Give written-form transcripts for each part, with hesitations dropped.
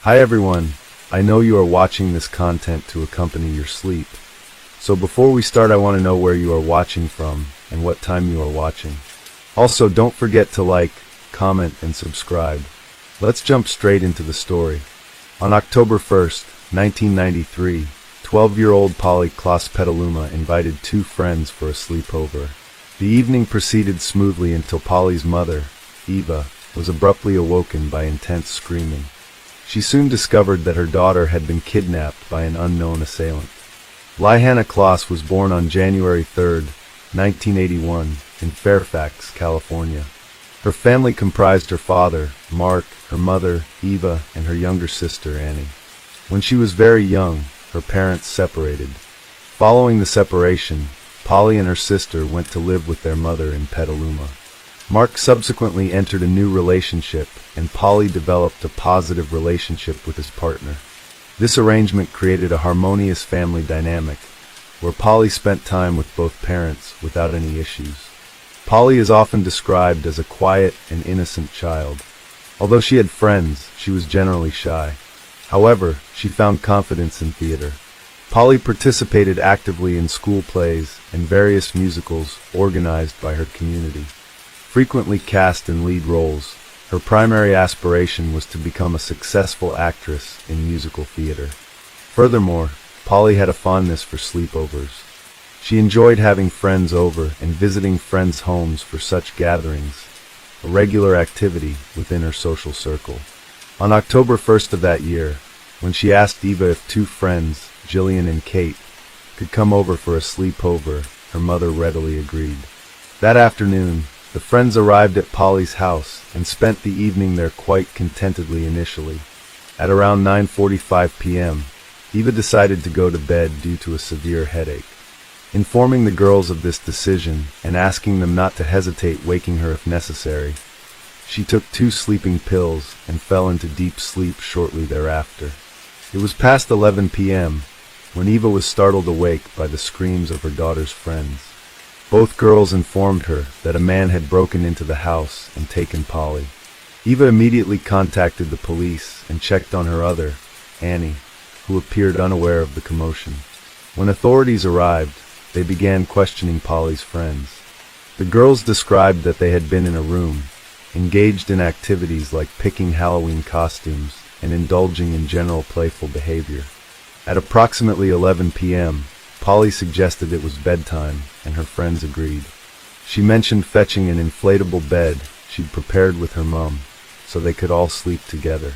Hi everyone, I know you are watching this content to accompany your sleep. So before we start, I want to know where you are watching from and what time you are watching. Also, don't forget to like, comment, and subscribe. Let's jump straight into the story. On October 1st, 1993, 12-year-old Polly Klaus Petaluma invited two friends for a sleepover. The evening proceeded smoothly until Polly's mother, Eva, was abruptly awoken by intense screaming. She soon discovered that her daughter had been kidnapped by an unknown assailant. Lihanna Klaus was born on January 3, 1981, in Fairfax, California. Her family comprised her father, Mark, her mother, Eva, and her younger sister, Annie. When she was very young, her parents separated. Following the separation, Polly and her sister went to live with their mother in Petaluma. Mark subsequently entered a new relationship, and Polly developed a positive relationship with his partner. This arrangement created a harmonious family dynamic, where Polly spent time with both parents without any issues. Polly is often described as a quiet and innocent child. Although she had friends, she was generally shy. However, she found confidence in theater. Polly participated actively in school plays and various musicals organized by her community. Frequently cast in lead roles, her primary aspiration was to become a successful actress in musical theater. Furthermore, Polly had a fondness for sleepovers. She enjoyed having friends over and visiting friends' homes for such gatherings, a regular activity within her social circle. On October 1st of that year, when she asked Eva if two friends, Jillian and Kate, could come over for a sleepover, her mother readily agreed. That afternoon, the friends arrived at Polly's house and spent the evening there quite contentedly initially. At around 9:45 p.m., Eva decided to go to bed due to a severe headache. Informing the girls of this decision and asking them not to hesitate waking her if necessary, she took 2 sleeping pills and fell into deep sleep shortly thereafter. It was past 11 p.m. when Eva was startled awake by the screams of her daughter's friends. Both girls informed her that a man had broken into the house and taken Polly. Eva immediately contacted the police and checked on her other, Annie, who appeared unaware of the commotion. When authorities arrived, they began questioning Polly's friends. The girls described that they had been in a room, engaged in activities like picking Halloween costumes and indulging in general playful behavior. At approximately 11 p.m., Polly suggested it was bedtime, and her friends agreed. She mentioned fetching an inflatable bed she'd prepared with her mom, so they could all sleep together.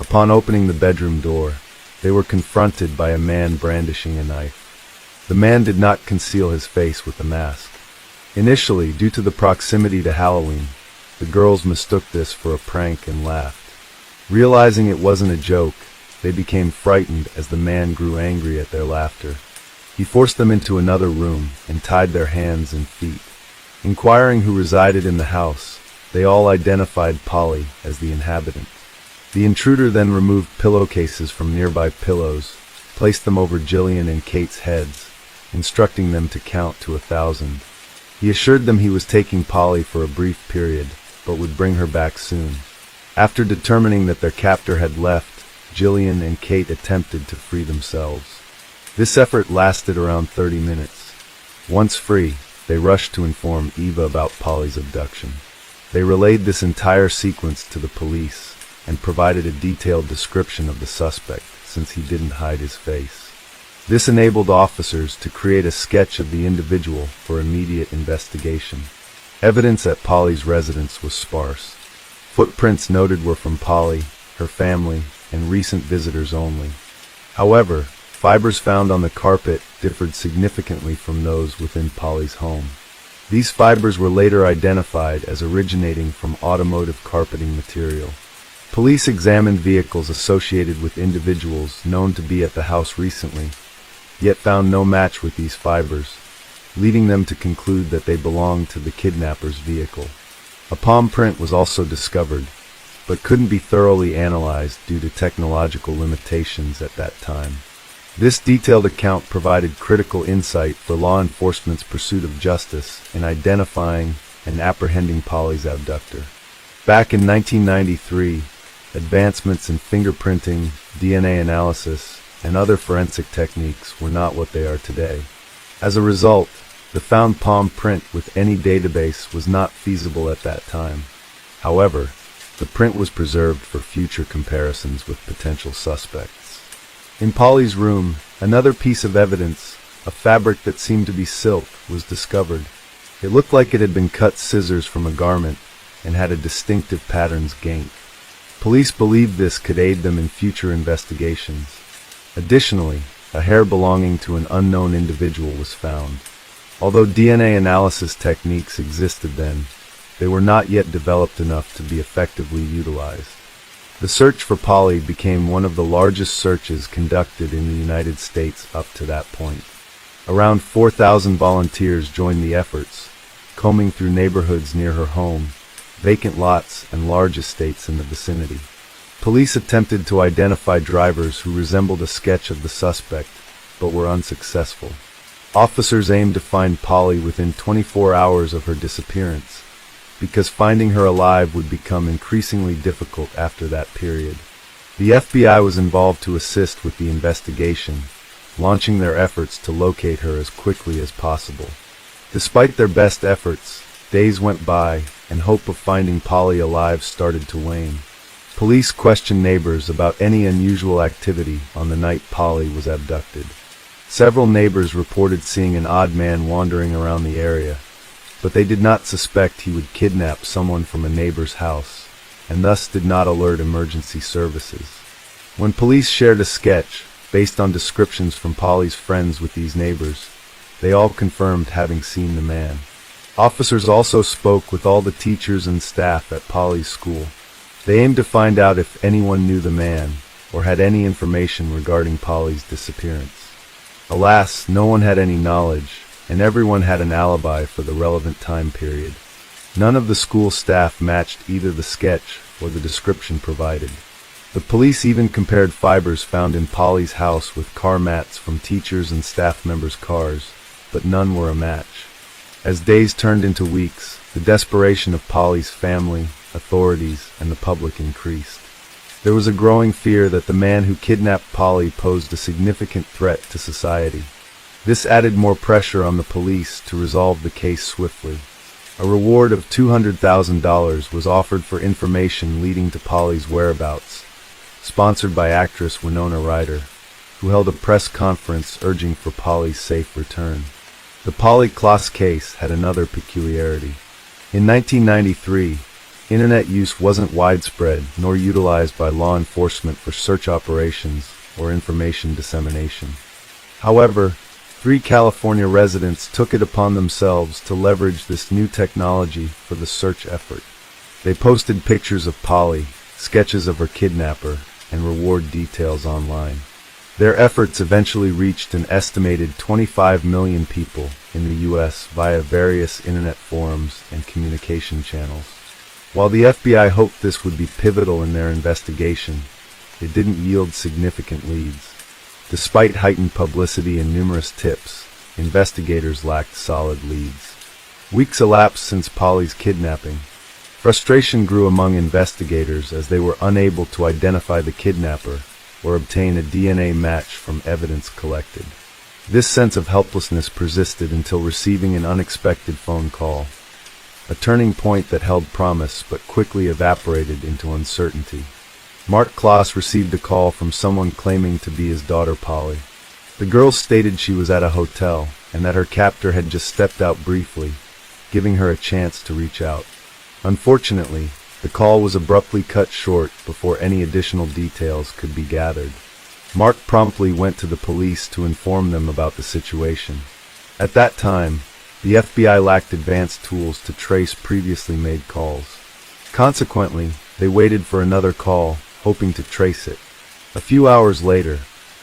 Upon opening the bedroom door, they were confronted by a man brandishing a knife. The man did not conceal his face with a mask. Initially, due to the proximity to Halloween, the girls mistook this for a prank and laughed. Realizing it wasn't a joke, they became frightened as the man grew angry at their laughter. He forced them into another room and tied their hands and feet. Inquiring who resided in the house, they all identified Polly as the inhabitant. The intruder then removed pillowcases from nearby pillows, placed them over Jillian and Kate's heads, instructing them to count to 1,000. He assured them he was taking Polly for a brief period, but would bring her back soon. After determining that their captor had left, Jillian and Kate attempted to free themselves. This effort lasted around 30 minutes. Once free, they rushed to inform Eva about Polly's abduction. They relayed this entire sequence to the police and provided a detailed description of the suspect, since he didn't hide his face. This enabled officers to create a sketch of the individual for immediate investigation. Evidence at Polly's residence was sparse. Footprints noted were from Polly, her family, and recent visitors only. However, fibers found on the carpet differed significantly from those within Polly's home. These fibers were later identified as originating from automotive carpeting material. Police examined vehicles associated with individuals known to be at the house recently, yet found no match with these fibers, leading them to conclude that they belonged to the kidnapper's vehicle. A palm print was also discovered, but couldn't be thoroughly analyzed due to technological limitations at that time. This detailed account provided critical insight for law enforcement's pursuit of justice in identifying and apprehending Polly's abductor. Back in 1993, Advancements in fingerprinting, DNA analysis, and other forensic techniques were not what they are today. As a result, the found palm print with any database was not feasible at that time. However, the print was preserved for future comparisons with potential suspects. In Polly's room, another piece of evidence, a fabric that seemed to be silk, was discovered. It looked like it had been cut scissors from a garment and had a distinctive pattern's gank. Police believed this could aid them in future investigations. Additionally, a hair belonging to an unknown individual was found. Although DNA analysis techniques existed then, they were not yet developed enough to be effectively utilized. The search for Polly became one of the largest searches conducted in the United States up to that point. Around 4,000 volunteers joined the efforts, combing through neighborhoods near her home, vacant lots, and large estates in the vicinity. Police attempted to identify drivers who resembled a sketch of the suspect, but were unsuccessful. Officers aimed to find Polly within 24 hours of her disappearance, because finding her alive would become increasingly difficult after that period. The FBI was involved to assist with the investigation, launching their efforts to locate her as quickly as possible. Despite their best efforts, days went by, and hope of finding Polly alive started to wane. Police questioned neighbors about any unusual activity on the night Polly was abducted. Several neighbors reported seeing an odd man wandering around the area, but they did not suspect he would kidnap someone from a neighbor's house, and thus did not alert emergency services. When police shared a sketch, based on descriptions from Polly's friends with these neighbors, they all confirmed having seen the man. Officers also spoke with all the teachers and staff at Polly's school. They aimed to find out if anyone knew the man, or had any information regarding Polly's disappearance. Alas, no one had any knowledge, and everyone had an alibi for the relevant time period. None of the school staff matched either the sketch or the description provided. The police even compared fibers found in Polly's house with car mats from teachers and staff members' cars, but none were a match. As days turned into weeks, the desperation of Polly's family, authorities, and the public increased. There was a growing fear that the man who kidnapped Polly posed a significant threat to society. This added more pressure on the police to resolve the case swiftly. A reward of $200,000 was offered for information leading to Polly's whereabouts, sponsored by actress Winona Ryder, who held a press conference urging for Polly's safe return. The Polly Klaas case had another peculiarity. In 1993, internet use wasn't widespread nor utilized by law enforcement for search operations or information dissemination. However, 3 California residents took it upon themselves to leverage this new technology for the search effort. They posted pictures of Polly, sketches of her kidnapper, and reward details online. Their efforts eventually reached an estimated 25 million people in the U.S. via various internet forums and communication channels. While the FBI hoped this would be pivotal in their investigation, it didn't yield significant leads. Despite heightened publicity and numerous tips, investigators lacked solid leads. Weeks elapsed since Polly's kidnapping. Frustration grew among investigators as they were unable to identify the kidnapper or obtain a DNA match from evidence collected. This sense of helplessness persisted until receiving an unexpected phone call, a turning point that held promise but quickly evaporated into uncertainty. Mark Klaas received a call from someone claiming to be his daughter Polly. The girl stated she was at a hotel and that her captor had just stepped out briefly, giving her a chance to reach out. Unfortunately, the call was abruptly cut short before any additional details could be gathered. Mark promptly went to the police to inform them about the situation. At that time, the FBI lacked advanced tools to trace previously made calls. Consequently, they waited for another call, hoping to trace it. A few hours later,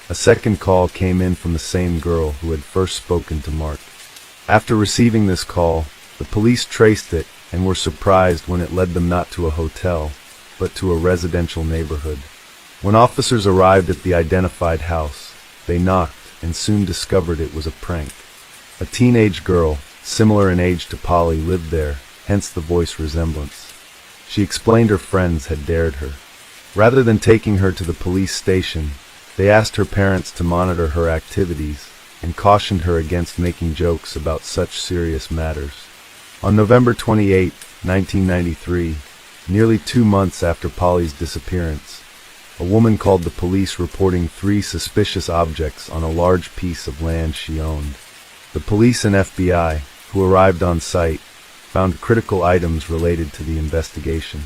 a second call came in from the same girl who had first spoken to Mark. After receiving this call, the police traced it and were surprised when it led them not to a hotel, but to a residential neighborhood. When officers arrived at the identified house, they knocked and soon discovered it was a prank. A teenage girl, similar in age to Polly, lived there, hence the voice resemblance. She explained her friends had dared her. Rather than taking her to the police station, they asked her parents to monitor her activities and cautioned her against making jokes about such serious matters. On November 28, 1993, nearly 2 months after Polly's disappearance, a woman called the police reporting 3 suspicious objects on a large piece of land she owned. The police and FBI, who arrived on site, found critical items related to the investigation.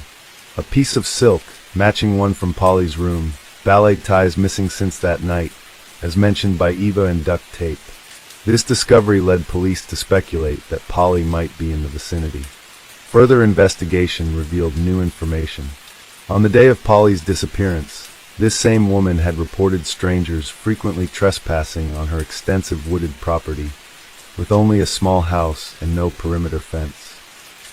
A piece of silk, matching one from Polly's room, ballet ties missing since that night, as mentioned by Eva, and duct tape. This discovery led police to speculate that Polly might be in the vicinity. Further investigation revealed new information. On the day of Polly's disappearance, this same woman had reported strangers frequently trespassing on her extensive wooded property, with only a small house and no perimeter fence.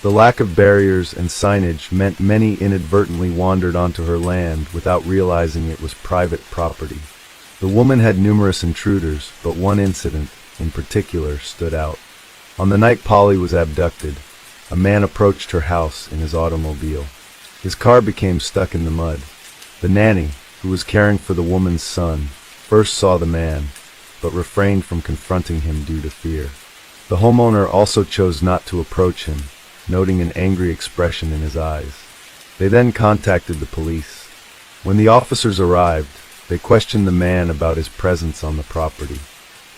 The lack of barriers and signage meant many inadvertently wandered onto her land without realizing it was private property. The woman had numerous intruders, but one incident, in particular, stood out. On the night Polly was abducted, a man approached her house in his automobile. His car became stuck in the mud. The nanny, who was caring for the woman's son, first saw the man, but refrained from confronting him due to fear. The homeowner also chose not to approach him, noting an angry expression in his eyes. They then contacted the police. When the officers arrived, they questioned the man about his presence on the property.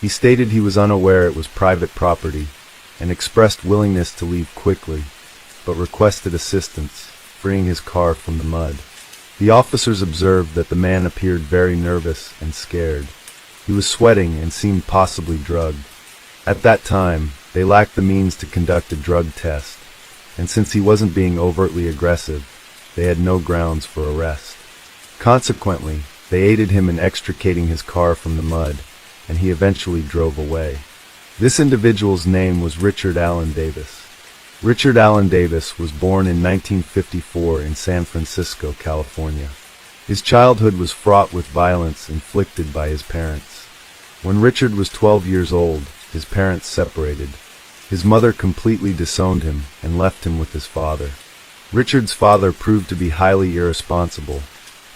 He stated he was unaware it was private property and expressed willingness to leave quickly, but requested assistance, freeing his car from the mud. The officers observed that the man appeared very nervous and scared. He was sweating and seemed possibly drugged. At that time, they lacked the means to conduct a drug test, and since he wasn't being overtly aggressive, they had no grounds for arrest. Consequently, they aided him in extricating his car from the mud, and he eventually drove away. This individual's name was Richard Allen Davis. Richard Allen Davis was born in 1954 in San Francisco, California. His childhood was fraught with violence inflicted by his parents. When Richard was 12 years old, his parents separated. His mother completely disowned him and left him with his father. Richard's father proved to be highly irresponsible,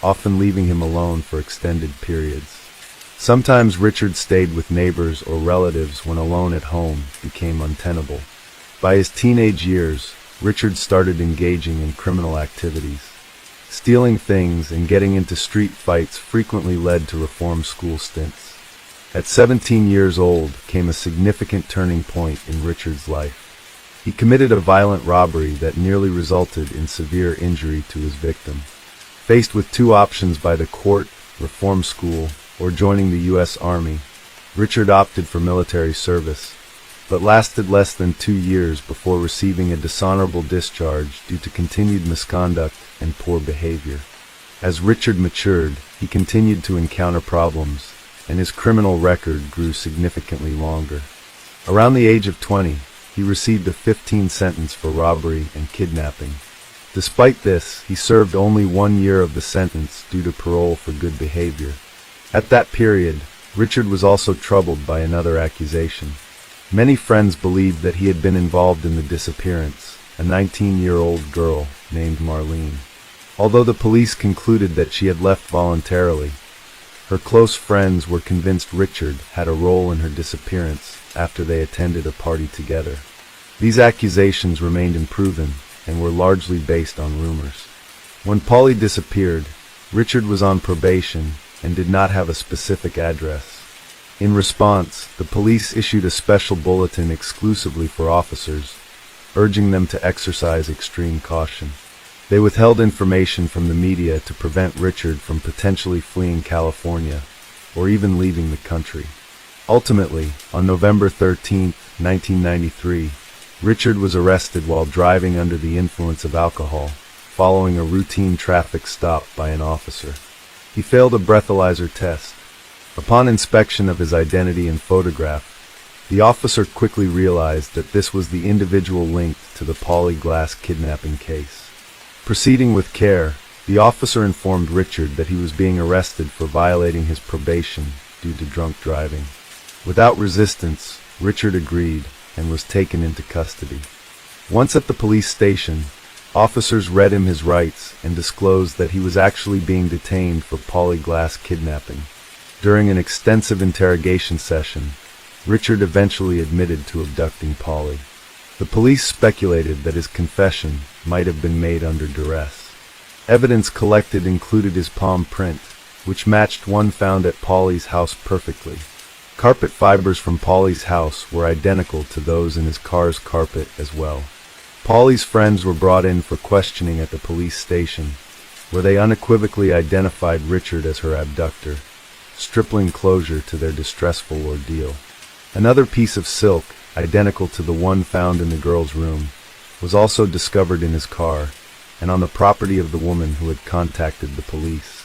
often leaving him alone for extended periods. Sometimes Richard stayed with neighbors or relatives when alone at home became untenable. By his teenage years, Richard started engaging in criminal activities. Stealing things and getting into street fights frequently led to reform school stints. At 17 years old came a significant turning point in Richard's life. He committed a violent robbery that nearly resulted in severe injury to his victim. Faced with 2 options by the court, reform school, or joining the U.S. Army, Richard opted for military service, but lasted less than 2 years before receiving a dishonorable discharge due to continued misconduct and poor behavior. As Richard matured, he continued to encounter problems, and his criminal record grew significantly longer. Around the age of 20, he received a 15 sentence for robbery and kidnapping. Despite this, he served only 1 year of the sentence due to parole for good behavior. At that period, Richard was also troubled by another accusation. Many friends believed that he had been involved in the disappearance, a 19-year-old girl named Marlene. Although the police concluded that she had left voluntarily, her close friends were convinced Richard had a role in her disappearance after they attended a party together. These accusations remained unproven and were largely based on rumors. When Polly disappeared, Richard was on probation and did not have a specific address. In response, the police issued a special bulletin exclusively for officers, urging them to exercise extreme caution. They withheld information from the media to prevent Richard from potentially fleeing California or even leaving the country. Ultimately, on November 13, 1993, Richard was arrested while driving under the influence of alcohol, following a routine traffic stop by an officer. He failed a breathalyzer test. Upon inspection of his identity and photograph, the officer quickly realized that this was the individual linked to the Polly Glass kidnapping case. Proceeding with care, the officer informed Richard that he was being arrested for violating his probation due to drunk driving. Without resistance, Richard agreed and was taken into custody. Once at the police station, Officers read him his rights and disclosed that he was actually being detained for Polly Glass kidnapping. During an extensive interrogation session, Richard eventually admitted to abducting Polly. The police speculated that his confession might have been made under duress. Evidence collected included his palm print, which matched one found at Polly's house perfectly. Carpet fibers from Polly's house were identical to those in his car's carpet as well. Polly's friends were brought in for questioning at the police station, where they unequivocally identified Richard as her abductor, stripling closure to their distressful ordeal. Another piece of silk, identical to the one found in the girl's room, was also discovered in his car and on the property of the woman who had contacted the police.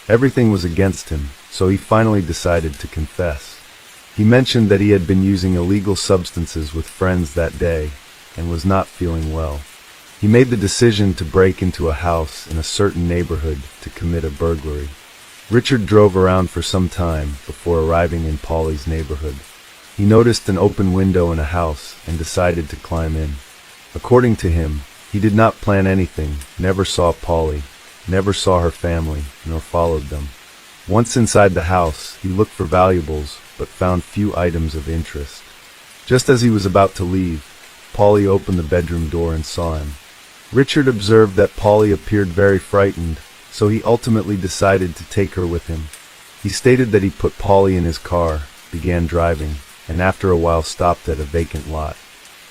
Everything was against him, so he finally decided to confess. He mentioned that he had been using illegal substances with friends that day and was not feeling well. He made the decision to break into a house in a certain neighborhood to commit a burglary. Richard drove around for some time before arriving in Polly's neighborhood. He noticed an open window in a house and decided to climb in. According to him, he did not plan anything, never saw Polly, never saw her family, nor followed them. Once inside the house, he looked for valuables, but found few items of interest. Just as he was about to leave, Polly opened the bedroom door and saw him. Richard observed that Polly appeared very frightened, so he ultimately decided to take her with him. He stated that he put Polly in his car, began driving, and after a while stopped at a vacant lot.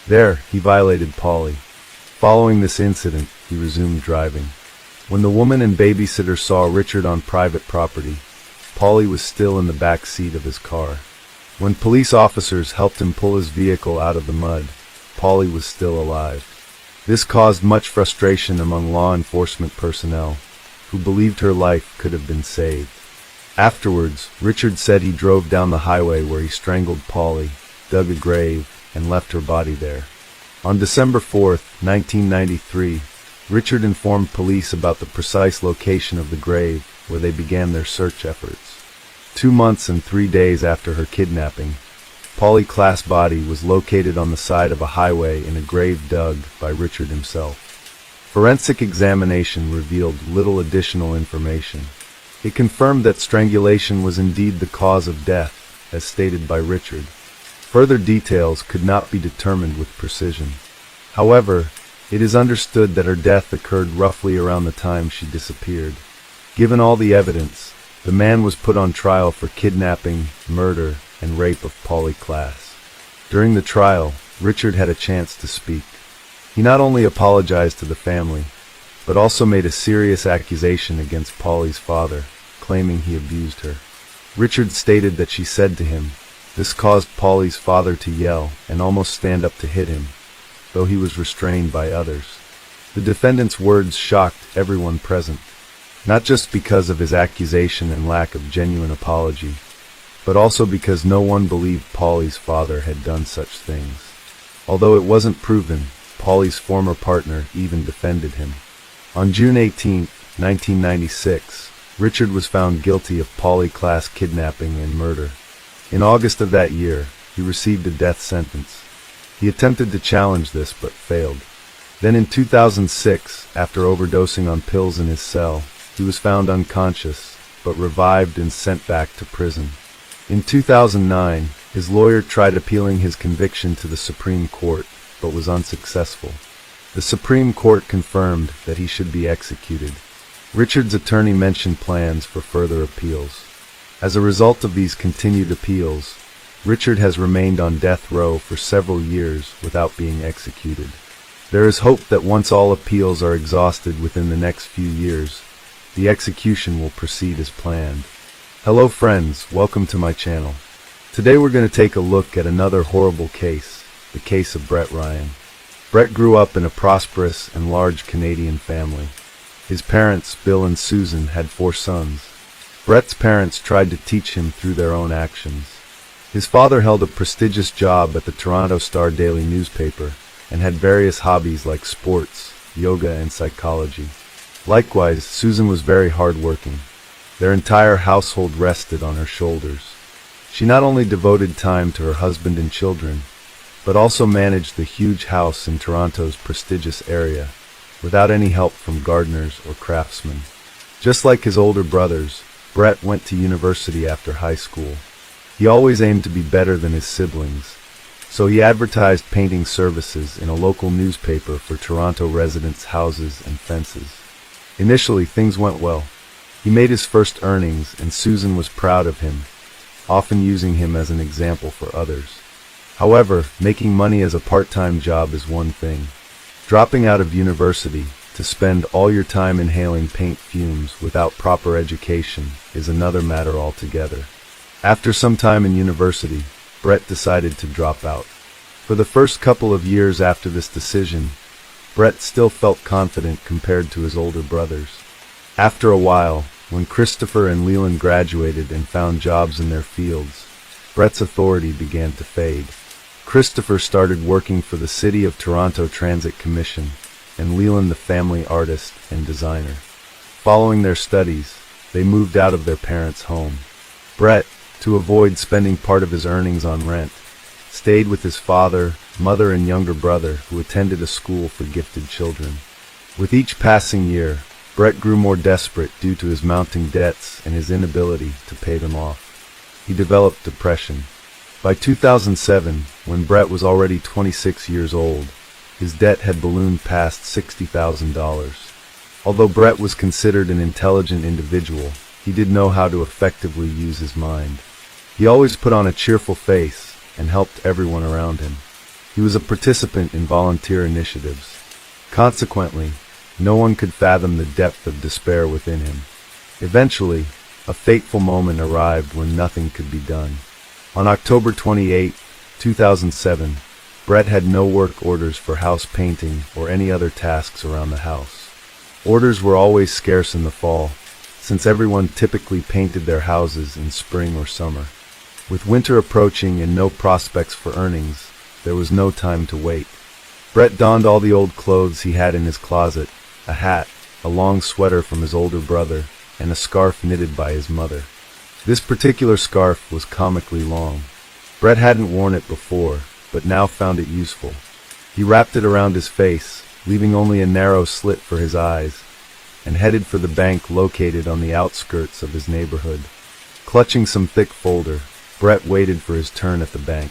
There, he violated Polly. Following this incident, he resumed driving. When the woman and babysitter saw Richard on private property, Polly was still in the back seat of his car. When police officers helped him pull his vehicle out of the mud, Polly was still alive. This caused much frustration among law enforcement personnel, who believed her life could have been saved. Afterwards, Richard said he drove down the highway where he strangled Polly, dug a grave, and left her body there. On December 4, 1993, Richard informed police about the precise location of the grave where they began their search efforts. 2 months and 3 days after her kidnapping, Polly Glass' body was located on the side of a highway in a grave dug by Richard himself. Forensic examination revealed little additional information. It confirmed that strangulation was indeed the cause of death, as stated by Richard. Further details could not be determined with precision. However, it is understood that her death occurred roughly around the time she disappeared. Given all the evidence, the man was put on trial for kidnapping, murder, and rape of Polly Glass. During the trial, Richard had a chance to speak. He not only apologized to the family, but also made a serious accusation against Polly's father, claiming he abused her. Richard stated that she said to him, "This caused Polly's father to yell and almost stand up to hit him, though he was restrained by others." The defendant's words shocked everyone present, not just because of his accusation and lack of genuine apology, but also because no one believed Polly's father had done such things. Although it wasn't proven, Polly's former partner even defended him. On June 18, 1996, Richard was found guilty of Polly Glass kidnapping and murder. In August of that year, he received a death sentence. He attempted to challenge this but failed. Then in 2006, after overdosing on pills in his cell, he was found unconscious, but revived and sent back to prison. In 2009, his lawyer tried appealing his conviction to the Supreme Court, but was unsuccessful. The Supreme Court confirmed that he should be executed. Richard's attorney mentioned plans for further appeals. As a result of these continued appeals, Richard has remained on death row for several years without being executed. There is hope that once all appeals are exhausted within the next few years, the execution will proceed as planned. Hello friends, welcome to my channel. Today we're going to take a look at another horrible case, the case of Brett Ryan. Brett grew up in a prosperous and large Canadian family. His parents, Bill and Susan, had 4 sons. Brett's parents tried to teach him through their own actions. His father held a prestigious job at the Toronto Star Daily newspaper and had various hobbies like sports, yoga, and psychology. Likewise, Susan was very hardworking. Their entire household rested on her shoulders. She not only devoted time to her husband and children, but also managed the huge house in Toronto's prestigious area, without any help from gardeners or craftsmen. Just like his older brothers, Brett went to university after high school. He always aimed to be better than his siblings, so he advertised painting services in a local newspaper for Toronto residents' houses and fences. Initially, things went well. He made his first earnings, and Susan was proud of him, often using him as an example for others. However, making money as a part-time job is one thing. Dropping out of university to spend all your time inhaling paint fumes without proper education is another matter altogether. After some time in university, Brett decided to drop out. For the first couple of years after this decision, Brett still felt confident compared to his older brothers. After a while, when Christopher and Leland graduated and found jobs in their fields, Brett's authority began to fade. Christopher started working for the City of Toronto Transit Commission, and Leland the family artist and designer. Following their studies, they moved out of their parents' home. Brett, to avoid spending part of his earnings on rent, stayed with his father, mother, and younger brother who attended a school for gifted children. With each passing year, Brett grew more desperate due to his mounting debts and his inability to pay them off. He developed depression. By 2007, when Brett was already 26 years old, his debt had ballooned past $60,000. Although Brett was considered an intelligent individual, he did know how to effectively use his mind. He always put on a cheerful face and helped everyone around him. He was a participant in volunteer initiatives. Consequently, no one could fathom the depth of despair within him. Eventually, a fateful moment arrived when nothing could be done. On October 28, 2007, Brett had no work orders for house painting or any other tasks around the house. Orders were always scarce in the fall, since everyone typically painted their houses in spring or summer. With winter approaching and no prospects for earnings, there was no time to wait. Brett donned all the old clothes he had in his closet, a hat, a long sweater from his older brother, and a scarf knitted by his mother. This particular scarf was comically long. Brett hadn't worn it before, but now found it useful. He wrapped it around his face, leaving only a narrow slit for his eyes, and headed for the bank located on the outskirts of his neighborhood. Clutching some thick folder, Brett waited for his turn at the bank.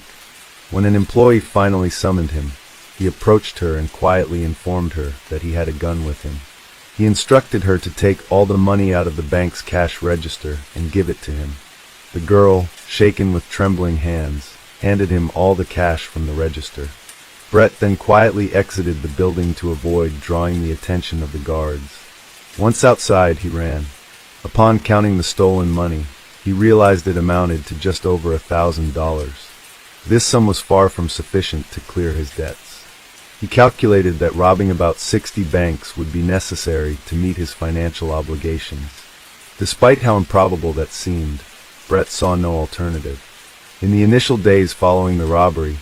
When an employee finally summoned him, he approached her and quietly informed her that he had a gun with him. He instructed her to take all the money out of the bank's cash register and give it to him. The girl, shaken with trembling hands, handed him all the cash from the register. Brett then quietly exited the building to avoid drawing the attention of the guards. Once outside, he ran. Upon counting the stolen money, he realized it amounted to just over $1,000. This sum was far from sufficient to clear his debts. He calculated that robbing about 60 banks would be necessary to meet his financial obligations. Despite how improbable that seemed, Brett saw no alternative. In the initial days following the robbery,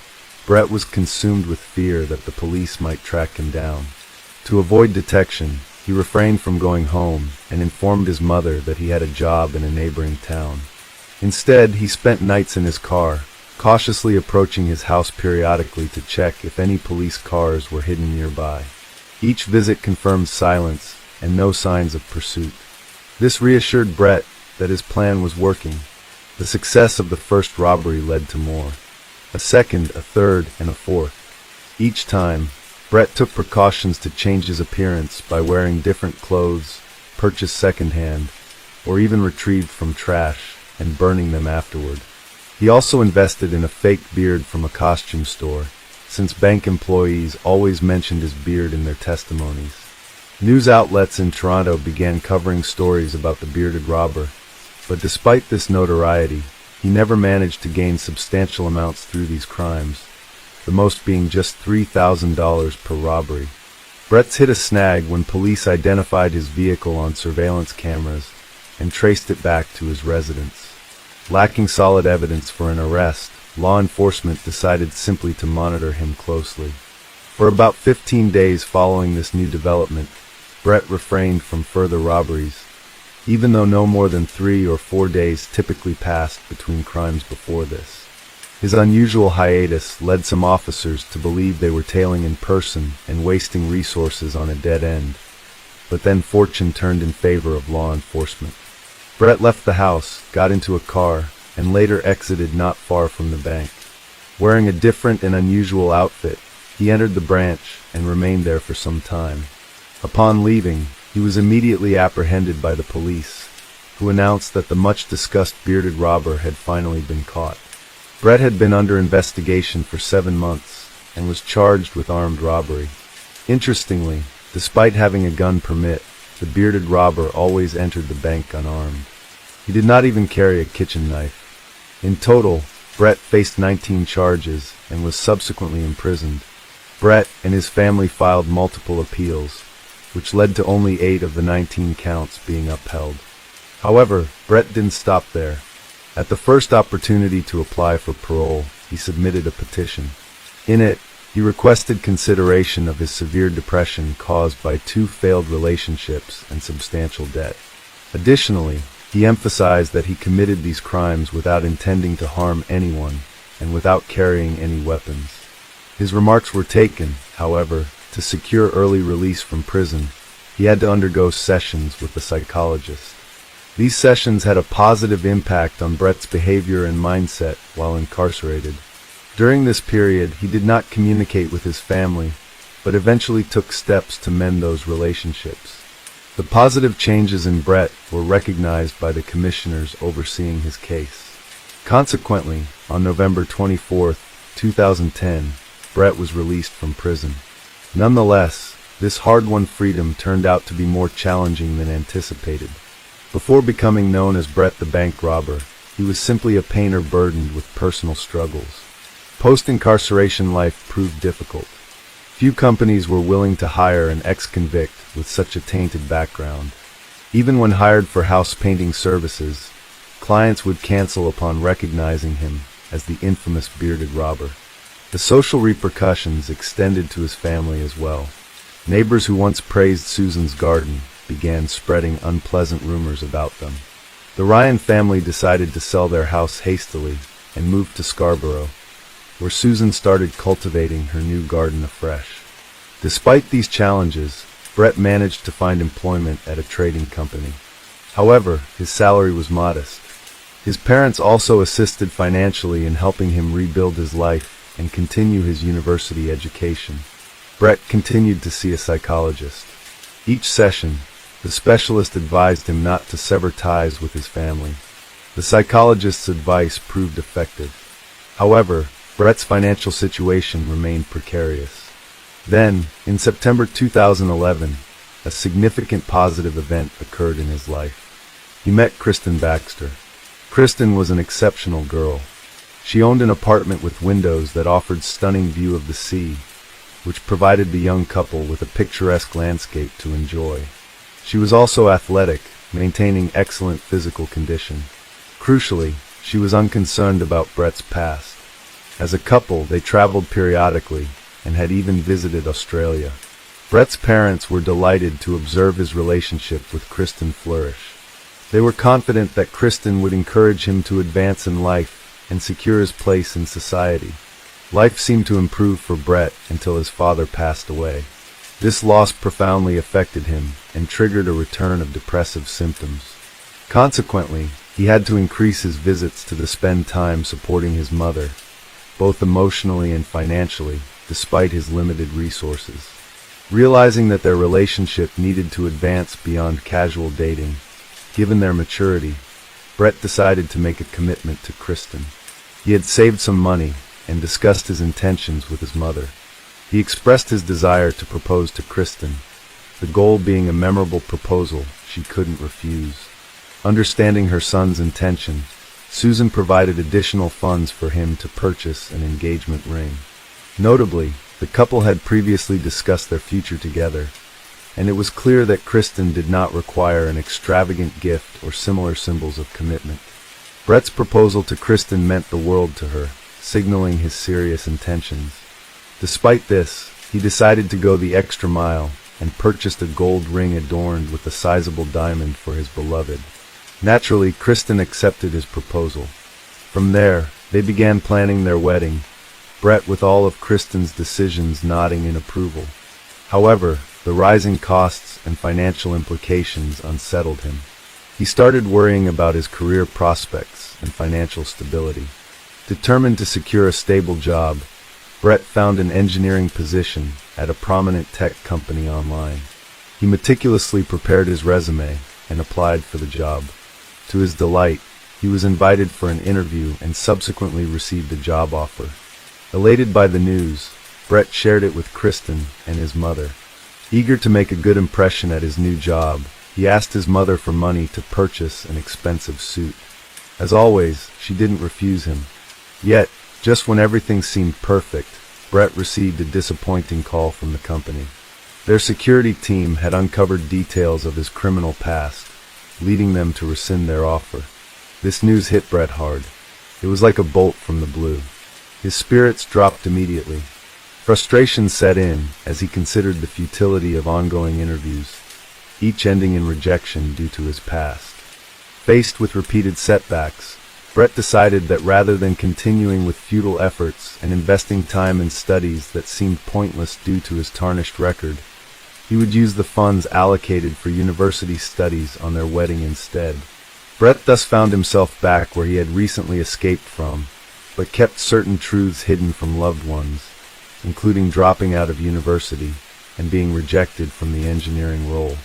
Brett was consumed with fear that the police might track him down. To avoid detection, he refrained from going home and informed his mother that he had a job in a neighboring town. Instead, he spent nights in his car, cautiously approaching his house periodically to check if any police cars were hidden nearby. Each visit confirmed silence and no signs of pursuit. This reassured Brett that his plan was working. The success of the first robbery led to more. A second, a third, and a fourth. Each time, Brett took precautions to change his appearance by wearing different clothes, purchased secondhand, or even retrieved from trash and burning them afterward. He also invested in a fake beard from a costume store, since bank employees always mentioned his beard in their testimonies. News outlets in Toronto began covering stories about the bearded robber, but despite this notoriety, he never managed to gain substantial amounts through these crimes, the most being just $3,000 per robbery. Brett's hit a snag when police identified his vehicle on surveillance cameras and traced it back to his residence. Lacking solid evidence for an arrest, law enforcement decided simply to monitor him closely. For about 15 days following this new development, Brett refrained from further robberies, even though no more than 3 or 4 days typically passed between crimes before this. His unusual hiatus led some officers to believe they were tailing in person and wasting resources on a dead end. But then fortune turned in favor of law enforcement. Brett left the house, got into a car, and later exited not far from the bank. Wearing a different and unusual outfit, he entered the branch and remained there for some time. Upon leaving, he was immediately apprehended by the police, who announced that the much-discussed bearded robber had finally been caught. Brett had been under investigation for 7 months and was charged with armed robbery. Interestingly, despite having a gun permit, the bearded robber always entered the bank unarmed. He did not even carry a kitchen knife. In total, Brett faced 19 charges and was subsequently imprisoned. Brett and his family filed multiple appeals, which led to only 8 of the 19 counts being upheld. However, Brett didn't stop there. At the first opportunity to apply for parole, he submitted a petition. In it, he requested consideration of his severe depression caused by 2 failed relationships and substantial debt. Additionally, he emphasized that he committed these crimes without intending to harm anyone and without carrying any weapons. His remarks were taken, however, to secure early release from prison. He had to undergo sessions with a psychologist. These sessions had a positive impact on Brett's behavior and mindset while incarcerated. During this period, he did not communicate with his family, but eventually took steps to mend those relationships. The positive changes in Brett were recognized by the commissioners overseeing his case. Consequently, on November 24, 2010, Brett was released from prison. Nonetheless, this hard-won freedom turned out to be more challenging than anticipated. Before becoming known as Brett the Bank Robber, he was simply a painter burdened with personal struggles. Post-incarceration life proved difficult. Few companies were willing to hire an ex-convict with such a tainted background. Even when hired for house painting services, clients would cancel upon recognizing him as the infamous bearded robber. The social repercussions extended to his family as well. Neighbors who once praised Susan's garden began spreading unpleasant rumors about them. The Ryan family decided to sell their house hastily and moved to Scarborough, where Susan started cultivating her new garden afresh. Despite these challenges, Brett managed to find employment at a trading company. However, his salary was modest. His parents also assisted financially in helping him rebuild his life and continue his university education. Brett continued to see a psychologist. Each session, the specialist advised him not to sever ties with his family. The psychologist's advice proved effective. However, Brett's financial situation remained precarious. Then, in September 2011, a significant positive event occurred in his life. He met Kristen Baxter. Kristen was an exceptional girl. She owned an apartment with windows that offered stunning view of the sea, which provided the young couple with a picturesque landscape to enjoy. She was also athletic, maintaining excellent physical condition. Crucially, she was unconcerned about Brett's past. As a couple, they traveled periodically and had even visited Australia. Brett's parents were delighted to observe his relationship with Kristen flourish. They were confident that Kristen would encourage him to advance in life and secure his place in society. Life seemed to improve for Brett until his father passed away. This loss profoundly affected him and triggered a return of depressive symptoms. Consequently, he had to increase his visits to spend time supporting his mother, both emotionally and financially, despite his limited resources. Realizing that their relationship needed to advance beyond casual dating, given their maturity, Brett decided to make a commitment to Kristen. He had saved some money and discussed his intentions with his mother. He expressed his desire to propose to Kristen, the goal being a memorable proposal she couldn't refuse. Understanding her son's intention, Susan provided additional funds for him to purchase an engagement ring. Notably, the couple had previously discussed their future together, and it was clear that Kristen did not require an extravagant gift or similar symbols of commitment. Brett's proposal to Kristen meant the world to her, signaling his serious intentions. Despite this, he decided to go the extra mile and purchased a gold ring adorned with a sizable diamond for his beloved. Naturally, Kristen accepted his proposal. From there, they began planning their wedding, Brett with all of Kristen's decisions nodding in approval. However, the rising costs and financial implications unsettled him. He started worrying about his career prospects and financial stability. Determined to secure a stable job, Brett found an engineering position at a prominent tech company online. He meticulously prepared his resume and applied for the job. To his delight, he was invited for an interview and subsequently received a job offer. Elated by the news, Brett shared it with Kristen and his mother. Eager to make a good impression at his new job, he asked his mother for money to purchase an expensive suit. As always, she didn't refuse him. Yet, just when everything seemed perfect, Brett received a disappointing call from the company. Their security team had uncovered details of his criminal past, leading them to rescind their offer. This news hit Brett hard. It was like a bolt from the blue. His spirits dropped immediately. Frustration set in as he considered the futility of ongoing interviews, each ending in rejection due to his past. Faced with repeated setbacks, Brett decided that rather than continuing with futile efforts and investing time in studies that seemed pointless due to his tarnished record, he would use the funds allocated for university studies on their wedding instead. Brett thus found himself back where he had recently escaped from, but kept certain truths hidden from loved ones, including dropping out of university and being rejected from the engineering role.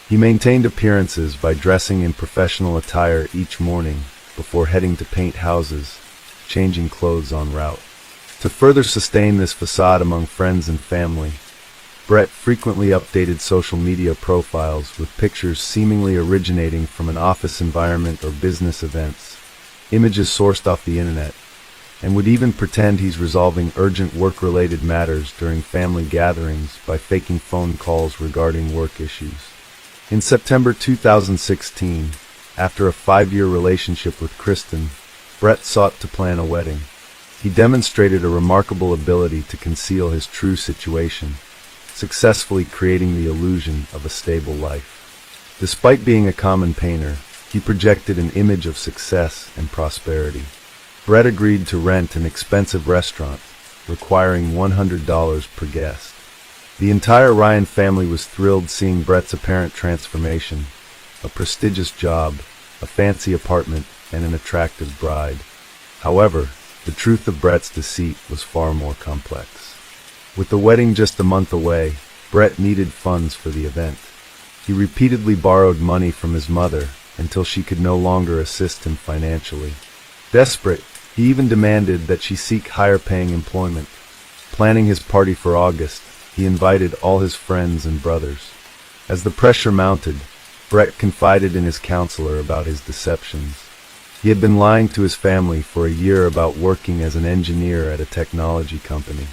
He maintained appearances by dressing in professional attire each morning before heading to paint houses, changing clothes en route. To further sustain this facade among friends and family, Brett frequently updated social media profiles with pictures seemingly originating from an office environment or business events, images sourced off the internet, and would even pretend he's resolving urgent work-related matters during family gatherings by faking phone calls regarding work issues. In September 2016, after a 5-year relationship with Kristen, Brett sought to plan a wedding. He demonstrated a remarkable ability to conceal his true situation, successfully creating the illusion of a stable life. Despite being a common painter, he projected an image of success and prosperity. Brett agreed to rent an expensive restaurant, requiring $100 per guest. The entire Ryan family was thrilled seeing Brett's apparent transformation: a prestigious job, a fancy apartment, and an attractive bride. However, the truth of Brett's deceit was far more complex. With the wedding just a month away, Brett needed funds for the event. He repeatedly borrowed money from his mother until she could no longer assist him financially. Desperate, he even demanded that she seek higher-paying employment. Planning his party for August, he invited all his friends and brothers. As the pressure mounted, Brett confided in his counselor about his deceptions. He had been lying to his family for a year about working as an engineer at a technology company.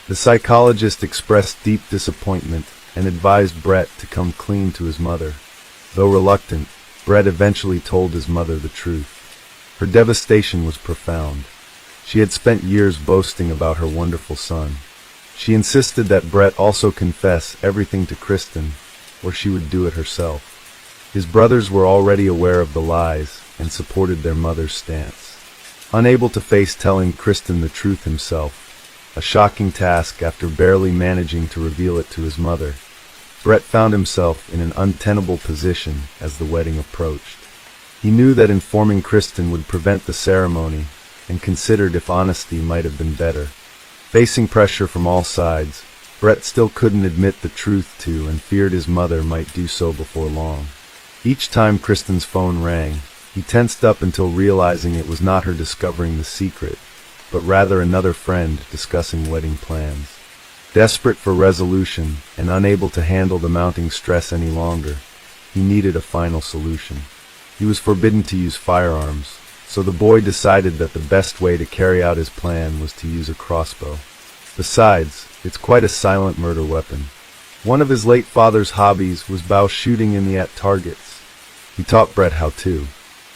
The psychologist expressed deep disappointment and advised Brett to come clean to his mother. Though reluctant, Brett eventually told his mother the truth. Her devastation was profound. She had spent years boasting about her wonderful son. She insisted that Brett also confess everything to Kristen, or she would do it herself. His brothers were already aware of the lies and supported their mother's stance. Unable to face telling Kristen the truth himself, a shocking task after barely managing to reveal it to his mother, Brett found himself in an untenable position as the wedding approached. He knew that informing Kristen would prevent the ceremony and considered if honesty might have been better. Facing pressure from all sides, Brett still couldn't admit the truth to and feared his mother might do so before long. Each time Kristen's phone rang, he tensed up until realizing it was not her discovering the secret, but rather another friend discussing wedding plans. Desperate for resolution and unable to handle the mounting stress any longer, he needed a final solution. He was forbidden to use firearms, so the boy decided that the best way to carry out his plan was to use a crossbow. Besides, it's quite a silent murder weapon. One of his late father's hobbies was bow shooting in the at targets. He taught Brett how to.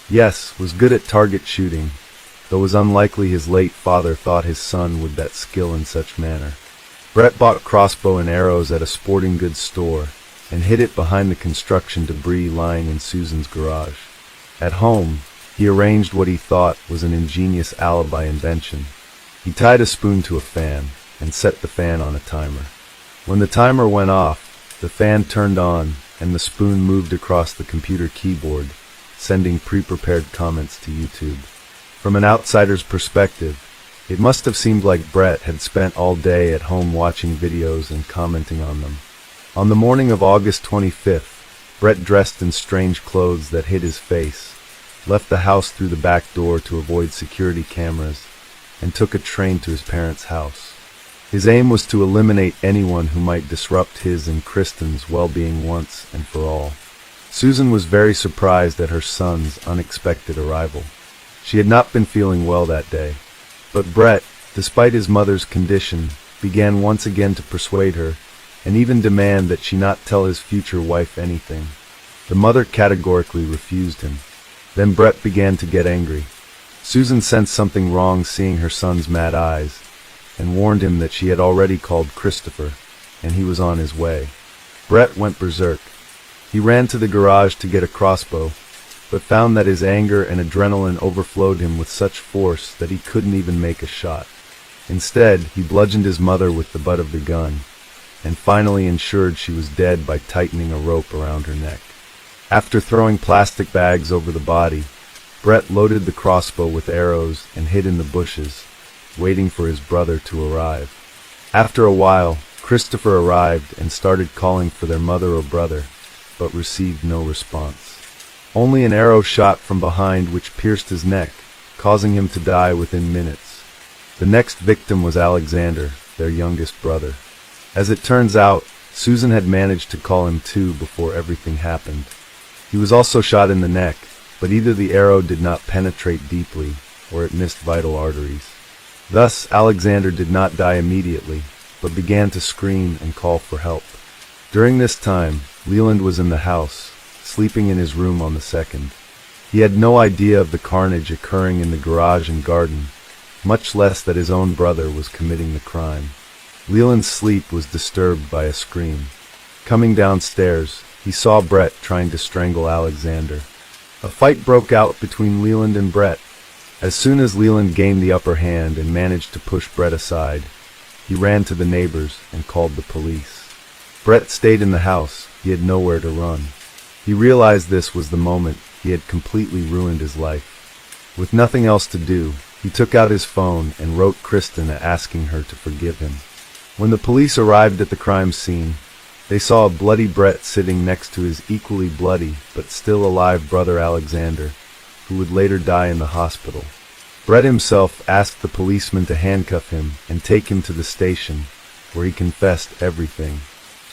Yes, was good at target shooting, though it was unlikely his late father thought his son would that skill in such manner. Brett bought crossbow and arrows at a sporting goods store and hid it behind the construction debris lying in Susan's garage. At home, He arranged what he thought was an ingenious alibi invention. He tied a spoon to a fan and set the fan on a timer. When the timer went off, the fan turned on and the spoon moved across the computer keyboard, sending pre-prepared comments to YouTube. From an outsider's perspective, it must have seemed like Brett had spent all day at home watching videos and commenting on them. On the morning of August 25th, Brett dressed in strange clothes that hid his face, left the house through the back door to avoid security cameras, and took a train to his parents' house. His aim was to eliminate anyone who might disrupt his and Kristen's well-being once and for all. Susan was very surprised at her son's unexpected arrival. She had not been feeling well that day, but Brett, despite his mother's condition, began once again to persuade her and even demand that she not tell his future wife anything. The mother categorically refused him. Then Brett began to get angry. Susan sensed something wrong seeing her son's mad eyes, and warned him that she had already called Christopher, and he was on his way. Brett went berserk. He ran to the garage to get a crossbow, but found that his anger and adrenaline overflowed him with such force that he couldn't even make a shot. Instead, he bludgeoned his mother with the butt of the gun, and finally ensured she was dead by tightening a rope around her neck. After throwing plastic bags over the body, Brett loaded the crossbow with arrows and hid in the bushes, waiting for his brother to arrive. After a while, Christopher arrived and started calling for their mother or brother, but received no response. Only an arrow shot from behind which pierced his neck, causing him to die within minutes. The next victim was Alexander, their youngest brother. As it turns out, Susan had managed to call him too before everything happened. He was also shot in the neck, but either the arrow did not penetrate deeply, or it missed vital arteries. Thus, Alexander did not die immediately, but began to scream and call for help. During this time, Leland was in the house, sleeping in his room on the second. He had no idea of the carnage occurring in the garage and garden, much less that his own brother was committing the crime. Leland's sleep was disturbed by a scream. Coming downstairs, he saw Brett trying to strangle Alexander. A fight broke out between Leland and Brett. As soon as Leland gained the upper hand and managed to push Brett aside, he ran to the neighbors and called the police. Brett stayed in the house. He had nowhere to run. He realized this was the moment he had completely ruined his life. With nothing else to do, he took out his phone and wrote Kristen asking her to forgive him. When the police arrived at the crime scene, they saw a bloody Brett sitting next to his equally bloody but still alive brother Alexander, who would later die in the hospital. Brett himself asked the policeman to handcuff him and take him to the station, where he confessed everything.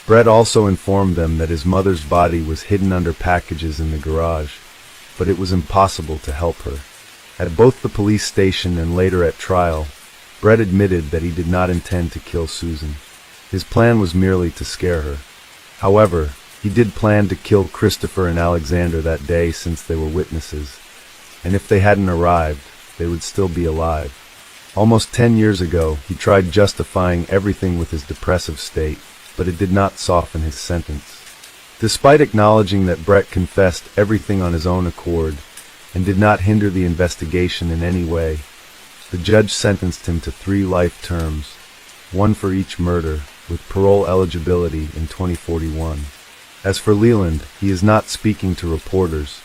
Brett also informed them that his mother's body was hidden under packages in the garage, but it was impossible to help her. At both the police station and later at trial, Brett admitted that he did not intend to kill Susan. His plan was merely to scare her. However, he did plan to kill Christopher and Alexander that day since they were witnesses, and if they hadn't arrived, they would still be alive. Almost 10 years ago, he tried justifying everything with his depressive state, but it did not soften his sentence. Despite acknowledging that Brett confessed everything on his own accord and did not hinder the investigation in any way, the judge sentenced him to 3 life terms, one for each murder, with parole eligibility in 2041. As for Leland, he is not speaking to reporters,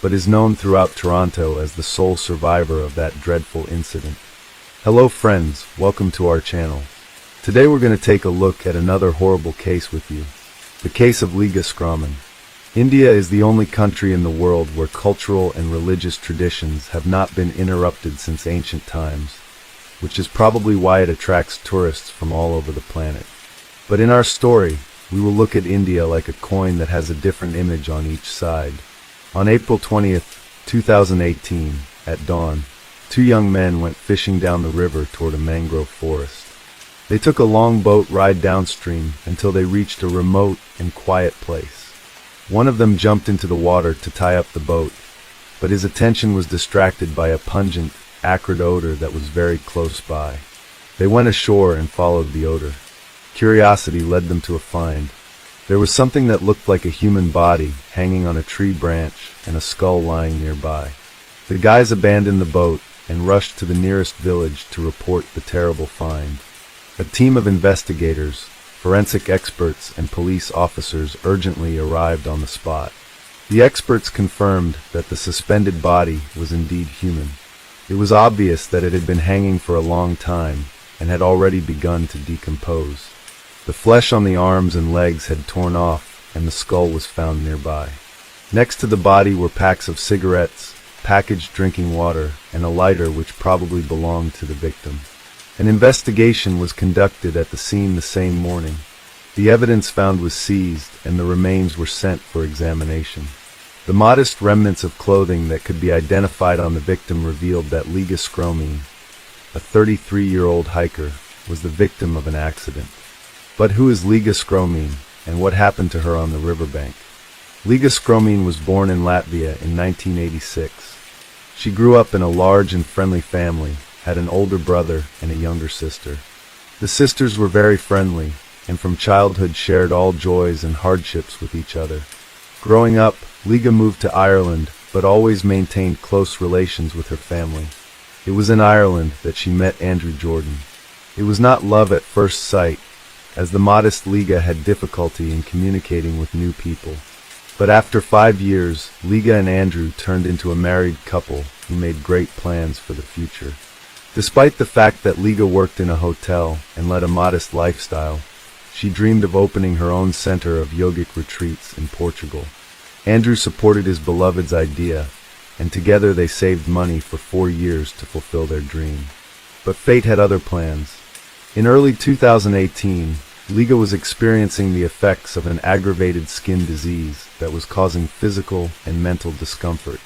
but is known throughout Toronto as the sole survivor of that dreadful incident. Hello friends, welcome to our channel. Today we're going to take a look at another horrible case with you. The case of Liga Skramen. India is the only country in the world where cultural and religious traditions have not been interrupted since ancient times, which is probably why it attracts tourists from all over the planet. But in our story, we will look at India like a coin that has a different image on each side. On April 20th, 2018, at dawn, 2 young men went fishing down the river toward a mangrove forest. They took a long boat ride downstream until they reached a remote and quiet place. One of them jumped into the water to tie up the boat, but his attention was distracted by a pungent, acrid odor that was very close by. They went ashore and followed the odor. Curiosity led them to a find. There was something that looked like a human body hanging on a tree branch and a skull lying nearby. The guys abandoned the boat and rushed to the nearest village to report the terrible find. A team of investigators, forensic experts, and police officers urgently arrived on the spot. The experts confirmed that the suspended body was indeed human. It was obvious that it had been hanging for a long time and had already begun to decompose. The flesh on the arms and legs had torn off, and the skull was found nearby. Next to the body were packs of cigarettes, packaged drinking water, and a lighter which probably belonged to the victim. An investigation was conducted at the scene the same morning. The evidence found was seized, and the remains were sent for examination. The modest remnants of clothing that could be identified on the victim revealed that Liga Skromine, a 33-year-old hiker, was the victim of an accident. But who is Liga Skromine, and what happened to her on the riverbank? Liga Skromine was born in Latvia in 1986. She grew up in a large and friendly family, had an older brother and a younger sister. The sisters were very friendly, and from childhood shared all joys and hardships with each other. Growing up, Liga moved to Ireland, but always maintained close relations with her family. It was in Ireland that she met Andrew Jordan. It was not love at first sight, as the modest Liga had difficulty in communicating with new people. But after 5 years, Liga and Andrew turned into a married couple who made great plans for the future. Despite the fact that Liga worked in a hotel and led a modest lifestyle, she dreamed of opening her own center of yogic retreats in Portugal. Andrew supported his beloved's idea, and together they saved money for 4 years to fulfill their dream. But fate had other plans. In early 2018, Liga was experiencing the effects of an aggravated skin disease that was causing physical and mental discomfort.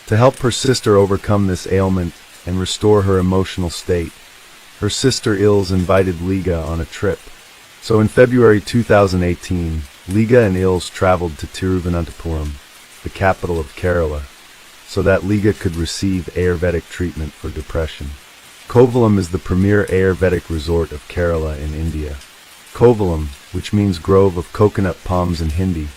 To help her sister overcome this ailment and restore her emotional state, her sister Ilse invited Liga on a trip. So in February 2018, Liga and Ilse traveled to Tiruvananthapuram, the capital of Kerala, so that Liga could receive Ayurvedic treatment for depression. Kovalam is the premier Ayurvedic resort of Kerala in India. Kovalam, which means grove of coconut palms in Hindi,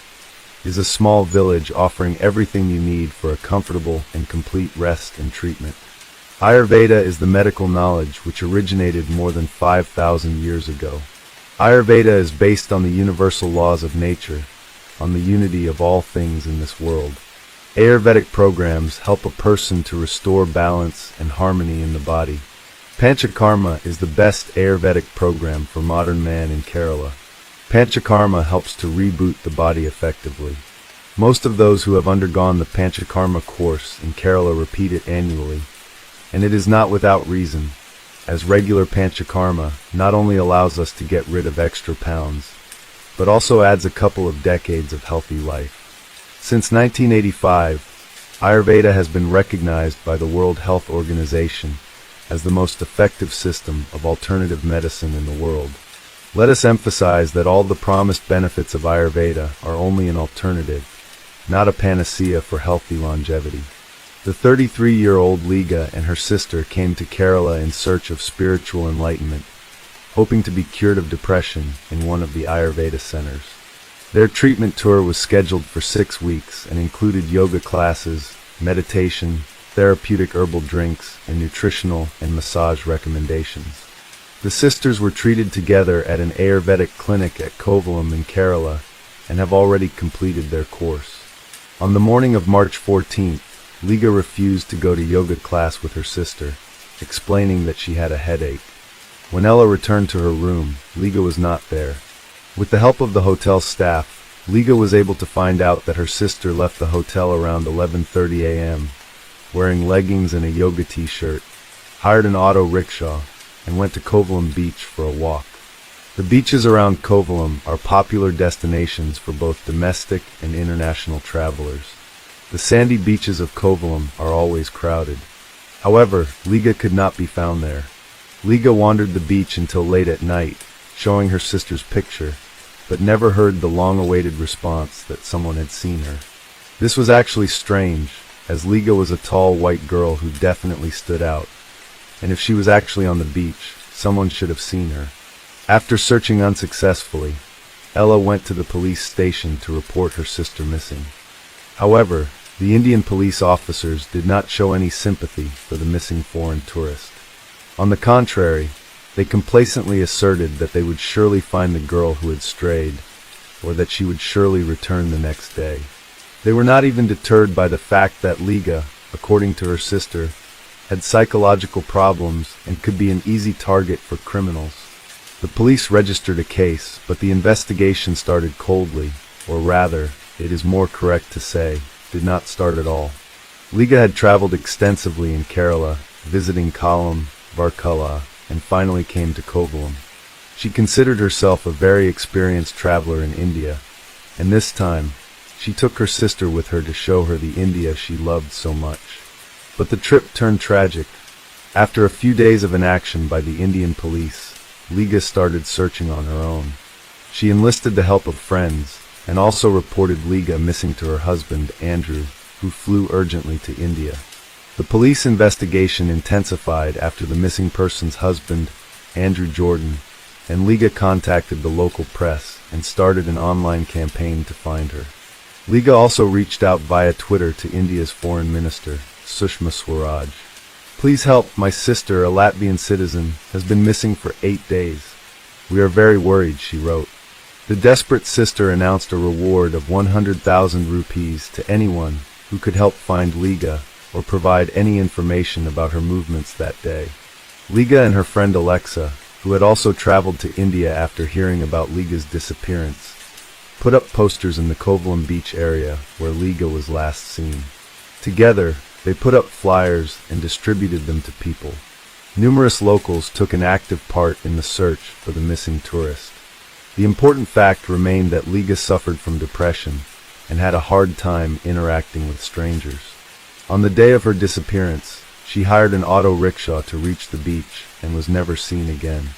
is a small village offering everything you need for a comfortable and complete rest and treatment. Ayurveda is the medical knowledge which originated more than 5,000 years ago. Ayurveda is based on the universal laws of nature, on the unity of all things in this world. Ayurvedic programs help a person to restore balance and harmony in the body. Panchakarma is the best Ayurvedic program for modern man in Kerala. Panchakarma helps to reboot the body effectively. Most of those who have undergone the Panchakarma course in Kerala repeat it annually, and it is not without reason, as regular Panchakarma not only allows us to get rid of extra pounds, but also adds a couple of decades of healthy life. Since 1985, Ayurveda has been recognized by the World Health Organization as the most effective system of alternative medicine in the world. Let us emphasize that all the promised benefits of Ayurveda are only an alternative, not a panacea for healthy longevity. The 33-year-old Liga and her sister came to Kerala in search of spiritual enlightenment, hoping to be cured of depression in one of the Ayurveda centers. Their treatment tour was scheduled for 6 weeks and included yoga classes, meditation, therapeutic herbal drinks, and nutritional and massage recommendations. The sisters were treated together at an Ayurvedic clinic at Kovalam in Kerala and have already completed their course. On the morning of March 14th, Liga refused to go to yoga class with her sister, explaining that she had a headache. When Ella returned to her room, Liga was not there. With the help of the hotel staff, Liga was able to find out that her sister left the hotel around 11:30 a.m., wearing leggings and a yoga t-shirt, hired an auto rickshaw, and went to Kovalam Beach for a walk. The beaches around Kovalam are popular destinations for both domestic and international travelers. The sandy beaches of Kovalam are always crowded. However, Liga could not be found there. Liga wandered the beach until late at night, showing her sister's picture, but never heard the long-awaited response that someone had seen her. This was actually strange, as Liga was a tall white girl who definitely stood out, and if she was actually on the beach, someone should have seen her. After searching unsuccessfully, Ella went to the police station to report her sister missing. However, The Indian police officers did not show any sympathy for the missing foreign tourist. On the contrary, they complacently asserted that they would surely find the girl who had strayed, or that she would surely return the next day. They were not even deterred by the fact that Liga, according to her sister, had psychological problems and could be an easy target for criminals. The police registered a case, but the investigation started coldly, or rather, it is more correct to say, did not start at all. Liga had traveled extensively in Kerala, visiting Kollam, Varkala, and finally came to Kovalam. She considered herself a very experienced traveler in India, and this time, she took her sister with her to show her the India she loved so much. But the trip turned tragic. After a few days of inaction by the Indian police, Liga started searching on her own. She enlisted the help of friends, and also reported Liga missing to her husband, Andrew, who flew urgently to India. The police investigation intensified after the missing person's husband, Andrew Jordan, and Liga contacted the local press and started an online campaign to find her. Liga also reached out via Twitter to India's Foreign Minister, Sushma Swaraj. "Please help, my sister, a Latvian citizen, has been missing for 8 days. We are very worried," she wrote. The desperate sister announced a reward of 100,000 rupees to anyone who could help find Liga or provide any information about her movements that day. Liga and her friend Alexa, who had also traveled to India after hearing about Liga's disappearance, put up posters in the Kovalam beach area where Liga was last seen. Together, they put up flyers and distributed them to people. Numerous locals took an active part in the search for the missing tourist. The important fact remained that Liga suffered from depression and had a hard time interacting with strangers. On the day of her disappearance, she hired an auto rickshaw to reach the beach and was never seen again.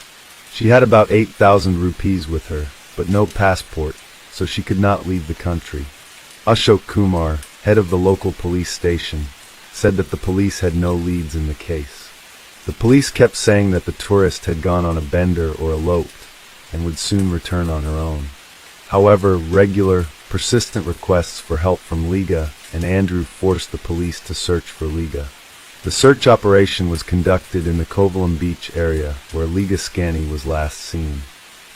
She had about 8,000 rupees with her, but no passport, so she could not leave the country. Ashok Kumar, head of the local police station, said that the police had no leads in the case. The police kept saying that the tourist had gone on a bender or eloped and would soon return on her own. However, regular, persistent requests for help from Liga and Andrew forced the police to search for Liga. The search operation was conducted in the Kovalam beach area where Liga Scani was last seen.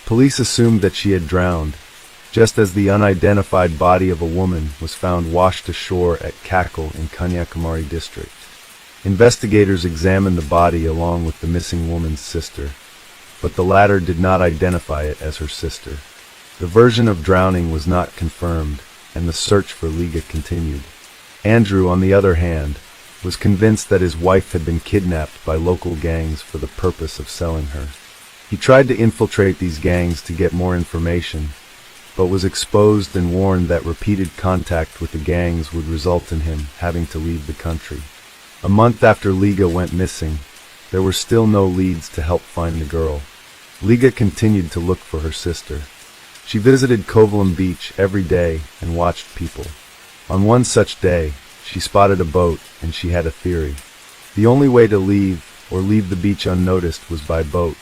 Police assumed that she had drowned, just as the unidentified body of a woman was found washed ashore at Kakal in Kanyakumari district. Investigators examined the body along with the missing woman's sister, but the latter did not identify it as her sister. The version of drowning was not confirmed, and the search for Liga continued. Andrew, on the other hand, was convinced that his wife had been kidnapped by local gangs for the purpose of selling her. He tried to infiltrate these gangs to get more information, but was exposed and warned that repeated contact with the gangs would result in him having to leave the country. A month after Liga went missing, there were still no leads to help find the girl. Liga continued to look for her sister. She visited Kovalam beach every day and watched people. On one such day, she spotted a boat and she had a theory. The only way to leave or leave the beach unnoticed was by boat.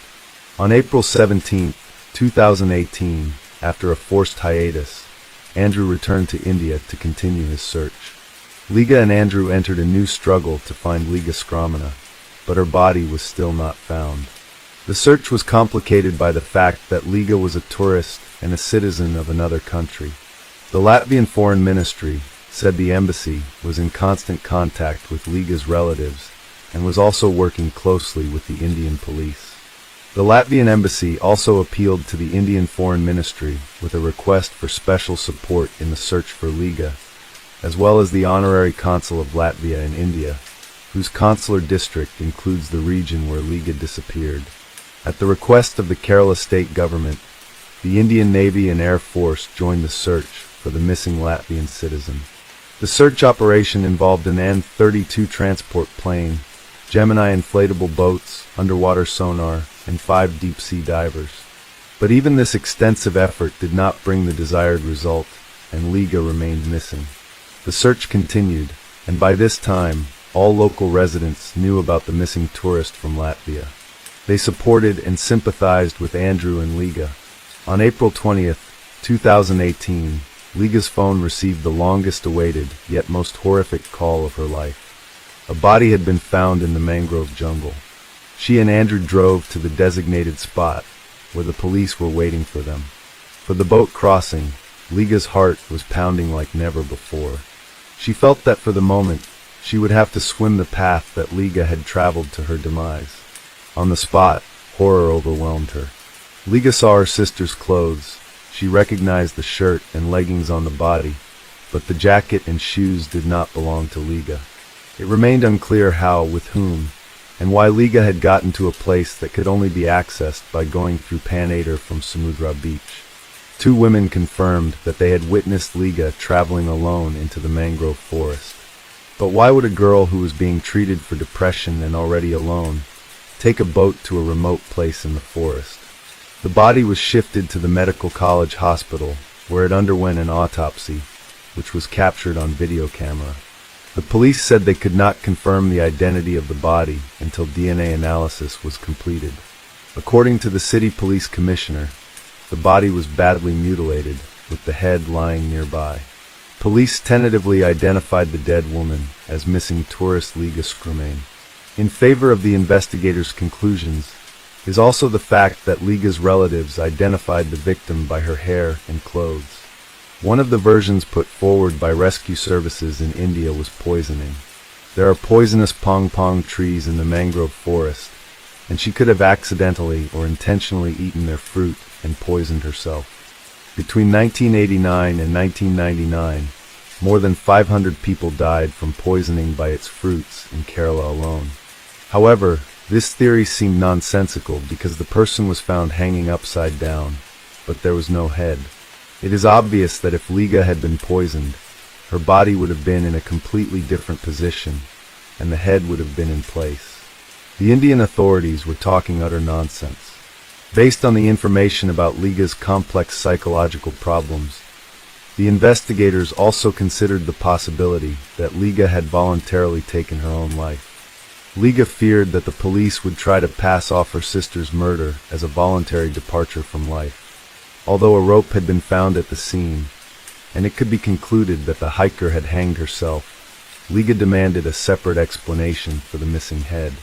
On April 17, 2018, after a forced hiatus, Andrew returned to India to continue his search. Liga and Andrew entered a new struggle to find Liga Skramana, but her body was still not found. The search was complicated by the fact that Liga was a tourist and a citizen of another country. The Latvian Foreign Ministry said the embassy was in constant contact with Liga's relatives and was also working closely with the Indian police. The Latvian embassy also appealed to the Indian Foreign Ministry with a request for special support in the search for Liga, as well as the honorary consul of Latvia in India, whose consular district includes the region where Liga disappeared. At the request of the Kerala state government, the Indian Navy and Air Force joined the search for the missing Latvian citizen. The search operation involved an An-32 transport plane, Gemini inflatable boats, underwater sonar, and 5 deep-sea divers. But even this extensive effort did not bring the desired result, and Liga remained missing. The search continued, and by this time, all local residents knew about the missing tourist from Latvia. They supported and sympathized with Andrew and Liga. On April 20, 2018, Liga's phone received the longest-awaited, yet most horrific call of her life. A body had been found in the mangrove jungle. She and Andrew drove to the designated spot, where the police were waiting for them. For the boat crossing, Liga's heart was pounding like never before. She felt that for the moment, she would have to swim the path that Liga had traveled to her demise. On the spot, horror overwhelmed her. Liga saw her sister's clothes. She recognized the shirt and leggings on the body, but the jacket and shoes did not belong to Liga. It remained unclear how, with whom, and why Liga had gotten to a place that could only be accessed by going through Panader from Samudra Beach. Two women confirmed that they had witnessed Liga traveling alone into the mangrove forest. But why would a girl who was being treated for depression and already alone take a boat to a remote place in the forest? The body was shifted to the medical college hospital, where it underwent an autopsy, which was captured on video camera. The police said they could not confirm the identity of the body until DNA analysis was completed. According to the city police commissioner, the body was badly mutilated, with the head lying nearby. Police tentatively identified the dead woman as missing tourist Liga Scrumain. In favor of the investigators' conclusions is also the fact that Liga's relatives identified the victim by her hair and clothes. One of the versions put forward by rescue services in India was poisoning. There are poisonous pong-pong trees in the mangrove forest, and she could have accidentally or intentionally eaten their fruit and poisoned herself. Between 1989 and 1999, more than 500 people died from poisoning by its fruits in Kerala alone. However, this theory seemed nonsensical because the person was found hanging upside down, but there was no head. It is obvious that if Liga had been poisoned, her body would have been in a completely different position, and the head would have been in place. The Indian authorities were talking utter nonsense. Based on the information about Liga's complex psychological problems, the investigators also considered the possibility that Liga had voluntarily taken her own life. Liga feared that the police would try to pass off her sister's murder as a voluntary departure from life. Although a rope had been found at the scene, and it could be concluded that the hiker had hanged herself, Liga demanded a separate explanation for the missing head.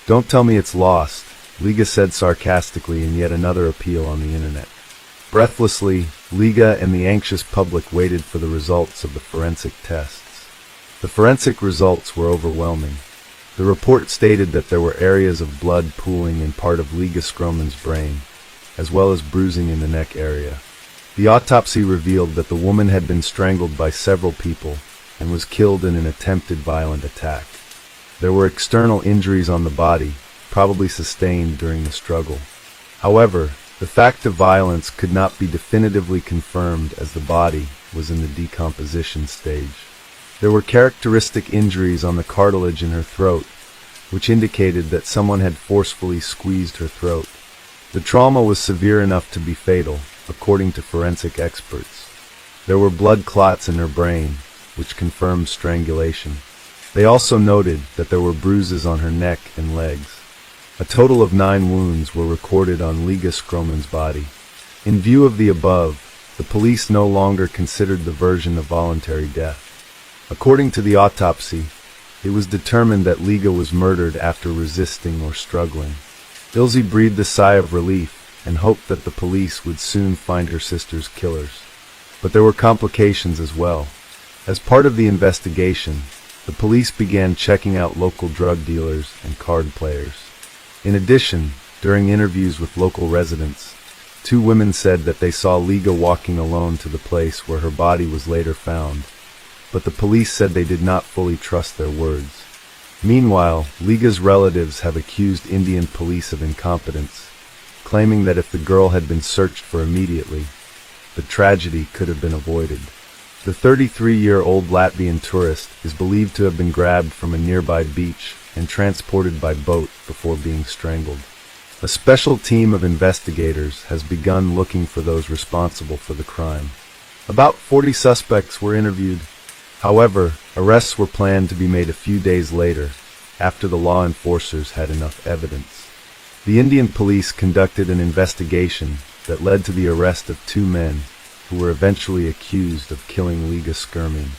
"Don't tell me it's lost," Liga said sarcastically in yet another appeal on the internet. Breathlessly, Liga and the anxious public waited for the results of the forensic tests. The forensic results were overwhelming. The report stated that there were areas of blood pooling in part of Liga Scrumain's brain, as well as bruising in the neck area. The autopsy revealed that the woman had been strangled by several people and was killed in an attempted violent attack. There were external injuries on the body, probably sustained during the struggle. However, the fact of violence could not be definitively confirmed as the body was in the decomposition stage. There were characteristic injuries on the cartilage in her throat, which indicated that someone had forcefully squeezed her throat. The trauma was severe enough to be fatal, according to forensic experts. There were blood clots in her brain, which confirmed strangulation. They also noted that there were bruises on her neck and legs. A total of 9 wounds were recorded on Liga Scrumain's body. In view of the above, the police no longer considered the version of voluntary death. According to the autopsy, it was determined that Liga was murdered after resisting or struggling. Ilse breathed a sigh of relief and hoped that the police would soon find her sister's killers. But there were complications as well. As part of the investigation, the police began checking out local drug dealers and card players. In addition, during interviews with local residents, 2 women said that they saw Liga walking alone to the place where her body was later found, but the police said they did not fully trust their words. Meanwhile, Liga's relatives have accused Indian police of incompetence, claiming that if the girl had been searched for immediately, the tragedy could have been avoided. The 33-year-old Latvian tourist is believed to have been grabbed from a nearby beach and transported by boat before being strangled. A special team of investigators has begun looking for those responsible for the crime. About 40 suspects were interviewed. However, arrests were planned to be made a few days later, after the law enforcers had enough evidence. The Indian police conducted an investigation that led to the arrest of 2 men who were eventually accused of killing Liga Skirmin.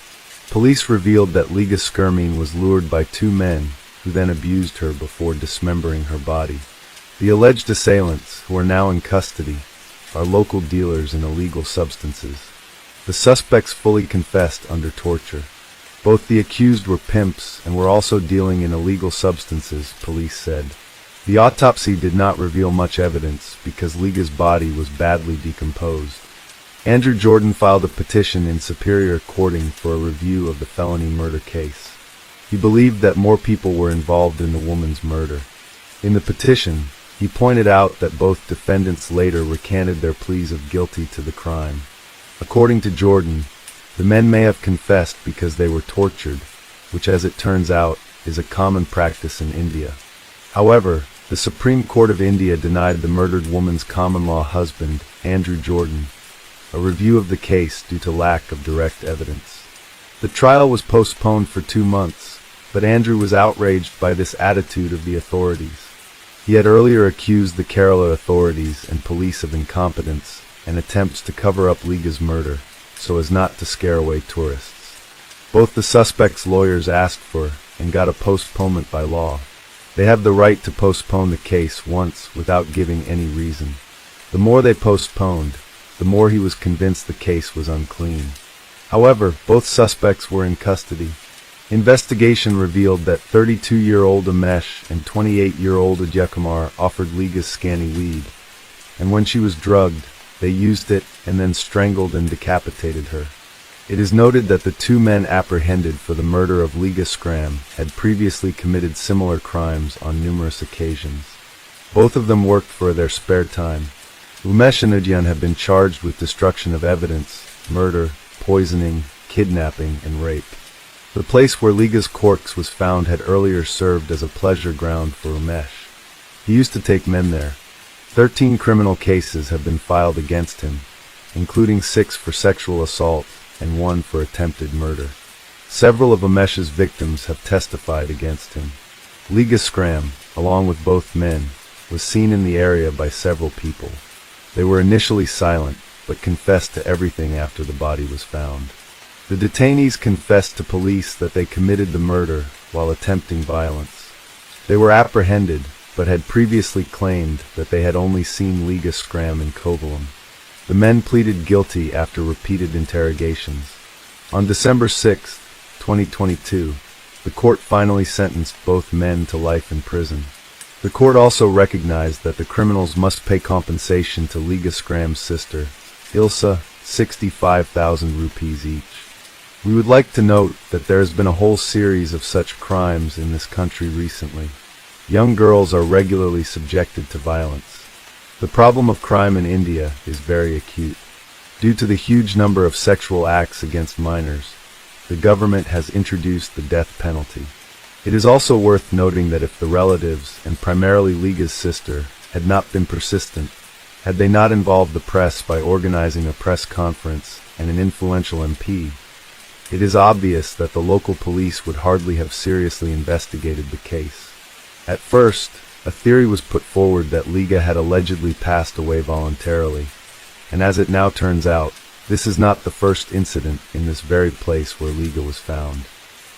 Police revealed that Liga Skirmin was lured by two men who then abused her before dismembering her body. The alleged assailants, who are now in custody, are local dealers in illegal substances. The suspects fully confessed under torture. Both the accused were pimps and were also dealing in illegal substances, police said. The autopsy did not reveal much evidence because Liga's body was badly decomposed. Andrew Jordan filed a petition in Superior Courting for a review of the felony murder case. He believed that more people were involved in the woman's murder. In the petition, he pointed out that both defendants later recanted their pleas of guilty to the crime. According to Jordan, the men may have confessed because they were tortured, which as it turns out, is a common practice in India. However, the Supreme Court of India denied the murdered woman's common-law husband, Andrew Jordan, a review of the case due to lack of direct evidence. The trial was postponed for 2 months, but Andrew was outraged by this attitude of the authorities. He had earlier accused the Kerala authorities and police of incompetence and attempts to cover up Liga's murder so as not to scare away tourists. Both the suspects' lawyers asked for and got a postponement by law. They have the right to postpone the case once without giving any reason. The more they postponed, the more he was convinced the case was unclean. However, both suspects were in custody. Investigation revealed that 32-year-old Umesh and 28-year-old Ajay offered Liga's scanny weed, and when she was drugged, they used it and then strangled and decapitated her. It is noted that the two men apprehended for the murder of Liga Skram had previously committed similar crimes on numerous occasions. Both of them worked for their spare time. Umesh and Ajay have been charged with destruction of evidence, murder, poisoning, kidnapping, and rape. The place where Liga's corpse was found had earlier served as a pleasure ground for Umesh. He used to take men there. 13 criminal cases have been filed against him, including 6 for sexual assault and 1 for attempted murder. Several of Umesh's victims have testified against him. Liga Skram, along with both men, was seen in the area by several people. They were initially silent, but confessed to everything after the body was found. The detainees confessed to police that they committed the murder while attempting violence. They were apprehended, but had previously claimed that they had only seen Liga Skram in Kovalam. The men pleaded guilty after repeated interrogations. On December 6, 2022, the court finally sentenced both men to life in prison. The court also recognized that the criminals must pay compensation to Liga Skram's sister, Ilsa, 65,000 rupees each. We would like to note that there has been a whole series of such crimes in this country recently. Young girls are regularly subjected to violence. The problem of crime in India is very acute. Due to the huge number of sexual acts against minors, the government has introduced the death penalty. It is also worth noting that if the relatives, and primarily Liga's sister, had not been persistent, had they not involved the press by organizing a press conference and an influential MP, it is obvious that the local police would hardly have seriously investigated the case. At first, a theory was put forward that Liga had allegedly passed away voluntarily, and as it now turns out, this is not the first incident in this very place where Liga was found.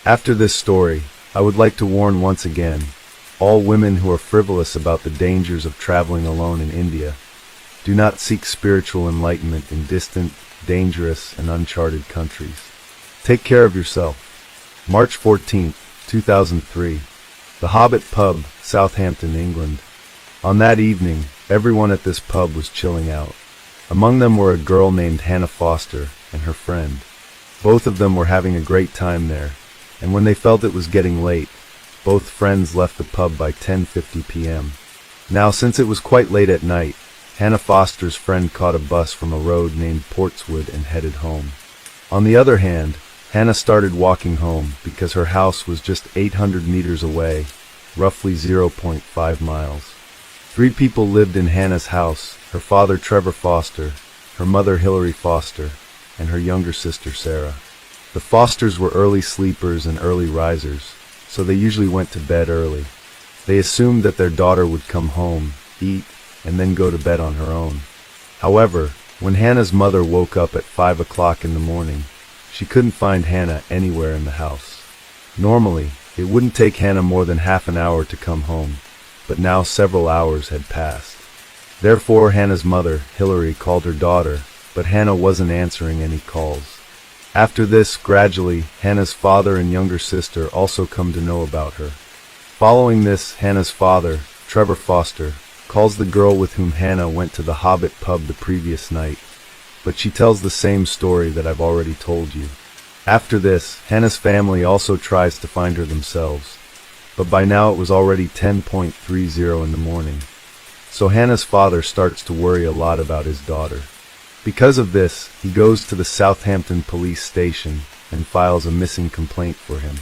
After this story, I would like to warn once again, all women who are frivolous about the dangers of traveling alone in India, do not seek spiritual enlightenment in distant, dangerous, and uncharted countries. Take care of yourself. March 14, 2003. The Hobbit Pub, Southampton, England. On that evening, everyone at this pub was chilling out. Among them were a girl named Hannah Foster and her friend. Both of them were having a great time there, and when they felt it was getting late, both friends left the pub by 10:50 p.m. Now, since it was quite late at night, Hannah Foster's friend caught a bus from a road named Portswood and headed home. On the other hand, Hannah started walking home because her house was just 800 meters away, roughly 0.5 miles. 3 people lived in Hannah's house: her father Trevor Foster, her mother Hilary Foster, and her younger sister Sarah. The Fosters were early sleepers and early risers, so they usually went to bed early. They assumed that their daughter would come home, eat, and then go to bed on her own. However, When Hannah's mother woke up at 5 o'clock in the morning, she couldn't find Hannah anywhere in the house. Normally, it wouldn't take Hannah more than half an hour to come home, but now several hours had passed. Therefore, Hannah's mother, Hillary, called her daughter, but Hannah wasn't answering any calls. After this, gradually, Hannah's father and younger sister also come to know about her. Following this, Hannah's father, Trevor Foster, calls the girl with whom Hannah went to the Hobbit pub the previous night, but she tells the same story that I've already told you. After this, Hannah's family also tries to find her themselves, but by now it was already 10:30 in the morning. So Hannah's father starts to worry a lot about his daughter. Because of this, he goes to the Southampton police station and files a missing complaint for him.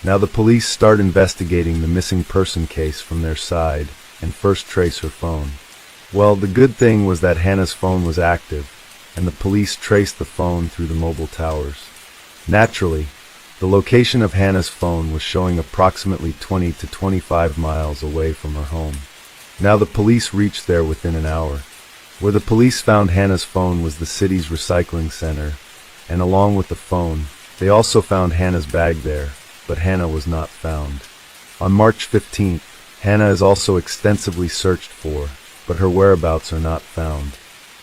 Now the police start investigating the missing person case from their side and first trace her phone. Well, the good thing was that Hannah's phone was active, and the police traced the phone through the mobile towers. Naturally, the location of Hannah's phone was showing approximately 20 to 25 miles away from her home. Now the police reached there within an hour. Where the police found Hannah's phone was the city's recycling center, and along with the phone, they also found Hannah's bag there, but Hannah was not found. On March 15th, Hannah is also extensively searched for, but her whereabouts are not found.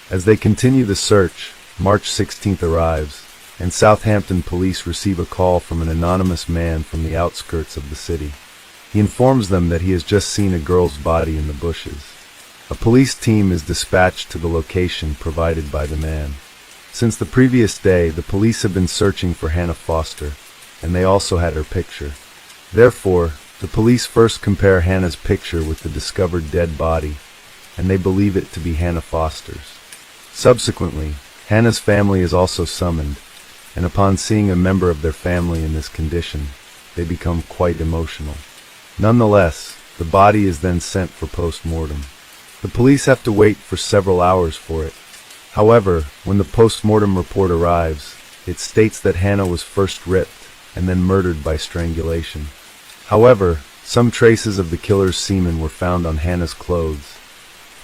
As they continue the search, March 16th arrives, and Southampton police receive a call from an anonymous man from the outskirts of the city. He informs them that he has just seen a girl's body in the bushes. A police team is dispatched to the location provided by the man. Since the previous day, the police have been searching for Hannah Foster, and they also had her picture. Therefore, the police first compare Hannah's picture with the discovered dead body, and they believe it to be Hannah Foster's. Subsequently, Hannah's family is also summoned, and upon seeing a member of their family in this condition, they become quite emotional. Nonetheless, the body is then sent for post-mortem. The police have to wait for several hours for it. However, when the post-mortem report arrives, it states that Hannah was first ripped and then murdered by strangulation. However, some traces of the killer's semen were found on Hannah's clothes,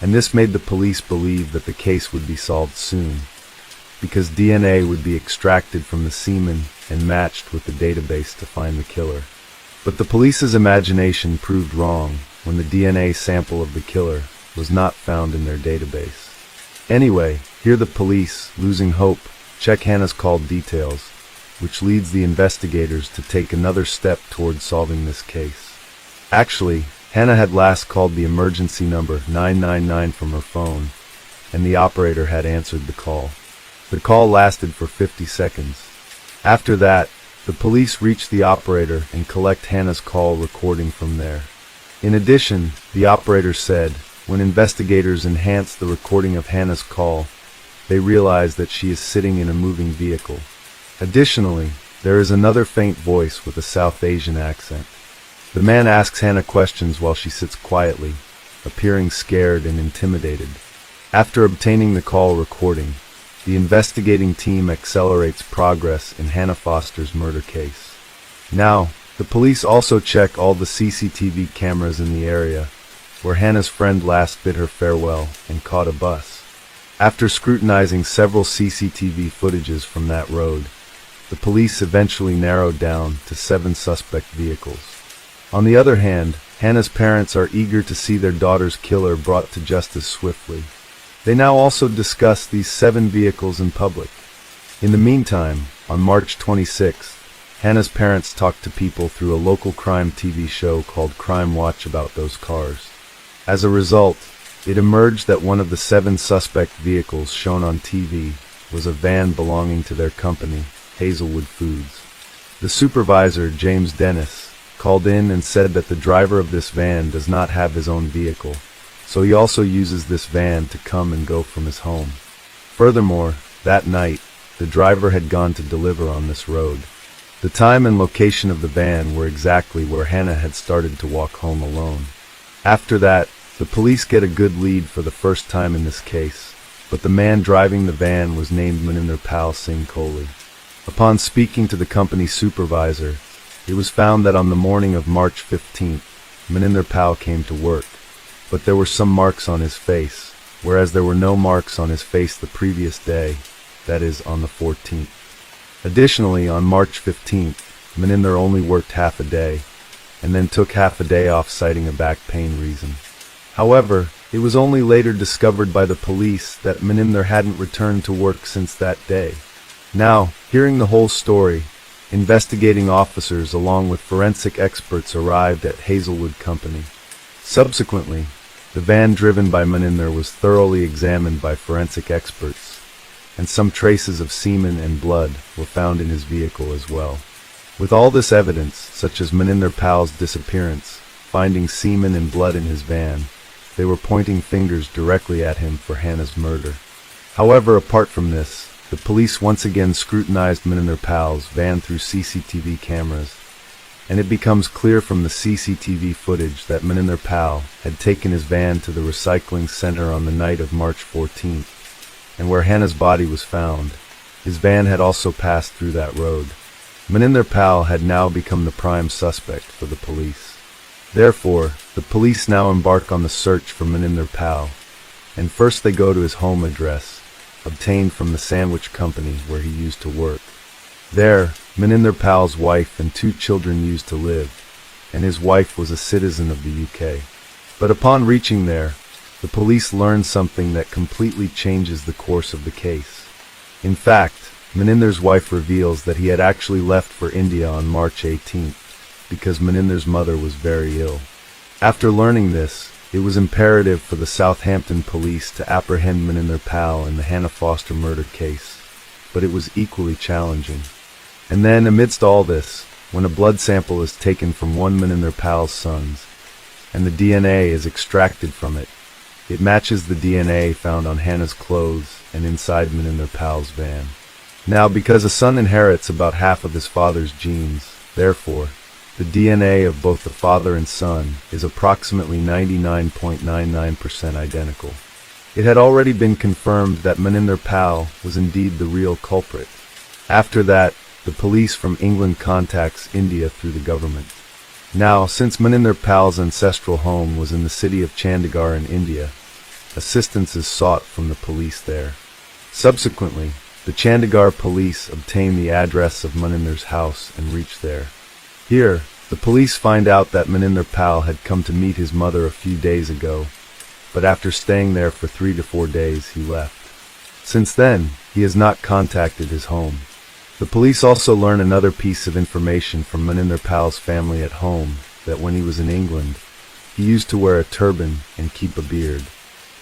and this made the police believe that the case would be solved soon, because DNA would be extracted from the semen and matched with the database to find the killer. But the police's imagination proved wrong when the DNA sample of the killer was not found in their database. Anyway, here the police, losing hope, check Hannah's call details, which leads the investigators to take another step towards solving this case. Actually, Hannah had last called the emergency number 999 from her phone, and the operator had answered the call. The call lasted for 50 seconds. After that, the police reach the operator and collect Hannah's call recording from there. In addition, the operator said, when investigators enhanced the recording of Hannah's call, they realized that she is sitting in a moving vehicle. Additionally, there is another faint voice with a South Asian accent. The man asks Hannah questions while she sits quietly, appearing scared and intimidated. After obtaining the call recording, the investigating team accelerates progress in Hannah Foster's murder case. Now, the police also check all the CCTV cameras in the area where Hannah's friend last bid her farewell and caught a bus. After scrutinizing several CCTV footages from that road, the police eventually narrowed down to 7 suspect vehicles. On the other hand, Hannah's parents are eager to see their daughter's killer brought to justice swiftly. They now also discuss these 7 vehicles in public. In the meantime, on March 26th, Hannah's parents talked to people through a local crime TV show called Crime Watch about those cars. As a result, it emerged that one of the 7 suspect vehicles shown on TV was a van belonging to their company, Hazelwood Foods. The supervisor, James Dennis, called in and said that the driver of this van does not have his own vehicle, so he also uses this van to come and go from his home. Furthermore, that night, the driver had gone to deliver on this road. The time and location of the van were exactly where Hannah had started to walk home alone. After that, the police get a good lead for the first time in this case, but the man driving the van was named Maninder Pal Singh Kohli. Upon speaking to the company supervisor, it was found that on the morning of March 15th, Maninder Pal came to work, but there were some marks on his face, whereas there were no marks on his face the previous day, that is, on the 14th. Additionally, on March 15th, Maninder only worked half a day, and then took half a day off citing a back pain reason. However, it was only later discovered by the police that Maninder hadn't returned to work since that day. Now, hearing the whole story, investigating officers along with forensic experts arrived at Hazelwood Company. Subsequently, the van driven by Maninder was thoroughly examined by forensic experts, and some traces of semen and blood were found in his vehicle as well. With all this evidence, such as Maninder Pal's disappearance, finding semen and blood in his van, they were pointing fingers directly at him for Hannah's murder. However, apart from this, the police once again scrutinized Maninder Pal's van through CCTV cameras, and it becomes clear from the CCTV footage that Maninder Pal had taken his van to the recycling center on the night of March 14th, and where Hannah's body was found, his van had also passed through that road. Maninder Pal had now become the prime suspect for the police. Therefore, the police now embark on the search for Maninder Pal, and first they go to his home address, obtained from the sandwich company where he used to work. There, Maninder Pal's wife and 2 children used to live, and his wife was a citizen of the UK. But upon reaching there, the police learn something that completely changes the course of the case. In fact, Maninder's wife reveals that he had actually left for India on March 18th, because Maninder's mother was very ill. After learning this, it was imperative for the Southampton police to apprehend Maninder Pal in the Hannah Foster murder case, but it was equally challenging. And then, amidst all this, when a blood sample is taken from one Maninder Pal's sons, and the DNA is extracted from it, it matches the DNA found on Hannah's clothes and inside Maninder Pal's van. Now, because a son inherits about half of his father's genes, therefore, the DNA of both the father and son is approximately 99.99% identical. It had already been confirmed that Maninder Pal was indeed the real culprit. After that, the police from England contacts India through the government. Now, since Maninder Pal's ancestral home was in the city of Chandigarh in India, assistance is sought from the police there. Subsequently, the Chandigarh police obtain the address of Maninder's house and reach there. Here, the police find out that Maninder Pal had come to meet his mother a few days ago, but after staying there for 3 to 4 days, he left. Since then, he has not contacted his home. The police also learn another piece of information from Maninder Pal's family at home, that when he was in England, he used to wear a turban and keep a beard.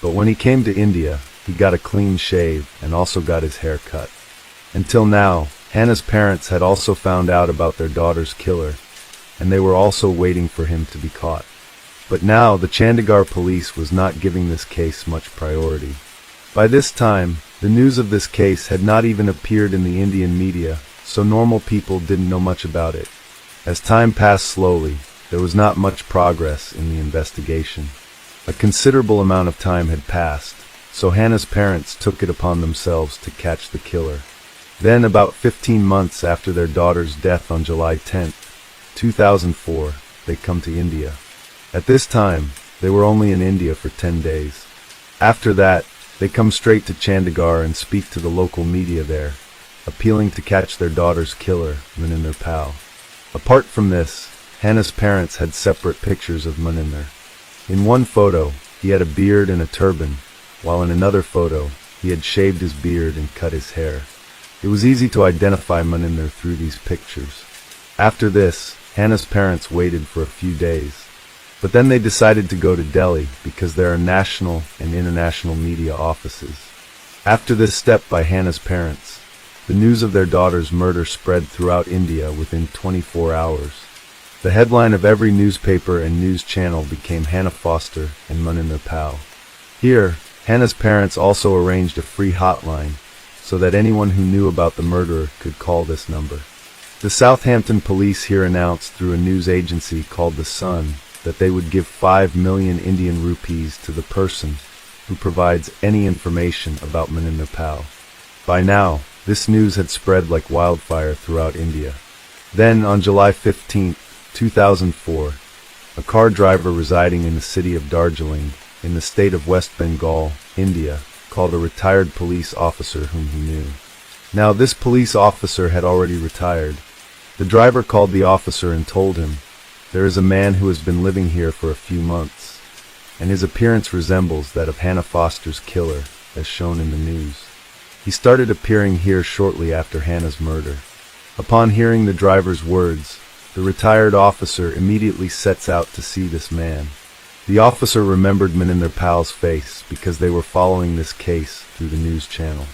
But when he came to India, he got a clean shave and also got his hair cut. Until now, Hannah's parents had also found out about their daughter's killer, and they were also waiting for him to be caught. But now the Chandigarh police was not giving this case much priority. By this time, the news of this case had not even appeared in the Indian media, so normal people didn't know much about it. As time passed slowly, there was not much progress in the investigation. A considerable amount of time had passed, so Hannah's parents took it upon themselves to catch the killer. Then, about 15 months after their daughter's death on July 10, 2004, they come to India. At this time, they were only in India for 10 days. After that, they come straight to Chandigarh and speak to the local media there, appealing to catch their daughter's killer, Maninder Pal. Apart from this, Hannah's parents had separate pictures of Maninder. In one photo, he had a beard and a turban, while in another photo, he had shaved his beard and cut his hair. It was easy to identify Maninder through these pictures. After this, Hannah's parents waited for a few days, but then they decided to go to Delhi because there are national and international media offices. After this step by Hannah's parents, the news of their daughter's murder spread throughout India within 24 hours. The headline of every newspaper and news channel became Hannah Foster and Maninder Pal. Here, Hannah's parents also arranged a free hotline so that anyone who knew about the murderer could call this number. The Southampton police here announced through a news agency called The Sun that they would give 5 million Indian rupees to the person who provides any information about Maninder Pal. By now, this news had spread like wildfire throughout India. Then, on July 15, 2004, a car driver residing in the city of Darjeeling, in the state of West Bengal, India, called a retired police officer whom he knew. Now this police officer had already retired. The driver called the officer and told him, "There is a man who has been living here for a few months, and his appearance resembles that of Hannah Foster's killer, as shown in the news. He started appearing here shortly after Hannah's murder." Upon hearing the driver's words, the retired officer immediately sets out to see this man. The officer remembered Maninder Pal's face because they were following this case through the news channel.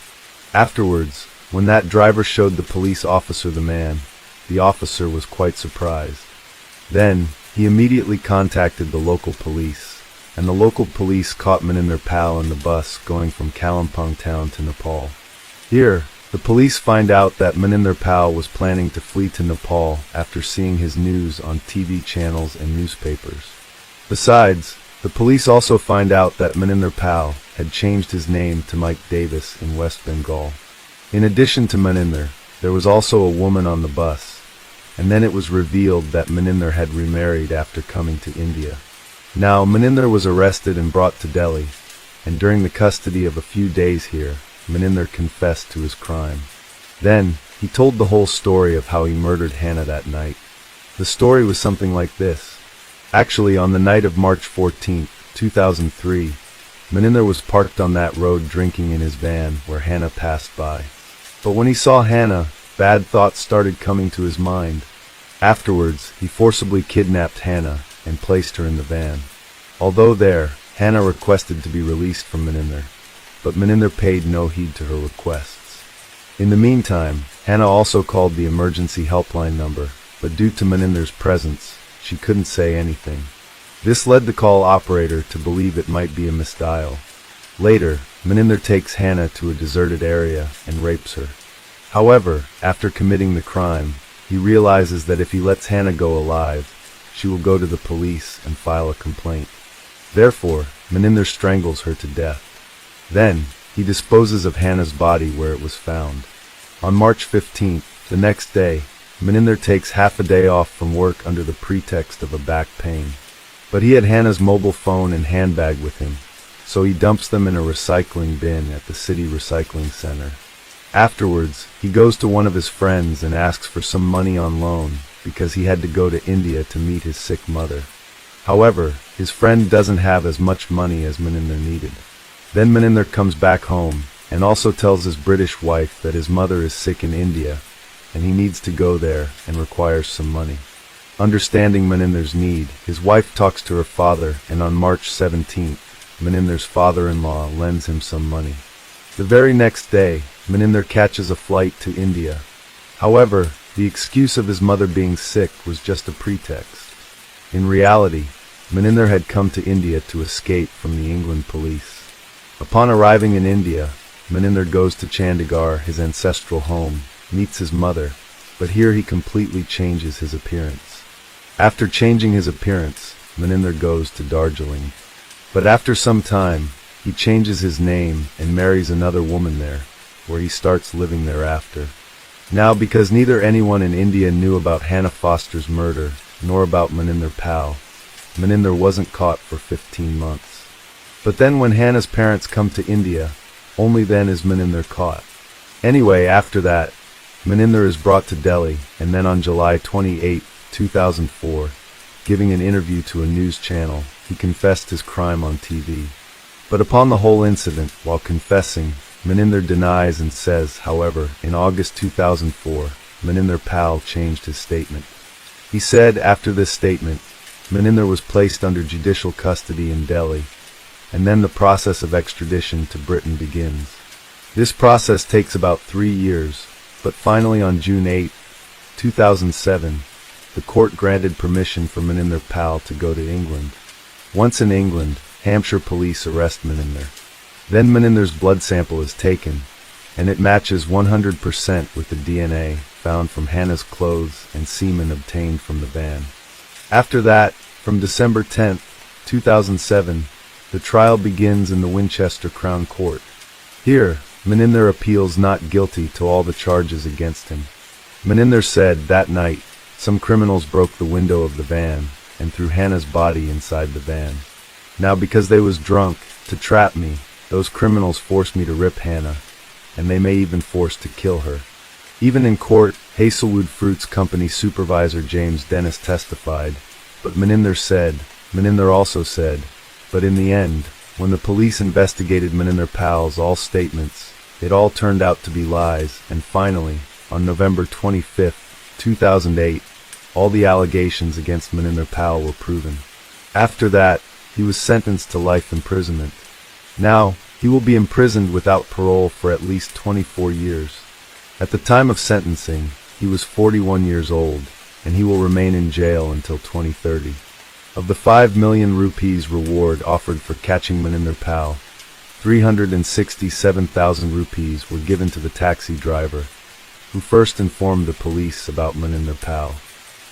Afterwards, when that driver showed the police officer the man, the officer was quite surprised. Then, he immediately contacted the local police, and the local police caught Maninder Pal in the bus going from Kalimpong town to Nepal. Here, the police find out that Maninder Pal was planning to flee to Nepal after seeing his news on TV channels and newspapers. Besides, the police also find out that Maninder Pal had changed his name to Mike Davis in West Bengal. In addition to Maninder, there was also a woman on the bus, and then it was revealed that Maninder had remarried after coming to India. Now, Maninder was arrested and brought to Delhi, and during the custody of a few days here, Maninder confessed to his crime. Then, he told the whole story of how he murdered Hannah that night. The story was something like this. Actually, on the night of March 14, 2003, Maninder was parked on that road drinking in his van where Hannah passed by. But when he saw Hannah, bad thoughts started coming to his mind. Afterwards, he forcibly kidnapped Hannah and placed her in the van. Although there, Hannah requested to be released from Maninder, but Maninder paid no heed to her requests. In the meantime, Hannah also called the emergency helpline number, but due to Maninder's presence, she couldn't say anything. This led the call operator to believe it might be a misdial. Later, Maninder takes Hannah to a deserted area and rapes her. However, after committing the crime, he realizes that if he lets Hannah go alive, she will go to the police and file a complaint. Therefore, Maninder strangles her to death. Then, he disposes of Hannah's body where it was found. On March 15th, the next day, Maninder takes half a day off from work under the pretext of a back pain. But he had Hannah's mobile phone and handbag with him, so he dumps them in a recycling bin at the city recycling center. Afterwards, he goes to one of his friends and asks for some money on loan because he had to go to India to meet his sick mother. However, his friend doesn't have as much money as Maninder needed. Then Maninder comes back home and also tells his British wife that his mother is sick in India and he needs to go there and requires some money. Understanding Maninder's need, his wife talks to her father, and on March 17th, Maninder's father-in-law lends him some money. The very next day, Maninder catches a flight to India. However, the excuse of his mother being sick was just a pretext. In reality, Maninder had come to India to escape from the England police. Upon arriving in India, Maninder goes to Chandigarh, his ancestral home, meets his mother, but here he completely changes his appearance. After changing his appearance, Maninder goes to Darjeeling. But after some time, he changes his name and marries another woman there, where he starts living thereafter. Now, because neither anyone in India knew about Hannah Foster's murder, nor about Maninder Pal, Maninder wasn't caught for 15 months. But then when Hannah's parents come to India, only then is Maninder caught. Anyway, after that, Maninder is brought to Delhi, and then on July 28, 2004, giving an interview to a news channel, he confessed his crime on TV. But upon the whole incident, while confessing, Maninder denies and says, however, in August 2004, Maninder Pal changed his statement. He said after this statement, Maninder was placed under judicial custody in Delhi, and then the process of extradition to Britain begins. This process takes about 3 years, but finally on June 8, 2007, the court granted permission for Maninder Pal to go to England. Once in England, Hampshire police arrest Maninder. Then Maninder's blood sample is taken, and it matches 100% with the DNA found from Hannah's clothes and semen obtained from the van. After that, from December 10, 2007, the trial begins in the Winchester Crown Court. Here, Maninder appeals not guilty to all the charges against him. Maninder said that night, some criminals broke the window of the van and threw Hannah's body inside the van. Now because they was drunk, to trap me, Those criminals forced me to rip Hannah, and they may even force to kill her. Even in court, Hazelwood Fruits Company supervisor James Dennis testified, but Maninder also said, but in the end, when the police investigated Maninder Pal's all statements, it all turned out to be lies, and finally, on November 25, 2008, all the allegations against Maninder Pal were proven. After that, he was sentenced to life imprisonment. Now, he will be imprisoned without parole for at least 24 years. At the time of sentencing, he was 41 years old, and he will remain in jail until 2030. Of the 5 million rupees reward offered for catching Maninder Pal, 367,000 rupees were given to the taxi driver, who first informed the police about Maninder Pal.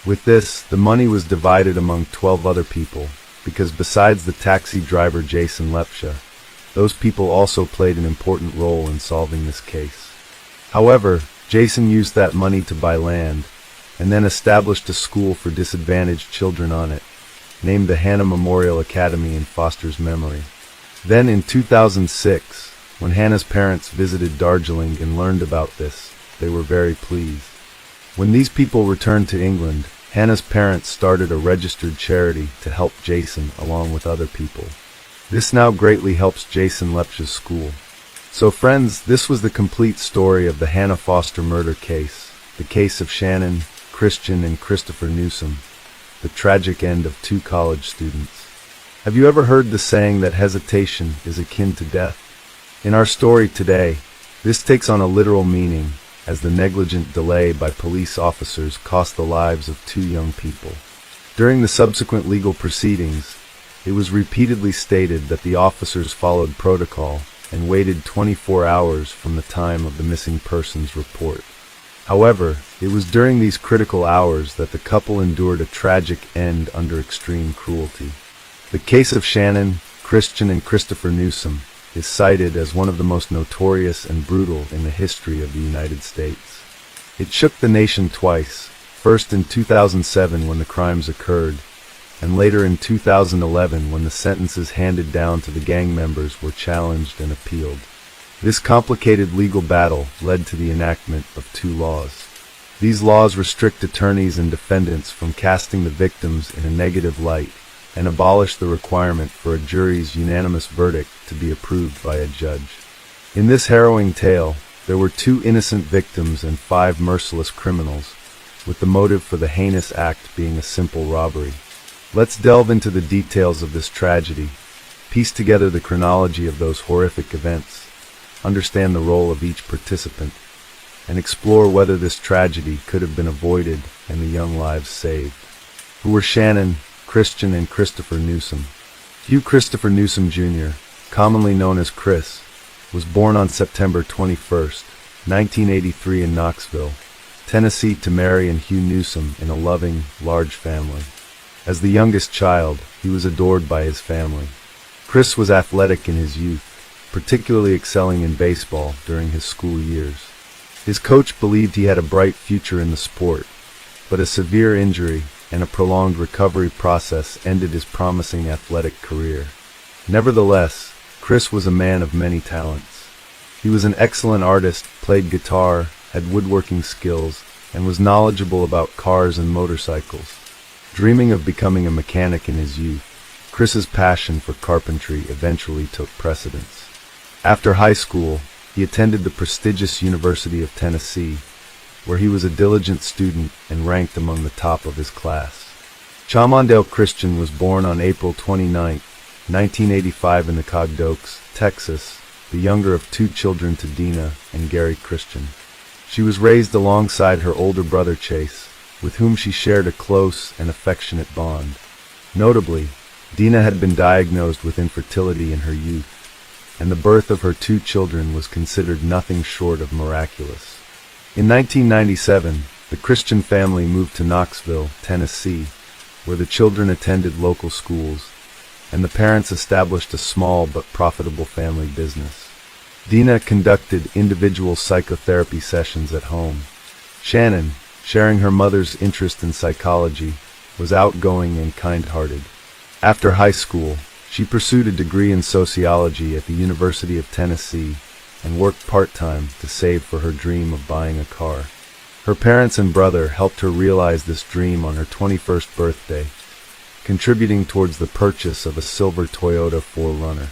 With this, the money was divided among 12 other people, because besides the taxi driver Jason Lepcha, those people also played an important role in solving this case. However, Jason used that money to buy land, and then established a school for disadvantaged children on it, named the Hannah Memorial Academy in Foster's memory. Then in 2006, when Hannah's parents visited Darjeeling and learned about this, they were very pleased. When these people returned to England, Hannah's parents started a registered charity to help Jason along with other people. This now greatly helps Jason Lepcha's school. So friends, this was the complete story of the Hannah Foster murder case, the case of Shannon, Christian, and Christopher Newsom, the tragic end of 2 college students. Have you ever heard the saying that hesitation is akin to death? In our story today, this takes on a literal meaning, as the negligent delay by police officers cost the lives of 2 young people. During the subsequent legal proceedings, it was repeatedly stated that the officers followed protocol and waited 24 hours from the time of the missing persons report. However, it was during these critical hours that the couple endured a tragic end under extreme cruelty. The case of Shannon, Christian, and Christopher Newsom is cited as one of the most notorious and brutal in the history of the United States. It shook the nation twice, first in 2007 when the crimes occurred, and later in 2011 when the sentences handed down to the gang members were challenged and appealed. This complicated legal battle led to the enactment of 2 laws. These laws restrict attorneys and defendants from casting the victims in a negative light and abolish the requirement for a jury's unanimous verdict to be approved by a judge. In this harrowing tale, there were 2 innocent victims and 5 merciless criminals, with the motive for the heinous act being a simple robbery. Let's delve into the details of this tragedy, piece together the chronology of those horrific events, understand the role of each participant, and explore whether this tragedy could have been avoided and the young lives saved. Who were Shannon, Christian, and Christopher Newsom? Hugh Christopher Newsom Jr., commonly known as Chris, was born on September 21, 1983 in Knoxville, Tennessee to Mary and Hugh Newsom in a loving, large family. As the youngest child, he was adored by his family. Chris was athletic in his youth, particularly excelling in baseball during his school years. His coach believed he had a bright future in the sport, but a severe injury and a prolonged recovery process ended his promising athletic career. Nevertheless, Chris was a man of many talents. He was an excellent artist, played guitar, had woodworking skills, and was knowledgeable about cars and motorcycles. Dreaming of becoming a mechanic in his youth, Chris's passion for carpentry eventually took precedence. After high school, he attended the prestigious University of Tennessee, where he was a diligent student and ranked among the top of his class. Chamondale Christian was born on April 29, 1985 in the Cogdokes, Texas, the younger of 2 children to Dina and Gary Christian. She was raised alongside her older brother Chase, with whom she shared a close and affectionate bond. Notably, Dina had been diagnosed with infertility in her youth, and the birth of her 2 children was considered nothing short of miraculous. In 1997, the Christian family moved to Knoxville, Tennessee, where the children attended local schools, and the parents established a small but profitable family business. Dina conducted individual psychotherapy sessions at home. Shannon, sharing her mother's interest in psychology, was outgoing and kind-hearted. After high school, She pursued a degree in sociology at the University of Tennessee and worked part-time to save for her dream of buying a car. Her parents and brother helped her realize this dream on her 21st birthday, contributing towards the purchase of a silver Toyota 4Runner.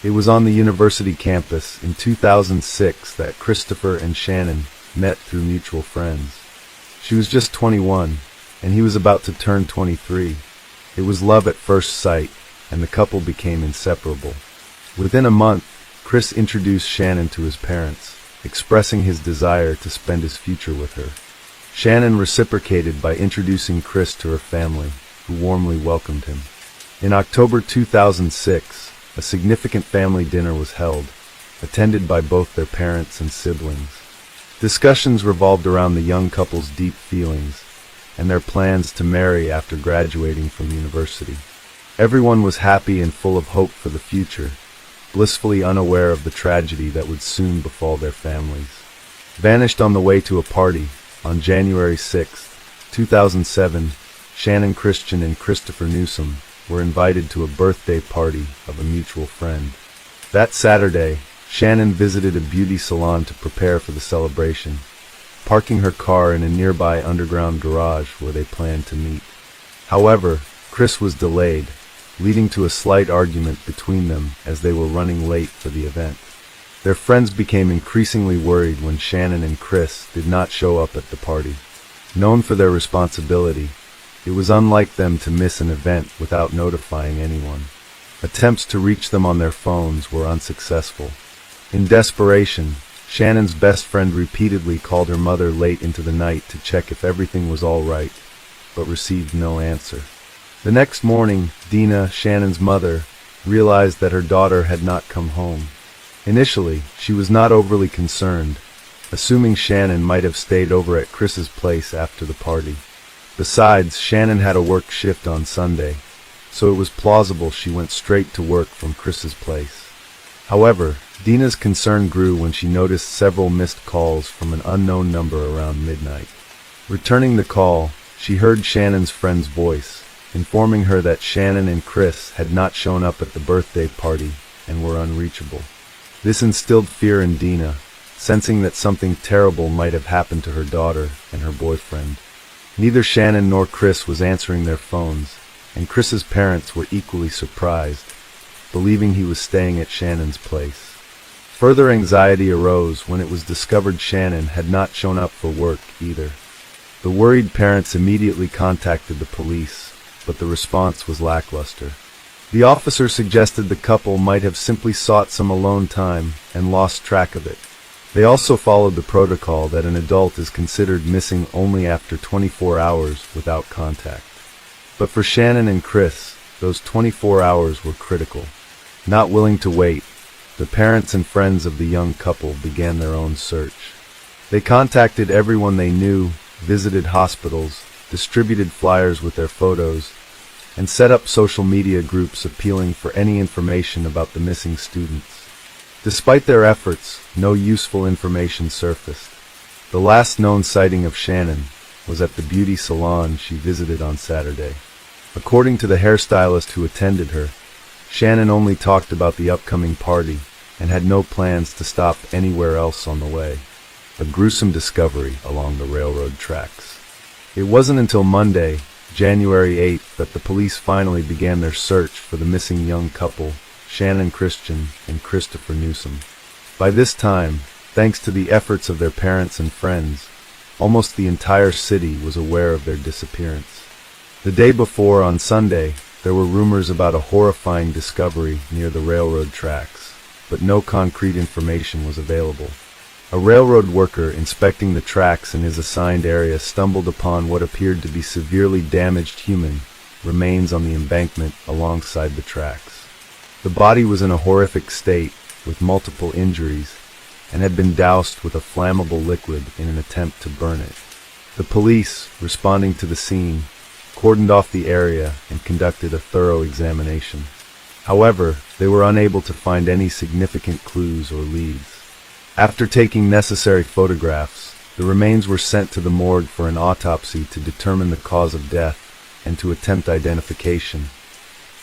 It was on the university campus in 2006 that Christopher and Shannon met through mutual friends. She was just 21, and he was about to turn 23. It was love at first sight, and the couple became inseparable. Within a month, Chris introduced Shannon to his parents, expressing his desire to spend his future with her. Shannon reciprocated by introducing Chris to her family, who warmly welcomed him. In October 2006, a significant family dinner was held, attended by both their parents and siblings. Discussions revolved around the young couple's deep feelings and their plans to marry after graduating from university. Everyone was happy and full of hope for the future, blissfully unaware of the tragedy that would soon befall their families. Vanished on the way to a party, on January 6, 2007, Shannon Christian and Christopher Newsom were invited to a birthday party of a mutual friend. That Saturday, Shannon visited a beauty salon to prepare for the celebration, parking her car in a nearby underground garage where they planned to meet. However, Chris was delayed, leading to a slight argument between them as they were running late for the event. Their friends became increasingly worried when Shannon and Chris did not show up at the party. Known for their responsibility, it was unlike them to miss an event without notifying anyone. Attempts to reach them on their phones were unsuccessful. In desperation, Shannon's best friend repeatedly called her mother late into the night to check if everything was all right, but received no answer. The next morning, Dina, Shannon's mother, realized that her daughter had not come home. Initially, she was not overly concerned, assuming Shannon might have stayed over at Chris's place after the party. Besides, Shannon had a work shift on Sunday, so it was plausible she went straight to work from Chris's place. However, Dina's concern grew when she noticed several missed calls from an unknown number around midnight. Returning the call, she heard Shannon's friend's voice, informing her that Shannon and Chris had not shown up at the birthday party and were unreachable. This instilled fear in Dina, sensing that something terrible might have happened to her daughter and her boyfriend. Neither Shannon nor Chris was answering their phones, and Chris's parents were equally surprised, believing he was staying at Shannon's place. Further anxiety arose when it was discovered Shannon had not shown up for work either. The worried parents immediately contacted the police, but the response was lackluster. The officer suggested the couple might have simply sought some alone time and lost track of it. They also followed the protocol that an adult is considered missing only after 24 hours without contact. But for Shannon and Chris, those 24 hours were critical. Not willing to wait, the parents and friends of the young couple began their own search. They contacted everyone they knew, visited hospitals, distributed flyers with their photos, and set up social media groups appealing for any information about the missing students. Despite their efforts, no useful information surfaced. The last known sighting of Shannon was at the beauty salon she visited on Saturday. According to the hairstylist who attended her, Shannon only talked about the upcoming party and had no plans to stop anywhere else on the way. A gruesome discovery along the railroad tracks. It wasn't until Monday, January 8th, that the police finally began their search for the missing young couple, Shannon Christian and Christopher Newsom. By this time, thanks to the efforts of their parents and friends, almost the entire city was aware of their disappearance. The day before, on Sunday, there were rumors about a horrifying discovery near the railroad tracks, but no concrete information was available. A railroad worker inspecting the tracks in his assigned area stumbled upon what appeared to be severely damaged human remains on the embankment alongside the tracks. The body was in a horrific state, with multiple injuries, and had been doused with a flammable liquid in an attempt to burn it. The police, responding to the scene, cordoned off the area and conducted a thorough examination. However, they were unable to find any significant clues or leads. After taking necessary photographs, the remains were sent to the morgue for an autopsy to determine the cause of death and to attempt identification.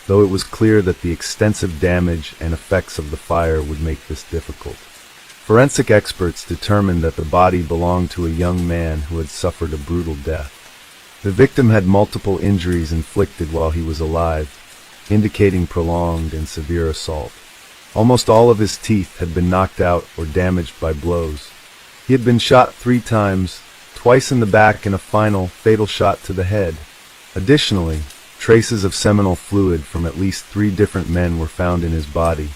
though it was clear that the extensive damage and effects of the fire would make this difficult. Forensic experts determined that the body belonged to a young man who had suffered a brutal death. The victim had multiple injuries inflicted while he was alive, indicating prolonged and severe assault. Almost all of his teeth had been knocked out or damaged by blows. He had been shot 3 times, twice in the back and a final, fatal shot to the head. Additionally, traces of seminal fluid from at least 3 different men were found in his body,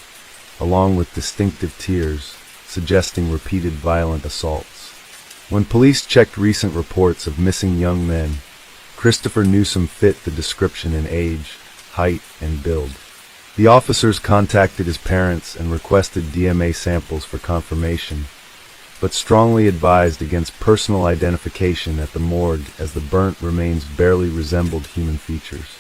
along with distinctive tears, suggesting repeated violent assaults. When police checked recent reports of missing young men, Christopher Newsom fit the description in age, height, and build. The officers contacted his parents and requested DNA samples for confirmation, but strongly advised against personal identification at the morgue as the burnt remains barely resembled human features.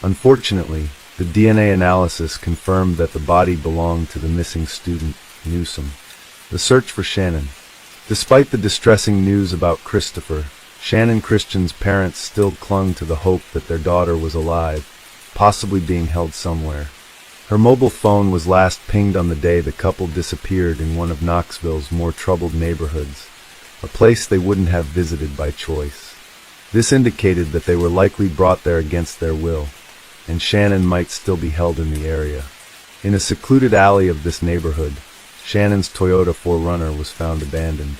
Unfortunately, the DNA analysis confirmed that the body belonged to the missing student, Newsom. The search for Shannon. Despite the distressing news about Christopher, Shannon Christian's parents still clung to the hope that their daughter was alive, possibly being held somewhere. Her mobile phone was last pinged on the day the couple disappeared in one of Knoxville's more troubled neighborhoods, a place they wouldn't have visited by choice. This indicated that they were likely brought there against their will, and Shannon might still be held in the area. In a secluded alley of this neighborhood, Shannon's Toyota 4Runner was found abandoned.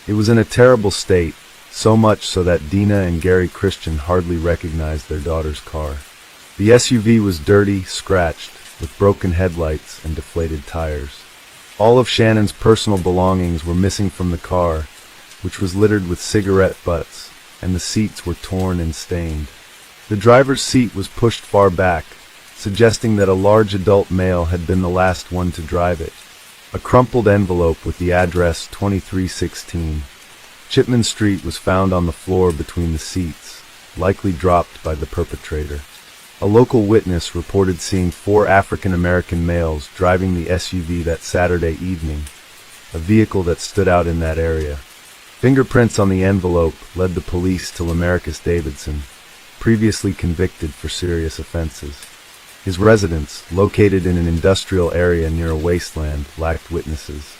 It was in a terrible state, so much so that Dina and Gary Christian hardly recognized their daughter's car. The SUV was dirty, scratched, with broken headlights and deflated tires. All of Shannon's personal belongings were missing from the car, which was littered with cigarette butts, and the seats were torn and stained. The driver's seat was pushed far back, suggesting that a large adult male had been the last one to drive it. A crumpled envelope with the address 2316 Chipman Street was found on the floor between the seats, likely dropped by the perpetrator. A local witness reported seeing 4 African-American males driving the SUV that Saturday evening, a vehicle that stood out in that area. Fingerprints on the envelope led the police to Lamarcus Davidson, previously convicted for serious offenses. His residence, located in an industrial area near a wasteland, lacked witnesses.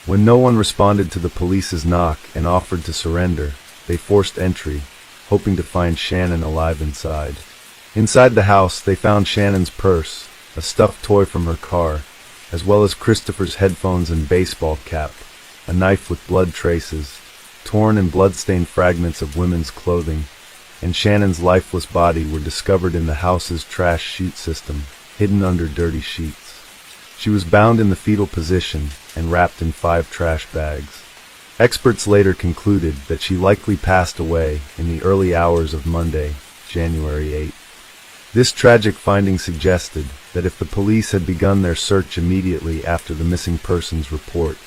When no one responded to the police's knock and offered to surrender, they forced entry, hoping to find Shannon alive inside. Inside the house, they found Shannon's purse, a stuffed toy from her car, as well as Christopher's headphones and baseball cap, a knife with blood traces, torn and blood-stained fragments of women's clothing, and Shannon's lifeless body were discovered in the house's trash chute system, hidden under dirty sheets. She was bound in the fetal position and wrapped in 5 trash bags. Experts later concluded that she likely passed away in the early hours of Monday, January 8. This tragic finding suggested that if the police had begun their search immediately after the missing persons report,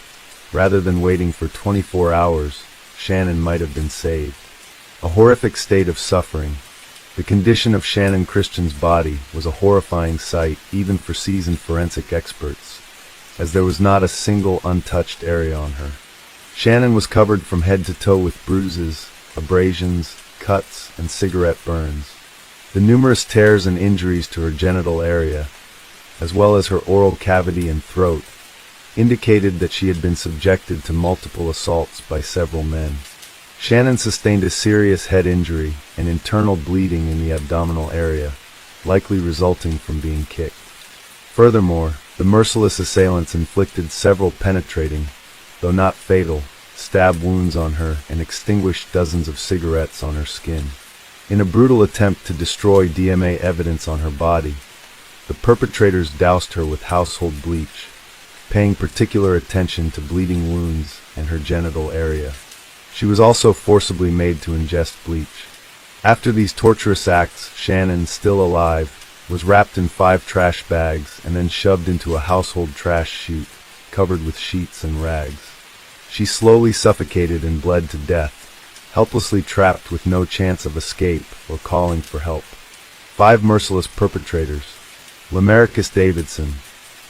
rather than waiting for 24 hours, Shannon might have been saved. A horrific state of suffering. The condition of Shannon Christian's body was a horrifying sight even for seasoned forensic experts, as there was not a single untouched area on her. Shannon was covered from head to toe with bruises, abrasions, cuts, and cigarette burns. The numerous tears and injuries to her genital area, as well as her oral cavity and throat, indicated that she had been subjected to multiple assaults by several men. Shannon sustained a serious head injury and internal bleeding in the abdominal area, likely resulting from being kicked. Furthermore, the merciless assailants inflicted several penetrating, though not fatal, stab wounds on her and extinguished dozens of cigarettes on her skin. In a brutal attempt to destroy DNA evidence on her body, the perpetrators doused her with household bleach, paying particular attention to bleeding wounds and her genital area. She was also forcibly made to ingest bleach. After these torturous acts, Shannon, still alive, was wrapped in 5 trash bags and then shoved into a household trash chute, covered with sheets and rags. She slowly suffocated and bled to death, helplessly trapped with no chance of escape or calling for help. 5 merciless perpetrators. Lamarcus Davidson,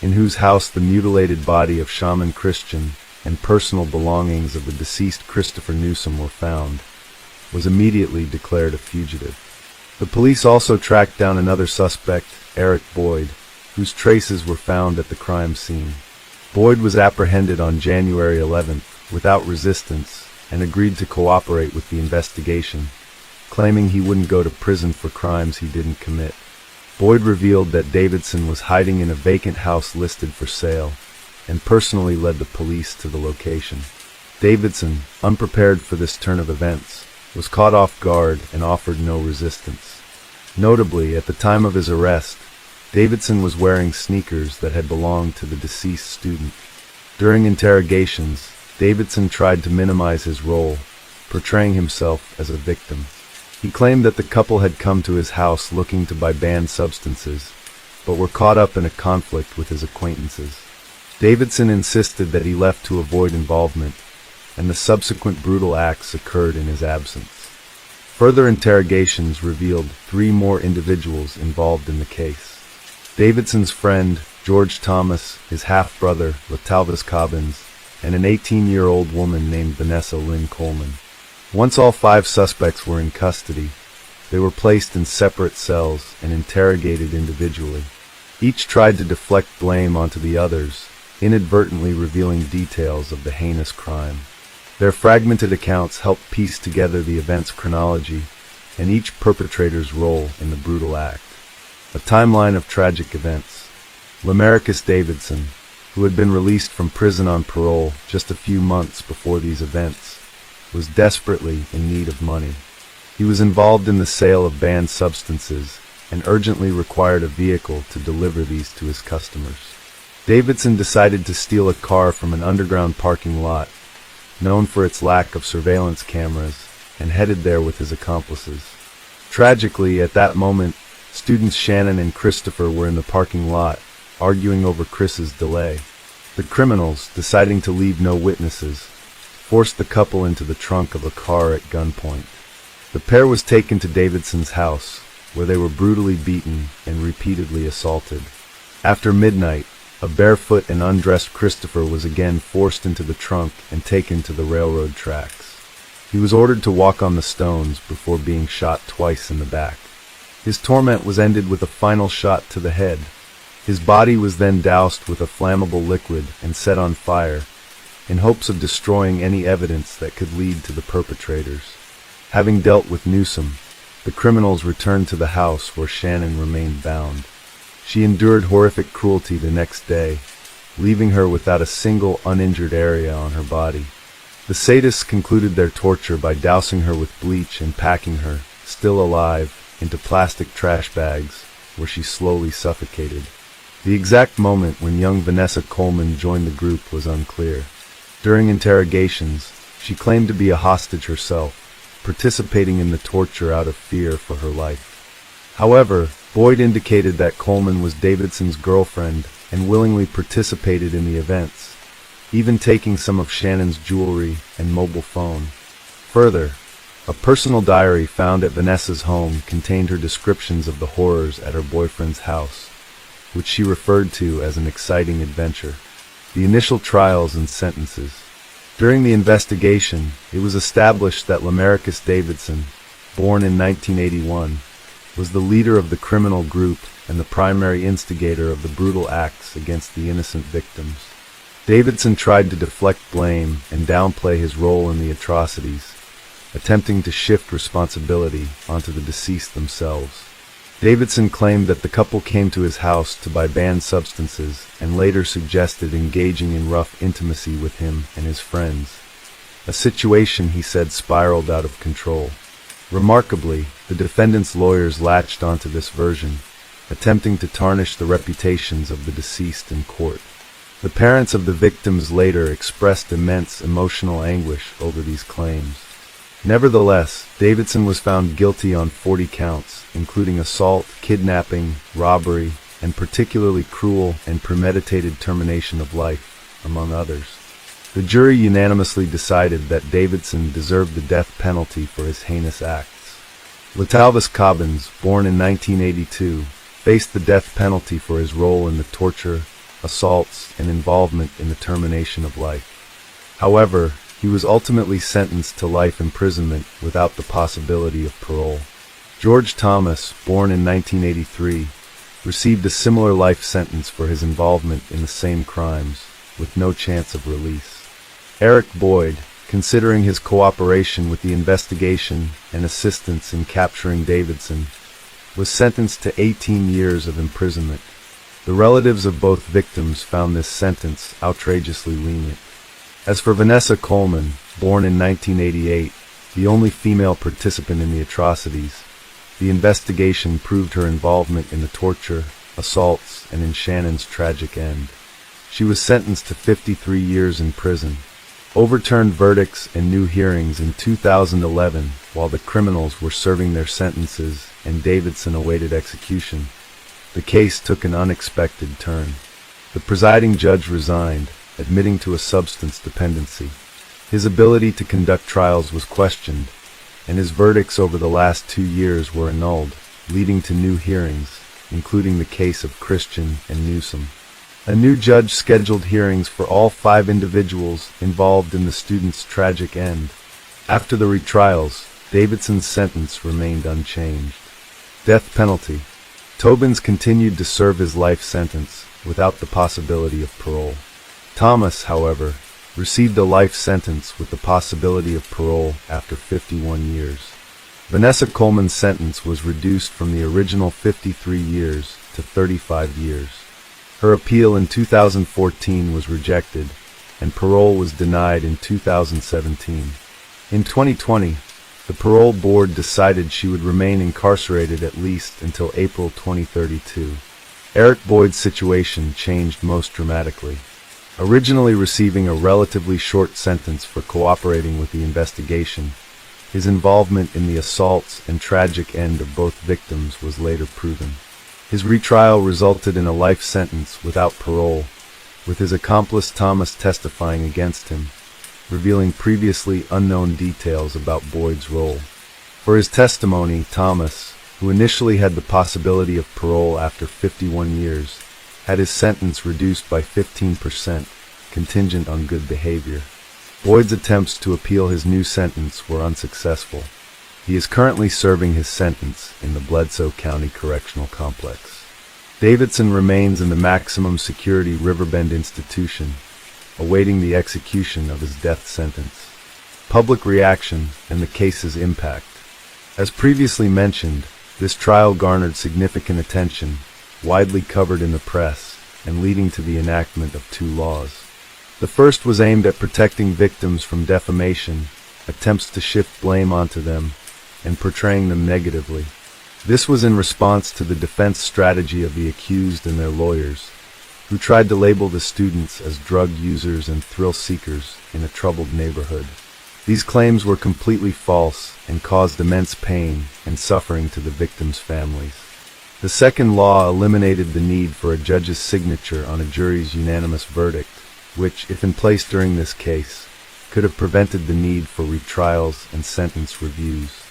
in whose house the mutilated body of Shaman Christian and personal belongings of the deceased Christopher Newsom were found, was immediately declared a fugitive. The police also tracked down another suspect, Eric Boyd, whose traces were found at the crime scene. Boyd was apprehended on January 11th without resistance and agreed to cooperate with the investigation, claiming he wouldn't go to prison for crimes he didn't commit. Boyd revealed that Davidson was hiding in a vacant house listed for sale and personally led the police to the location. Davidson, unprepared for this turn of events, was caught off guard and offered no resistance. Notably, at the time of his arrest, Davidson was wearing sneakers that had belonged to the deceased student. During interrogations, Davidson tried to minimize his role, portraying himself as a victim. He claimed that the couple had come to his house looking to buy banned substances, but were caught up in a conflict with his acquaintances. Davidson insisted that he left to avoid involvement, and the subsequent brutal acts occurred in his absence. Further interrogations revealed 3 more individuals involved in the case. Davidson's friend, George Thomas, his half-brother, Latalvis Cobbins, and an 18-year-old woman named Vanessa Lynn Coleman. Once all 5 suspects were in custody, they were placed in separate cells and interrogated individually. Each tried to deflect blame onto the others, inadvertently revealing details of the heinous crime. Their fragmented accounts helped piece together the event's chronology and each perpetrator's role in the brutal act. A timeline of tragic events. Lamarcus Davidson, who had been released from prison on parole just a few months before these events, was desperately in need of money. He was involved in the sale of banned substances and urgently required a vehicle to deliver these to his customers. Davidson decided to steal a car from an underground parking lot, known for its lack of surveillance cameras, and headed there with his accomplices. Tragically, at that moment, students Shannon and Christopher were in the parking lot, arguing over Chris's delay. The criminals, deciding to leave no witnesses, forced the couple into the trunk of a car at gunpoint. The pair was taken to Davidson's house, where they were brutally beaten and repeatedly assaulted. After midnight, a barefoot and undressed Christopher was again forced into the trunk and taken to the railroad tracks. He was ordered to walk on the stones before being shot twice in the back. His torment was ended with a final shot to the head. His body was then doused with a flammable liquid and set on fire, in hopes of destroying any evidence that could lead to the perpetrators. Having dealt with Newsom, the criminals returned to the house where Shannon remained bound. She endured horrific cruelty the next day, leaving her without a single uninjured area on her body. The sadists concluded their torture by dousing her with bleach and packing her, still alive, into plastic trash bags, where she slowly suffocated. The exact moment when young Vanessa Coleman joined the group was unclear. During interrogations, she claimed to be a hostage herself, participating in the torture out of fear for her life. However, Boyd indicated that Coleman was Davidson's girlfriend and willingly participated in the events, even taking some of Shannon's jewelry and mobile phone. Further, a personal diary found at Vanessa's home contained her descriptions of the horrors at her boyfriend's house, which she referred to as an exciting adventure. The initial trials and sentences. During the investigation, it was established that Lamarcus Davidson, born in 1981, was the leader of the criminal group and the primary instigator of the brutal acts against the innocent victims. Davidson tried to deflect blame and downplay his role in the atrocities, attempting to shift responsibility onto the deceased themselves. Davidson claimed that the couple came to his house to buy banned substances and later suggested engaging in rough intimacy with him and his friends, a situation he said spiraled out of control. Remarkably, the defendant's lawyers latched onto this version, attempting to tarnish the reputations of the deceased in court. The parents of the victims later expressed immense emotional anguish over these claims. Nevertheless, Davidson was found guilty on 40 counts, including assault, kidnapping, robbery, and particularly cruel and premeditated termination of life, among others. The jury unanimously decided that Davidson deserved the death penalty for his heinous acts. Latalvis Cobbins, born in 1982, faced the death penalty for his role in the torture, assaults, and involvement in the termination of life. However, he was ultimately sentenced to life imprisonment without the possibility of parole. George Thomas, born in 1983, received a similar life sentence for his involvement in the same crimes, with no chance of release. Eric Boyd, considering his cooperation with the investigation and assistance in capturing Davidson, was sentenced to 18 years of imprisonment. The relatives of both victims found this sentence outrageously lenient. As for Vanessa Coleman, born in 1988, the only female participant in the atrocities, the investigation proved her involvement in the torture, assaults, and in Shannon's tragic end. She was sentenced to 53 years in prison. Overturned verdicts and new hearings in 2011 while the criminals were serving their sentences and Davidson awaited execution. The case took an unexpected turn. The presiding judge resigned, admitting to a substance dependency. His ability to conduct trials was questioned, and his verdicts over the last 2 years were annulled, leading to new hearings, including the case of Christian and Newsom. A new judge scheduled hearings for all 5 individuals involved in the student's tragic end. After the retrials, Davidson's sentence remained unchanged. Death penalty. Tobins continued to serve his life sentence without the possibility of parole. Thomas, however, received a life sentence with the possibility of parole after 51 years. Vanessa Coleman's sentence was reduced from the original 53 years to 35 years. Her appeal in 2014 was rejected, and parole was denied in 2017. In 2020, the parole board decided she would remain incarcerated at least until April 2032. Eric Boyd's situation changed most dramatically. Originally receiving a relatively short sentence for cooperating with the investigation, his involvement in the assaults and tragic end of both victims was later proven. His retrial resulted in a life sentence without parole, with his accomplice Thomas testifying against him, revealing previously unknown details about Boyd's role. For his testimony, Thomas, who initially had the possibility of parole after 51 years, had his sentence reduced by 15%, contingent on good behavior. Boyd's attempts to appeal his new sentence were unsuccessful. He is currently serving his sentence in the Bledsoe County Correctional Complex. Davidson remains in the maximum security Riverbend institution, awaiting the execution of his death sentence. Public reaction and the case's impact. As previously mentioned, this trial garnered significant attention, widely covered in the press, and leading to the enactment of 2 laws. The first was aimed at protecting victims from defamation, attempts to shift blame onto them, and portraying them negatively. This was in response to the defense strategy of the accused and their lawyers, who tried to label the students as drug users and thrill seekers in a troubled neighborhood. These claims were completely false and caused immense pain and suffering to the victims' families. The second law eliminated the need for a judge's signature on a jury's unanimous verdict, which, if in place during this case, could have prevented the need for retrials and sentence reviews.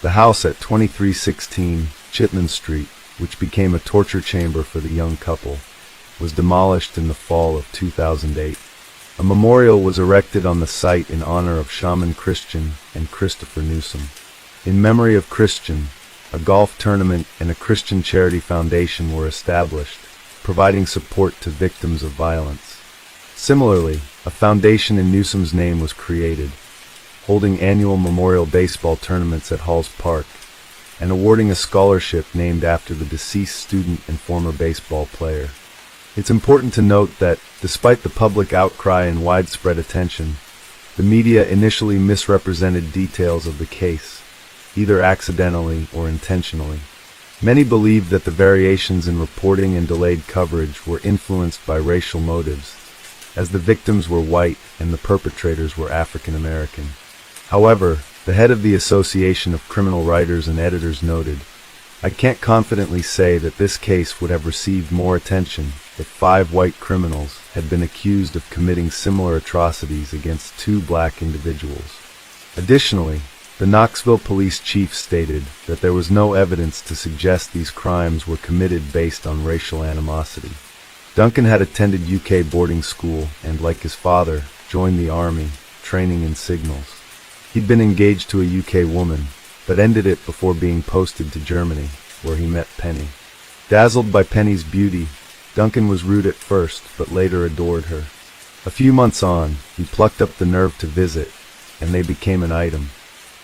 The house at 2316 Chitman Street, which became a torture chamber for the young couple, was demolished in the fall of 2008. A memorial was erected on the site in honor of Shaman Christian and Christopher Newsom. In memory of Christian, a golf tournament and a Christian charity foundation were established, providing support to victims of violence. Similarly, a foundation in Newsom's name was created, holding annual memorial baseball tournaments at Halls Park, and awarding a scholarship named after the deceased student and former baseball player. It's important to note that, despite the public outcry and widespread attention, the media initially misrepresented details of the case, either accidentally or intentionally. Many believed that the variations in reporting and delayed coverage were influenced by racial motives, as the victims were white and the perpetrators were African American. However, the head of the Association of Criminal Writers and Editors noted, "I can't confidently say that this case would have received more attention if 5 white criminals had been accused of committing similar atrocities against 2 black individuals." Additionally, the Knoxville police chief stated that there was no evidence to suggest these crimes were committed based on racial animosity. Duncan had attended UK boarding school and, like his father, joined the army, training in signals. He'd been engaged to a UK woman, but ended it before being posted to Germany, where he met Penny. Dazzled by Penny's beauty, Duncan was rude at first, but later adored her. A few months on, he plucked up the nerve to visit, and they became an item.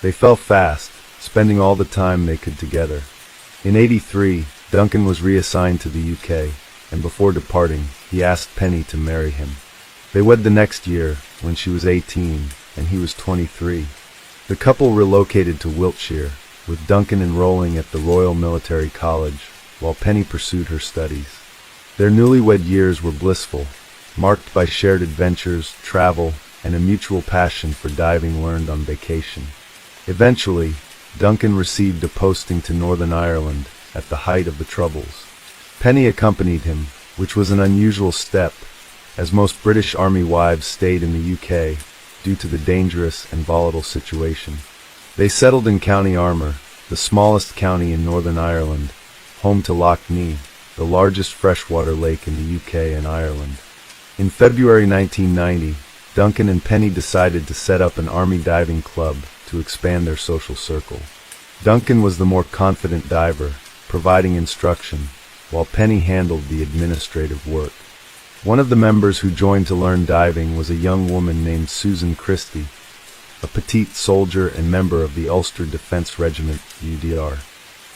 They fell fast, spending all the time they could together. In '83, Duncan was reassigned to the UK, and before departing, he asked Penny to marry him. They wed the next year, when she was 18, and he was 23. The couple relocated to Wiltshire, with Duncan enrolling at the Royal Military College, while Penny pursued her studies. Their newlywed years were blissful, marked by shared adventures, travel, and a mutual passion for diving learned on vacation. Eventually, Duncan received a posting to Northern Ireland at the height of the Troubles. Penny accompanied him, which was an unusual step, as most British Army wives stayed in the UK due to the dangerous and volatile situation. They settled in County Armagh, the smallest county in Northern Ireland, home to Lough Neagh, the largest freshwater lake in the UK and Ireland. In February 1990, Duncan and Penny decided to set up an Army diving club to expand their social circle. Duncan was the more confident diver, providing instruction, while Penny handled the administrative work. One of the members who joined to learn diving was a young woman named Susan Christie, a petite soldier and member of the Ulster Defence Regiment, UDR.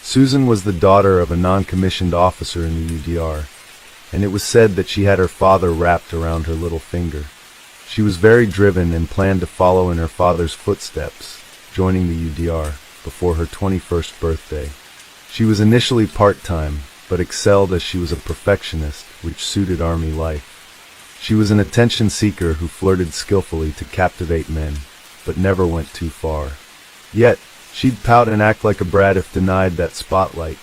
Susan was the daughter of a non-commissioned officer in the UDR, and it was said that she had her father wrapped around her little finger. She was very driven and planned to follow in her father's footsteps, joining the UDR before her 21st birthday. She was initially part-time, but excelled as she was a perfectionist, which suited Army life. She was an attention seeker who flirted skillfully to captivate men, but never went too far. Yet, she'd pout and act like a brat if denied that spotlight.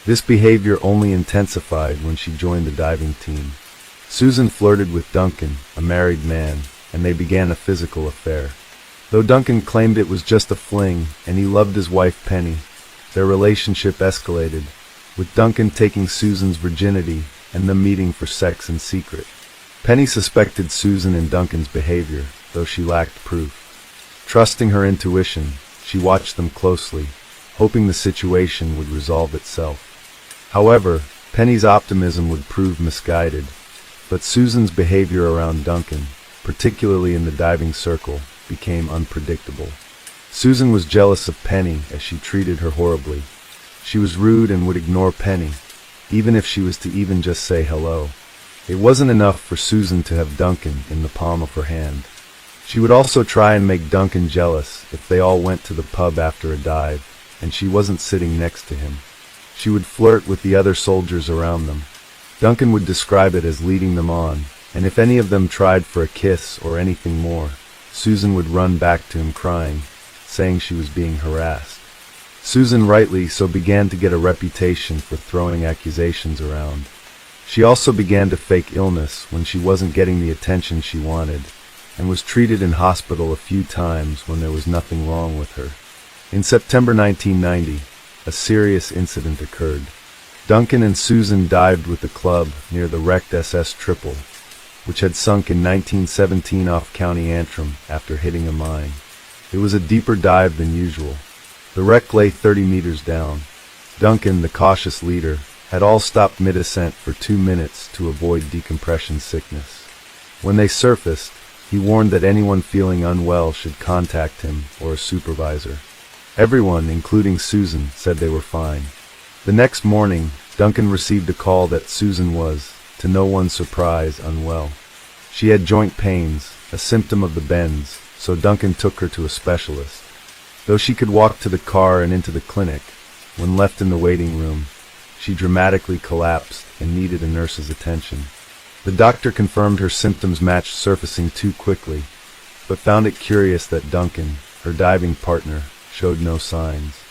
This behavior only intensified when she joined the diving team. Susan flirted with Duncan, a married man, and they began a physical affair. Though Duncan claimed it was just a fling, and he loved his wife Penny, their relationship escalated, with Duncan taking Susan's virginity and them meeting for sex in secret. Penny suspected Susan and Duncan's behavior, though she lacked proof. Trusting her intuition, she watched them closely, hoping the situation would resolve itself. However, Penny's optimism would prove misguided, but Susan's behavior around Duncan, particularly in the diving circle, became unpredictable. Susan was jealous of Penny as she treated her horribly. She was rude and would ignore Penny, even if she was to even just say hello. It wasn't enough for Susan to have Duncan in the palm of her hand. She would also try and make Duncan jealous if they all went to the pub after a dive, and she wasn't sitting next to him. She would flirt with the other soldiers around them. Duncan would describe it as leading them on, and if any of them tried for a kiss or anything more, Susan would run back to him crying, saying she was being harassed. Susan rightly so began to get a reputation for throwing accusations around. She also began to fake illness when she wasn't getting the attention she wanted, and was treated in hospital a few times when there was nothing wrong with her. In September 1990, a serious incident occurred. Duncan and Susan dived with the club near the wrecked SS Triple, which had sunk in 1917 off County Antrim after hitting a mine. It was a deeper dive than usual. The wreck lay 30 meters down. Duncan, the cautious leader, had all stopped mid-ascent for 2 minutes to avoid decompression sickness. When they surfaced, he warned that anyone feeling unwell should contact him or a supervisor. Everyone, including Susan, said they were fine. The next morning, Duncan received a call that Susan was, to no one's surprise, unwell. She had joint pains, a symptom of the bends, so Duncan took her to a specialist. Though she could walk to the car and into the clinic, when left in the waiting room, she dramatically collapsed and needed a nurse's attention. The doctor confirmed her symptoms matched surfacing too quickly, but found it curious that Duncan, her diving partner, showed no signs.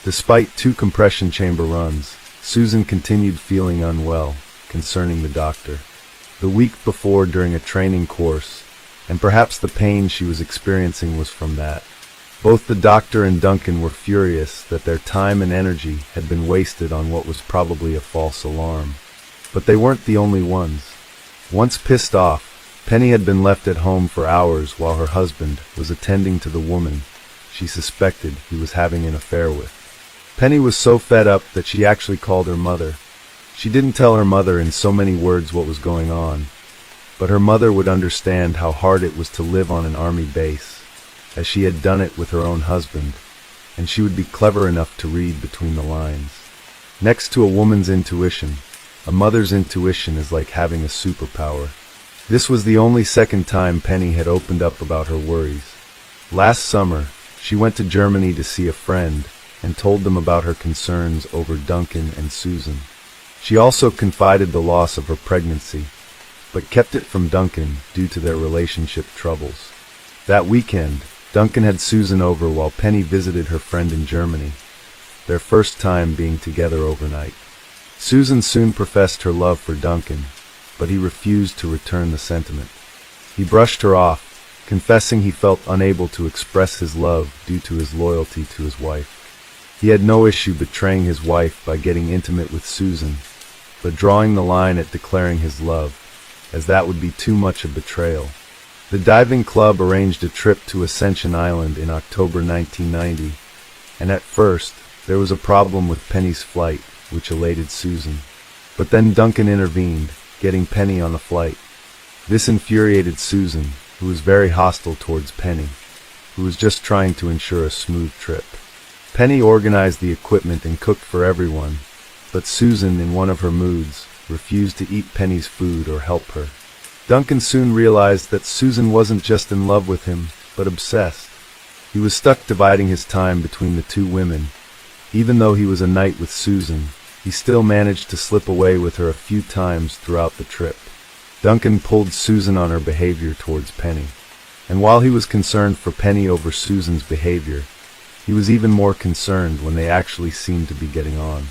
Despite 2 compression chamber runs, Susan continued feeling unwell, concerning the doctor. The week before during a training course, and perhaps the pain she was experiencing was from that. Both the doctor and Duncan were furious that their time and energy had been wasted on what was probably a false alarm. But they weren't the only ones. Once pissed off, Penny had been left at home for hours while her husband was attending to the woman she suspected he was having an affair with. Penny was so fed up that she actually called her mother. She didn't tell her mother in so many words what was going on, but her mother would understand how hard it was to live on an army base, as she had done it with her own husband, and she would be clever enough to read between the lines. Next to a woman's intuition, a mother's intuition is like having a superpower. This was the only second time Penny had opened up about her worries. Last summer, she went to Germany to see a friend and told them about her concerns over Duncan and Susan. She also confided the loss of her pregnancy, but kept it from Duncan due to their relationship troubles. That weekend, Duncan had Susan over while Penny visited her friend in Germany, their first time being together overnight. Susan soon professed her love for Duncan, but he refused to return the sentiment. He brushed her off, confessing he felt unable to express his love due to his loyalty to his wife. He had no issue betraying his wife by getting intimate with Susan, but drawing the line at declaring his love, as that would be too much a betrayal. The diving club arranged a trip to Ascension Island in October 1990, and at first, there was a problem with Penny's flight, which elated Susan. But then Duncan intervened, getting Penny on the flight. This infuriated Susan, who was very hostile towards Penny, who was just trying to ensure a smooth trip. Penny organized the equipment and cooked for everyone, but Susan, in one of her moods, refused to eat Penny's food or help her. Duncan soon realized that Susan wasn't just in love with him, but obsessed. He was stuck dividing his time between the two women. Even though he was a knight with Susan, he still managed to slip away with her a few times throughout the trip. Duncan pulled Susan on her behavior towards Penny. And while he was concerned for Penny over Susan's behavior, he was even more concerned when they actually seemed to be getting on.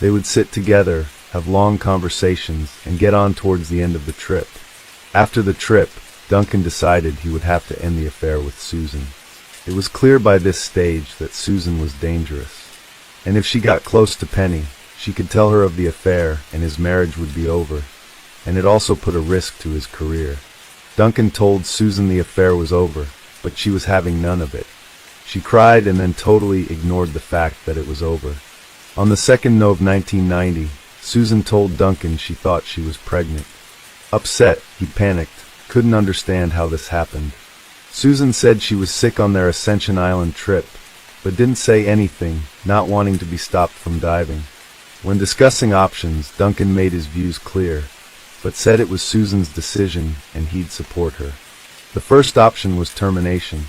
They would sit together, have long conversations, and get on towards the end of the trip. After the trip, Duncan decided he would have to end the affair with Susan. It was clear by this stage that Susan was dangerous. And if she got close to Penny, she could tell her of the affair and his marriage would be over, and it also put a risk to his career. Duncan told Susan the affair was over, but she was having none of it. She cried and then totally ignored the fact that it was over. On the 2nd of 1990, Susan told Duncan she thought she was pregnant. Upset, he panicked, couldn't understand how this happened. Susan said she was sick on their Ascension Island trip, but didn't say anything, not wanting to be stopped from diving. When discussing options, Duncan made his views clear, but said it was Susan's decision and he'd support her. The first option was termination.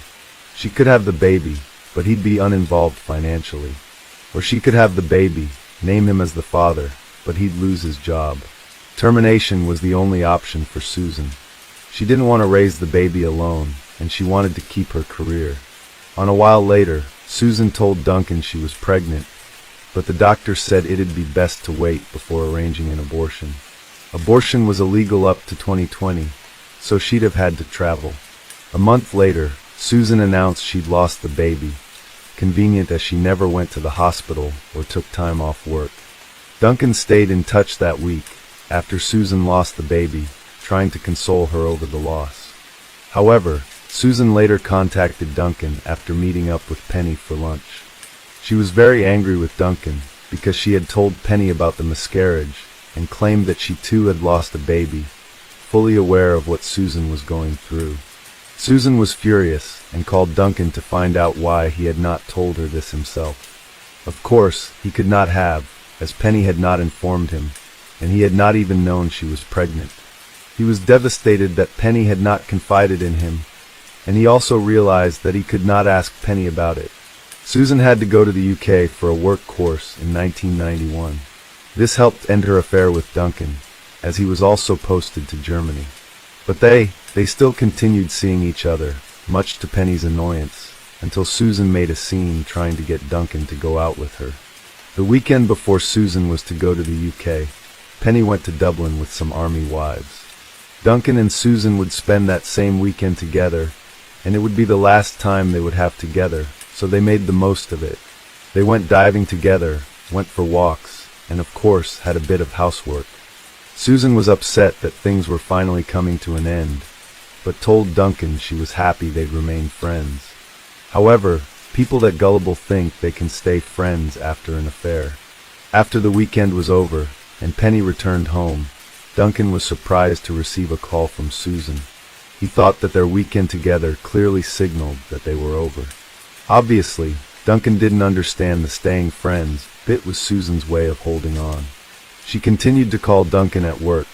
She could have the baby, but he'd be uninvolved financially. Or she could have the baby, name him as the father, but he'd lose his job. Termination was the only option for Susan. She didn't want to raise the baby alone, and she wanted to keep her career. On a while later, Susan told Duncan she was pregnant, but the doctor said it'd be best to wait before arranging an abortion. Abortion was illegal up to 2020, so she'd have had to travel. A month later, Susan announced she'd lost the baby, convenient as she never went to the hospital or took time off work. Duncan stayed in touch that week, after Susan lost the baby, trying to console her over the loss. However, Susan later contacted Duncan after meeting up with Penny for lunch. She was very angry with Duncan because she had told Penny about the miscarriage and claimed that she too had lost a baby, fully aware of what Susan was going through. Susan was furious and called Duncan to find out why he had not told her this himself. Of course, he could not have, as Penny had not informed him, and he had not even known she was pregnant. He was devastated that Penny had not confided in him, and he also realized that he could not ask Penny about it. Susan had to go to the UK for a work course in 1991. This helped end her affair with Duncan, as he was also posted to Germany. But they still continued seeing each other, much to Penny's annoyance, until Susan made a scene trying to get Duncan to go out with her. The weekend before Susan was to go to the UK, Penny went to Dublin with some army wives. Duncan and Susan would spend that same weekend together, and it would be the last time they would have together, so they made the most of it. They went diving together, went for walks, and of course had a bit of housework. Susan was upset that things were finally coming to an end, but told Duncan she was happy they'd remain friends. However, People that gullible think they can stay friends after an affair. After the weekend was over, and Penny returned home, Duncan was surprised to receive a call from Susan. He thought that their weekend together clearly signaled that they were over. Obviously, Duncan didn't understand the staying friends bit was Susan's way of holding on. She continued to call Duncan at work,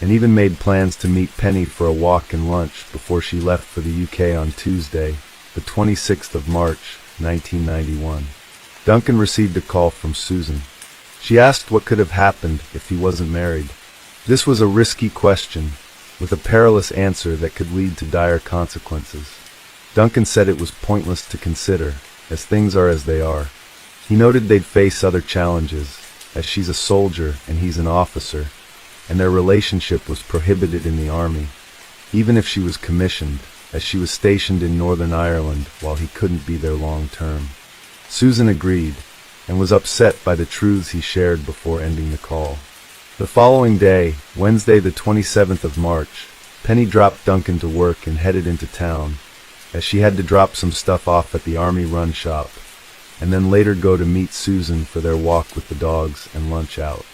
and even made plans to meet Penny for a walk and lunch before she left for the UK on Tuesday, the 26th of March, 1991. Duncan received a call from Susan. She asked what could have happened if he wasn't married. This was a risky question, with a perilous answer that could lead to dire consequences. Duncan said it was pointless to consider, as things are as they are. He noted they'd face other challenges, as she's a soldier and he's an officer, and their relationship was prohibited in the army, even if she was commissioned, as she was stationed in Northern Ireland while he couldn't be there long term. Susan agreed, and was upset by the truths he shared before ending the call. The following day, Wednesday the 27th of March, Penny dropped Duncan to work and headed into town, as she had to drop some stuff off at the Army Run shop, and then later go to meet Susan for their walk with the dogs and lunch out.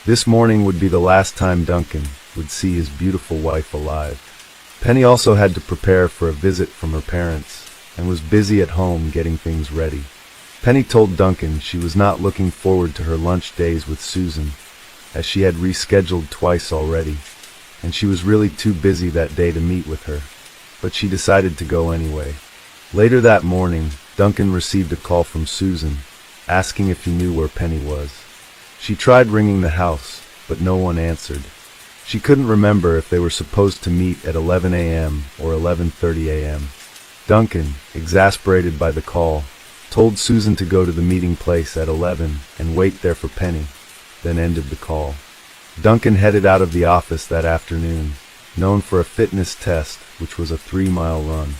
This morning would be the last time Duncan would see his beautiful wife alive. Penny also had to prepare for a visit from her parents, and was busy at home getting things ready. Penny told Duncan she was not looking forward to her lunch days with Susan, as she had rescheduled twice already, and she was really too busy that day to meet with her, but she decided to go anyway. Later that morning, Duncan received a call from Susan, asking if he knew where Penny was. She tried ringing the house, but no one answered. She couldn't remember if they were supposed to meet at 11 a.m. or 11:30 a.m. Duncan, exasperated by the call, told Susan to go to the meeting place at 11 and wait there for Penny, then ended the call. Duncan headed out of the office that afternoon, known for a fitness test, which was a 3-mile run.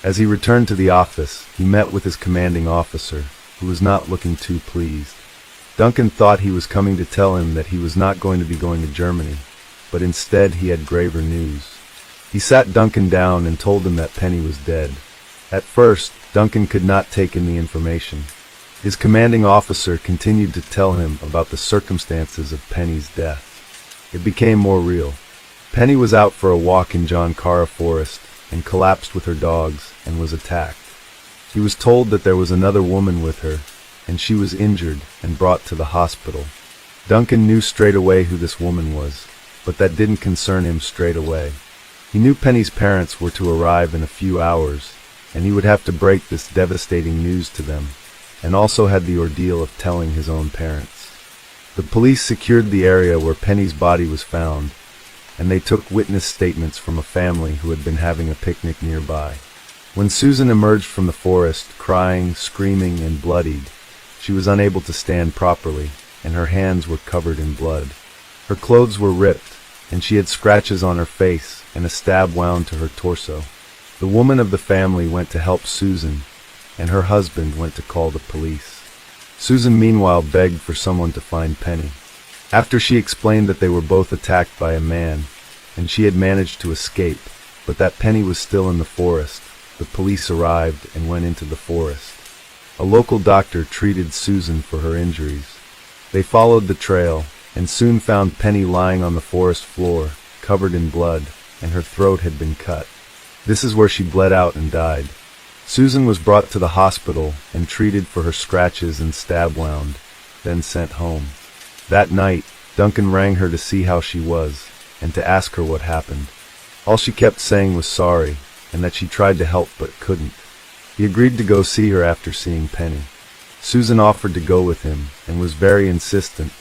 As he returned to the office, he met with his commanding officer, who was not looking too pleased. Duncan thought he was coming to tell him that he was not going to be going to Germany, but instead he had graver news. He sat Duncan down and told him that Penny was dead. At first, Duncan could not take in the information. His commanding officer continued to tell him about the circumstances of Penny's death. It became more real. Penny was out for a walk in John Cara Forest and collapsed with her dogs and was attacked. He was told that there was another woman with her, and she was injured and brought to the hospital. Duncan knew straight away who this woman was, but that didn't concern him straight away. He knew Penny's parents were to arrive in a few hours, and he would have to break this devastating news to them, and also had the ordeal of telling his own parents. The police secured the area where Penny's body was found, and they took witness statements from a family who had been having a picnic nearby. When Susan emerged from the forest, crying, screaming, and bloodied, she was unable to stand properly, and her hands were covered in blood. Her clothes were ripped, and she had scratches on her face and a stab wound to her torso. The woman of the family went to help Susan, and her husband went to call the police. Susan meanwhile begged for someone to find Penny. After she explained that they were both attacked by a man, and she had managed to escape, but that Penny was still in the forest, the police arrived and went into the forest. A local doctor treated Susan for her injuries. They followed the trail, and soon found Penny lying on the forest floor, covered in blood, and her throat had been cut. This is where she bled out and died. Susan was brought to the hospital and treated for her scratches and stab wound, then sent home. That night, Duncan rang her to see how she was, and to ask her what happened. All she kept saying was sorry, and that she tried to help but couldn't. He agreed to go see her after seeing Penny. Susan offered to go with him, and was very insistent,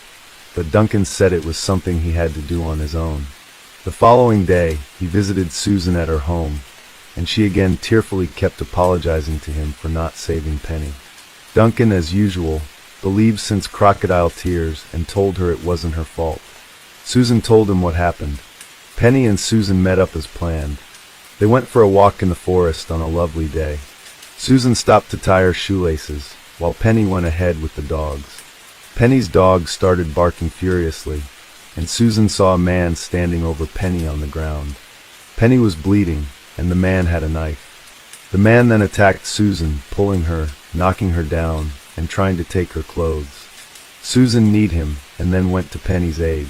but Duncan said it was something he had to do on his own. The following day, he visited Susan at her home, and she again tearfully kept apologizing to him for not saving Penny. Duncan, as usual, believed since crocodile tears and told her it wasn't her fault. Susan told him what happened. Penny and Susan met up as planned. They went for a walk in the forest on a lovely day. Susan stopped to tie her shoelaces, while Penny went ahead with the dogs. Penny's dogs started barking furiously, and Susan saw a man standing over Penny on the ground. Penny was bleeding, and the man had a knife. The man then attacked Susan, pulling her, knocking her down, and trying to take her clothes. Susan kneed him, and then went to Penny's aid.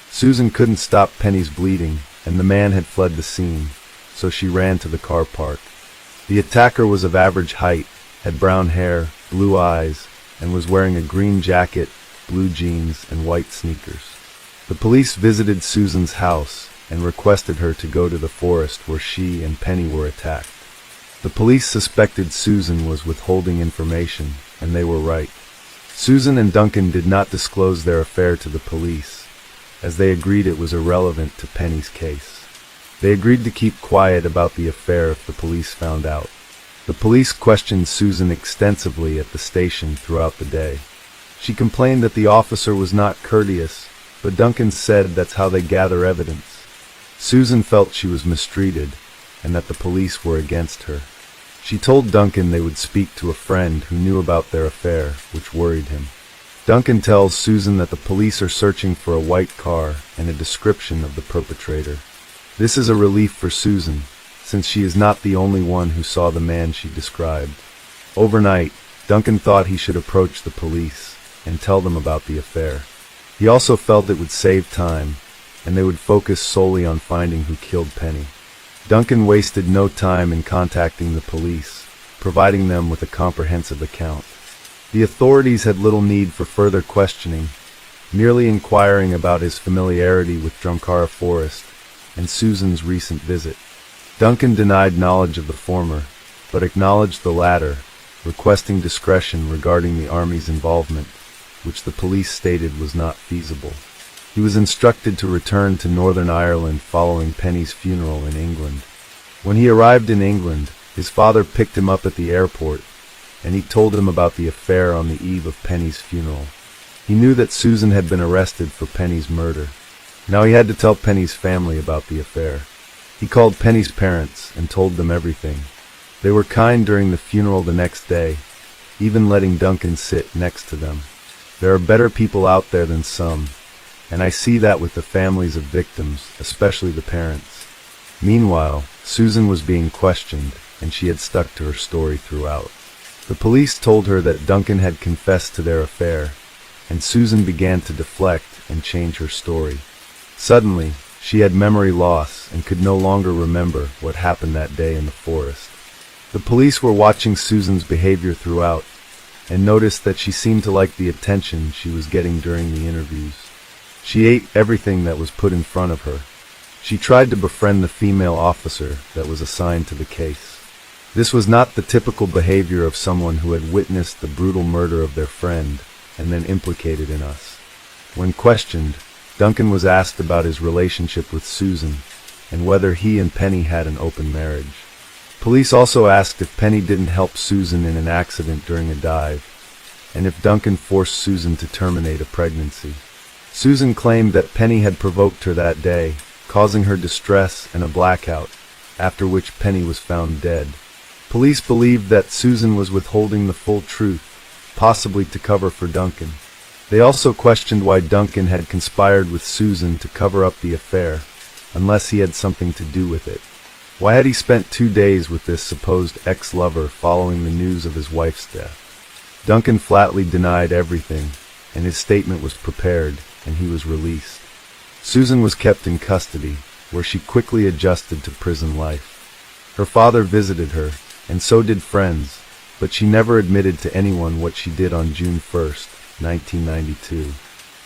Susan couldn't stop Penny's bleeding, and the man had fled the scene, so she ran to the car park. The attacker was of average height, had brown hair, blue eyes, and was wearing a green jacket, blue jeans, and white sneakers. The police visited Susan's house and requested her to go to the forest where she and Penny were attacked. The police suspected Susan was withholding information, and they were right. Susan and Duncan did not disclose their affair to the police, as they agreed it was irrelevant to Penny's case. They agreed to keep quiet about the affair if the police found out. The police questioned Susan extensively at the station throughout the day. She complained that the officer was not courteous, but Duncan said that's how they gather evidence. Susan felt she was mistreated, and that the police were against her. She told Duncan they would speak to a friend who knew about their affair, which worried him. Duncan tells Susan that the police are searching for a white car and a description of the perpetrator. This is a relief for Susan, since she is not the only one who saw the man she described. Overnight, Duncan thought he should approach the police and tell them about the affair. He also felt it would save time, and they would focus solely on finding who killed Penny. Duncan wasted no time in contacting the police, providing them with a comprehensive account. The authorities had little need for further questioning, merely inquiring about his familiarity with Drumcara Forest and Susan's recent visit. Duncan denied knowledge of the former, but acknowledged the latter, requesting discretion regarding the Army's involvement, which the police stated was not feasible. He was instructed to return to Northern Ireland following Penny's funeral in England. When he arrived in England, his father picked him up at the airport, and he told him about the affair on the eve of Penny's funeral. He knew that Susan had been arrested for Penny's murder. Now he had to tell Penny's family about the affair. He called Penny's parents and told them everything. They were kind during the funeral the next day, even letting Duncan sit next to them. There are better people out there than some, and I see that with the families of victims, especially the parents. Meanwhile, Susan was being questioned, and she had stuck to her story throughout. The police told her that Duncan had confessed to their affair, and Susan began to deflect and change her story. Suddenly, she had memory loss and could no longer remember what happened that day in the forest. The police were watching Susan's behavior throughout, and noticed that she seemed to like the attention she was getting during the interviews. She ate everything that was put in front of her. She tried to befriend the female officer that was assigned to the case. This was not the typical behavior of someone who had witnessed the brutal murder of their friend and then implicated in us. When questioned, Duncan was asked about his relationship with Susan and whether he and Penny had an open marriage. Police also asked if Penny didn't help Susan in an accident during a dive, and if Duncan forced Susan to terminate a pregnancy. Susan claimed that Penny had provoked her that day, causing her distress and a blackout, after which Penny was found dead. Police believed that Susan was withholding the full truth, possibly to cover for Duncan. They also questioned why Duncan had conspired with Susan to cover up the affair, unless he had something to do with it. Why had he spent 2 days with this supposed ex-lover following the news of his wife's death? Duncan flatly denied everything, and his statement was prepared, and he was released. Susan was kept in custody, where she quickly adjusted to prison life. Her father visited her, and so did friends, but she never admitted to anyone what she did on June 1st, 1992.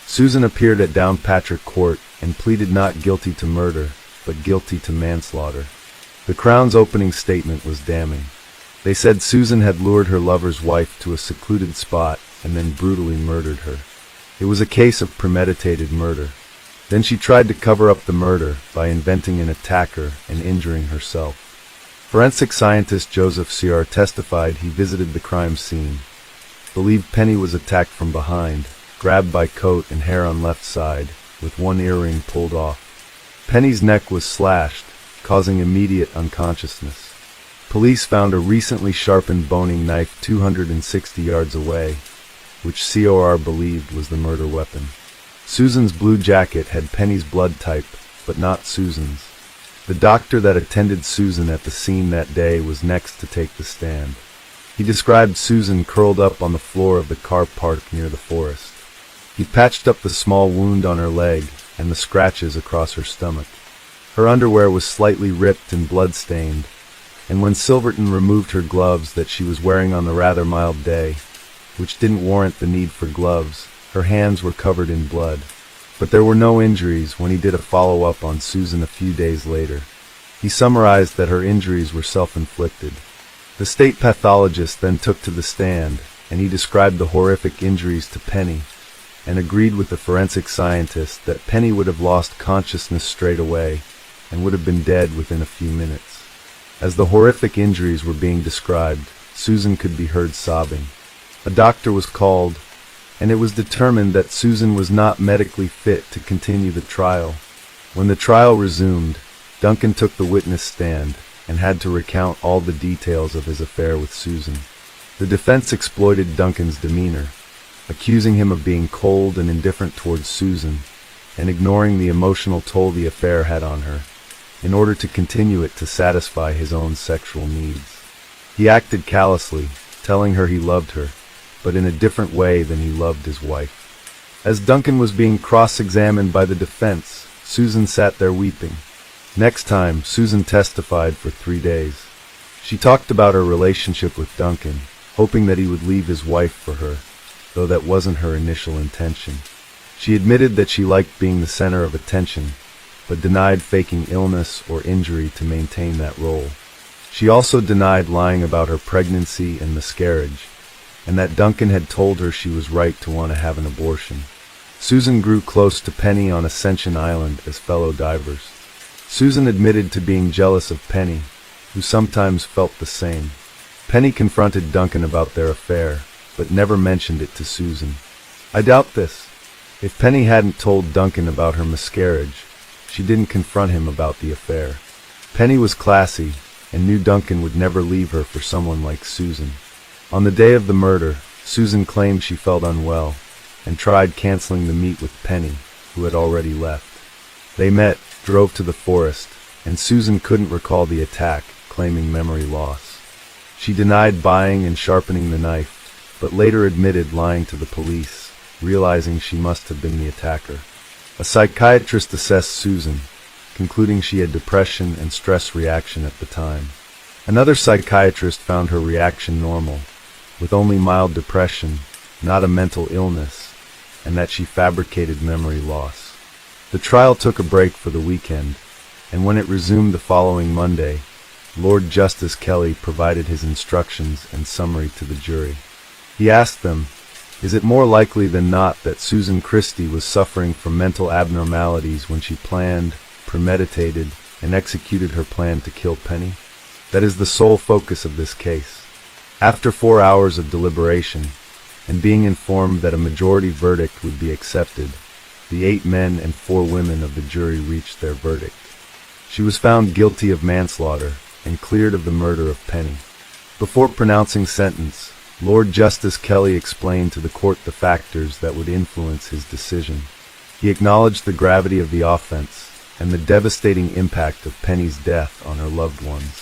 Susan appeared at Downpatrick Court and pleaded not guilty to murder, but guilty to manslaughter. The Crown's opening statement was damning. They said Susan had lured her lover's wife to a secluded spot and then brutally murdered her. It was a case of premeditated murder. Then she tried to cover up the murder by inventing an attacker and injuring herself. Forensic scientist Joseph Ciar testified he visited the crime scene, believed Penny was attacked from behind, grabbed by coat and hair on left side, with one earring pulled off. Penny's neck was slashed, causing immediate unconsciousness. Police found a recently sharpened boning knife 260 yards away, which COR believed was the murder weapon. Susan's blue jacket had Penny's blood type, but not Susan's. The doctor that attended Susan at the scene that day was next to take the stand. He described Susan curled up on the floor of the car park near the forest. He patched up the small wound on her leg and the scratches across her stomach. Her underwear was slightly ripped and blood-stained, and when Silverton removed her gloves that she was wearing on the rather mild day, which didn't warrant the need for gloves, her hands were covered in blood. But there were no injuries when he did a follow-up on Susan a few days later. He summarized that her injuries were self-inflicted. The state pathologist then took to the stand, and he described the horrific injuries to Penny, and agreed with the forensic scientist that Penny would have lost consciousness straight away and would have been dead within a few minutes. As the horrific injuries were being described, Susan could be heard sobbing. A doctor was called, and it was determined that Susan was not medically fit to continue the trial. When the trial resumed, Duncan took the witness stand and had to recount all the details of his affair with Susan. The defense exploited Duncan's demeanor, accusing him of being cold and indifferent towards Susan and ignoring the emotional toll the affair had on her, in order to continue it to satisfy his own sexual needs. He acted callously, telling her he loved her, but in a different way than he loved his wife. As Duncan was being cross-examined by the defense, Susan sat there weeping. Next time, Susan testified for 3 days. She talked about her relationship with Duncan, hoping that he would leave his wife for her, though that wasn't her initial intention. She admitted that she liked being the center of attention, but denied faking illness or injury to maintain that role. She also denied lying about her pregnancy and miscarriage, and that Duncan had told her she was right to want to have an abortion. Susan grew close to Penny on Ascension Island as fellow divers. Susan admitted to being jealous of Penny, who sometimes felt the same. Penny confronted Duncan about their affair, but never mentioned it to Susan. I doubt this. If Penny hadn't told Duncan about her miscarriage, she didn't confront him about the affair. Penny was classy, and knew Duncan would never leave her for someone like Susan. On the day of the murder, Susan claimed she felt unwell, and tried canceling the meet with Penny, who had already left. They met, drove to the forest, and Susan couldn't recall the attack, claiming memory loss. She denied buying and sharpening the knife, but later admitted lying to the police, realizing she must have been the attacker. A psychiatrist assessed Susan, concluding she had depression and stress reaction at the time. Another psychiatrist found her reaction normal, with only mild depression, not a mental illness, and that she fabricated memory loss. The trial took a break for the weekend, and when it resumed the following Monday, Lord Justice Kelly provided his instructions and summary to the jury. He asked them, "Is it more likely than not that Susan Christie was suffering from mental abnormalities when she planned, premeditated, and executed her plan to kill Penny? That is the sole focus of this case." After 4 hours of deliberation, and being informed that a majority verdict would be accepted, the 8 men and 4 women of the jury reached their verdict. She was found guilty of manslaughter and cleared of the murder of Penny. Before pronouncing sentence, Lord Justice Kelly explained to the court the factors that would influence his decision. He acknowledged the gravity of the offense and the devastating impact of Penny's death on her loved ones.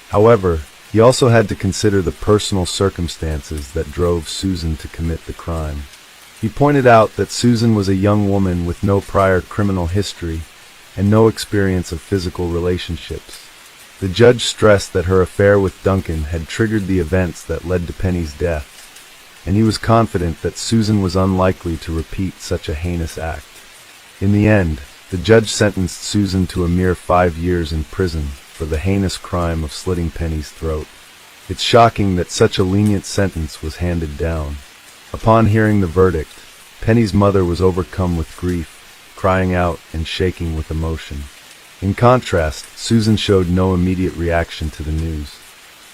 However, he also had to consider the personal circumstances that drove Susan to commit the crime. He pointed out that Susan was a young woman with no prior criminal history and no experience of physical relationships. The judge stressed that her affair with Duncan had triggered the events that led to Penny's death, and he was confident that Susan was unlikely to repeat such a heinous act. In the end, the judge sentenced Susan to a mere 5 years in prison for the heinous crime of slitting Penny's throat. It's shocking that such a lenient sentence was handed down. Upon hearing the verdict, Penny's mother was overcome with grief, crying out and shaking with emotion. In contrast, Susan showed no immediate reaction to the news.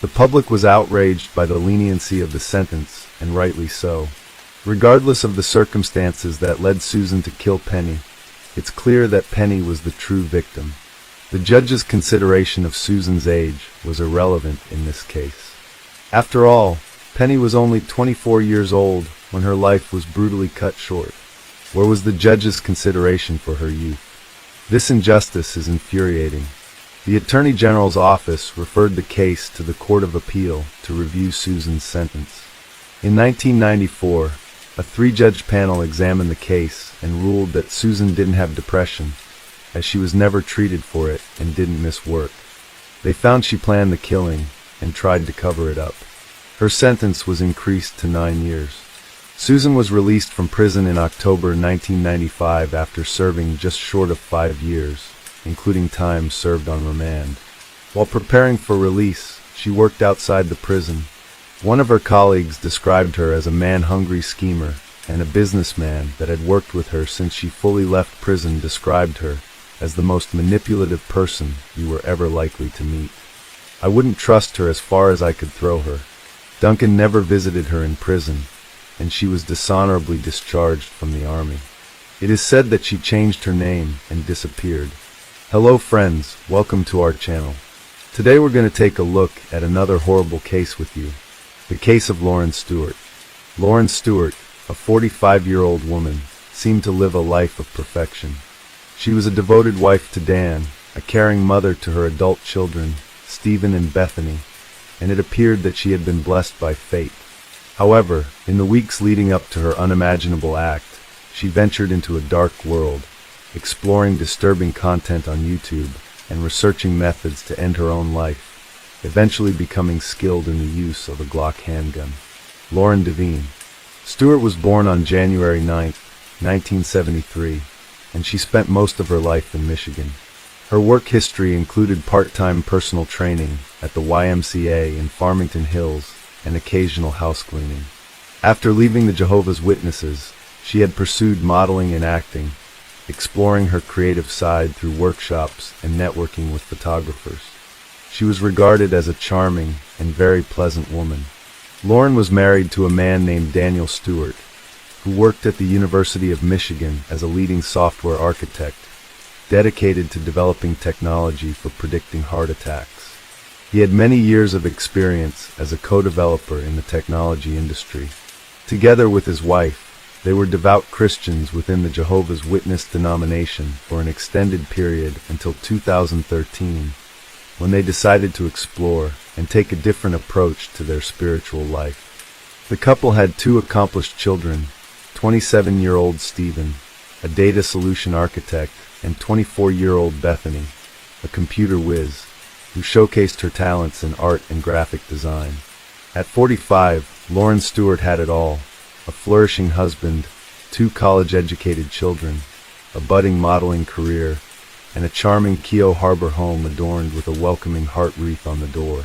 The public was outraged by the leniency of the sentence, and rightly so. Regardless of the circumstances that led Susan to kill Penny, it's clear that Penny was the true victim. The judge's consideration of Susan's age was irrelevant in this case. After all, Penny was only 24 years old when her life was brutally cut short. Where was the judge's consideration for her youth? This injustice is infuriating. The Attorney General's office referred the case to the Court of Appeal to review Susan's sentence. In 1994, a three-judge panel examined the case and ruled that Susan didn't have depression, as she was never treated for it and didn't miss work. They found she planned the killing and tried to cover it up. Her sentence was increased to 9 years. Susan was released from prison in October 1995 after serving just short of 5 years, including time served on remand. While preparing for release, she worked outside the prison. One of her colleagues described her as a man-hungry schemer, and a businessman that had worked with her since she fully left prison described her as the most manipulative person you were ever likely to meet. I wouldn't trust her as far as I could throw her. Duncan never visited her in prison, and she was dishonorably discharged from the army. It is said that she changed her name and disappeared. Hello friends, welcome to our channel. Today we're going to take a look at another horrible case with you. The case of Lauren Stewart. Lauren Stewart, a 45-year-old woman, seemed to live a life of perfection. She was a devoted wife to Dan, a caring mother to her adult children, Stephen and Bethany, and it appeared that she had been blessed by fate. However, in the weeks leading up to her unimaginable act, she ventured into a dark world, exploring disturbing content on YouTube and researching methods to end her own life, eventually becoming skilled in the use of a Glock handgun. Lauren Devine. Stewart was born on January 9, 1973, and she spent most of her life in Michigan. Her work history included part-time personal training at the YMCA in Farmington Hills and occasional house cleaning. After leaving the Jehovah's Witnesses, she had pursued modeling and acting, exploring her creative side through workshops and networking with photographers. She was regarded as a charming and very pleasant woman. Lauren was married to a man named Daniel Stewart, who worked at the University of Michigan as a leading software architect, dedicated to developing technology for predicting heart attacks. He had many years of experience as a co-developer in the technology industry. Together with his wife, they were devout Christians within the Jehovah's Witness denomination for an extended period until 2013, when they decided to explore and take a different approach to their spiritual life. The couple had 2 accomplished children, 27-year-old Stephen, a data solution architect, and 24-year-old Bethany, a computer whiz, who showcased her talents in art and graphic design. At 45, Lauren Stewart had it all: a flourishing husband, 2 college-educated children, a budding modeling career, and a charming Keogh Harbor home adorned with a welcoming heart wreath on the door.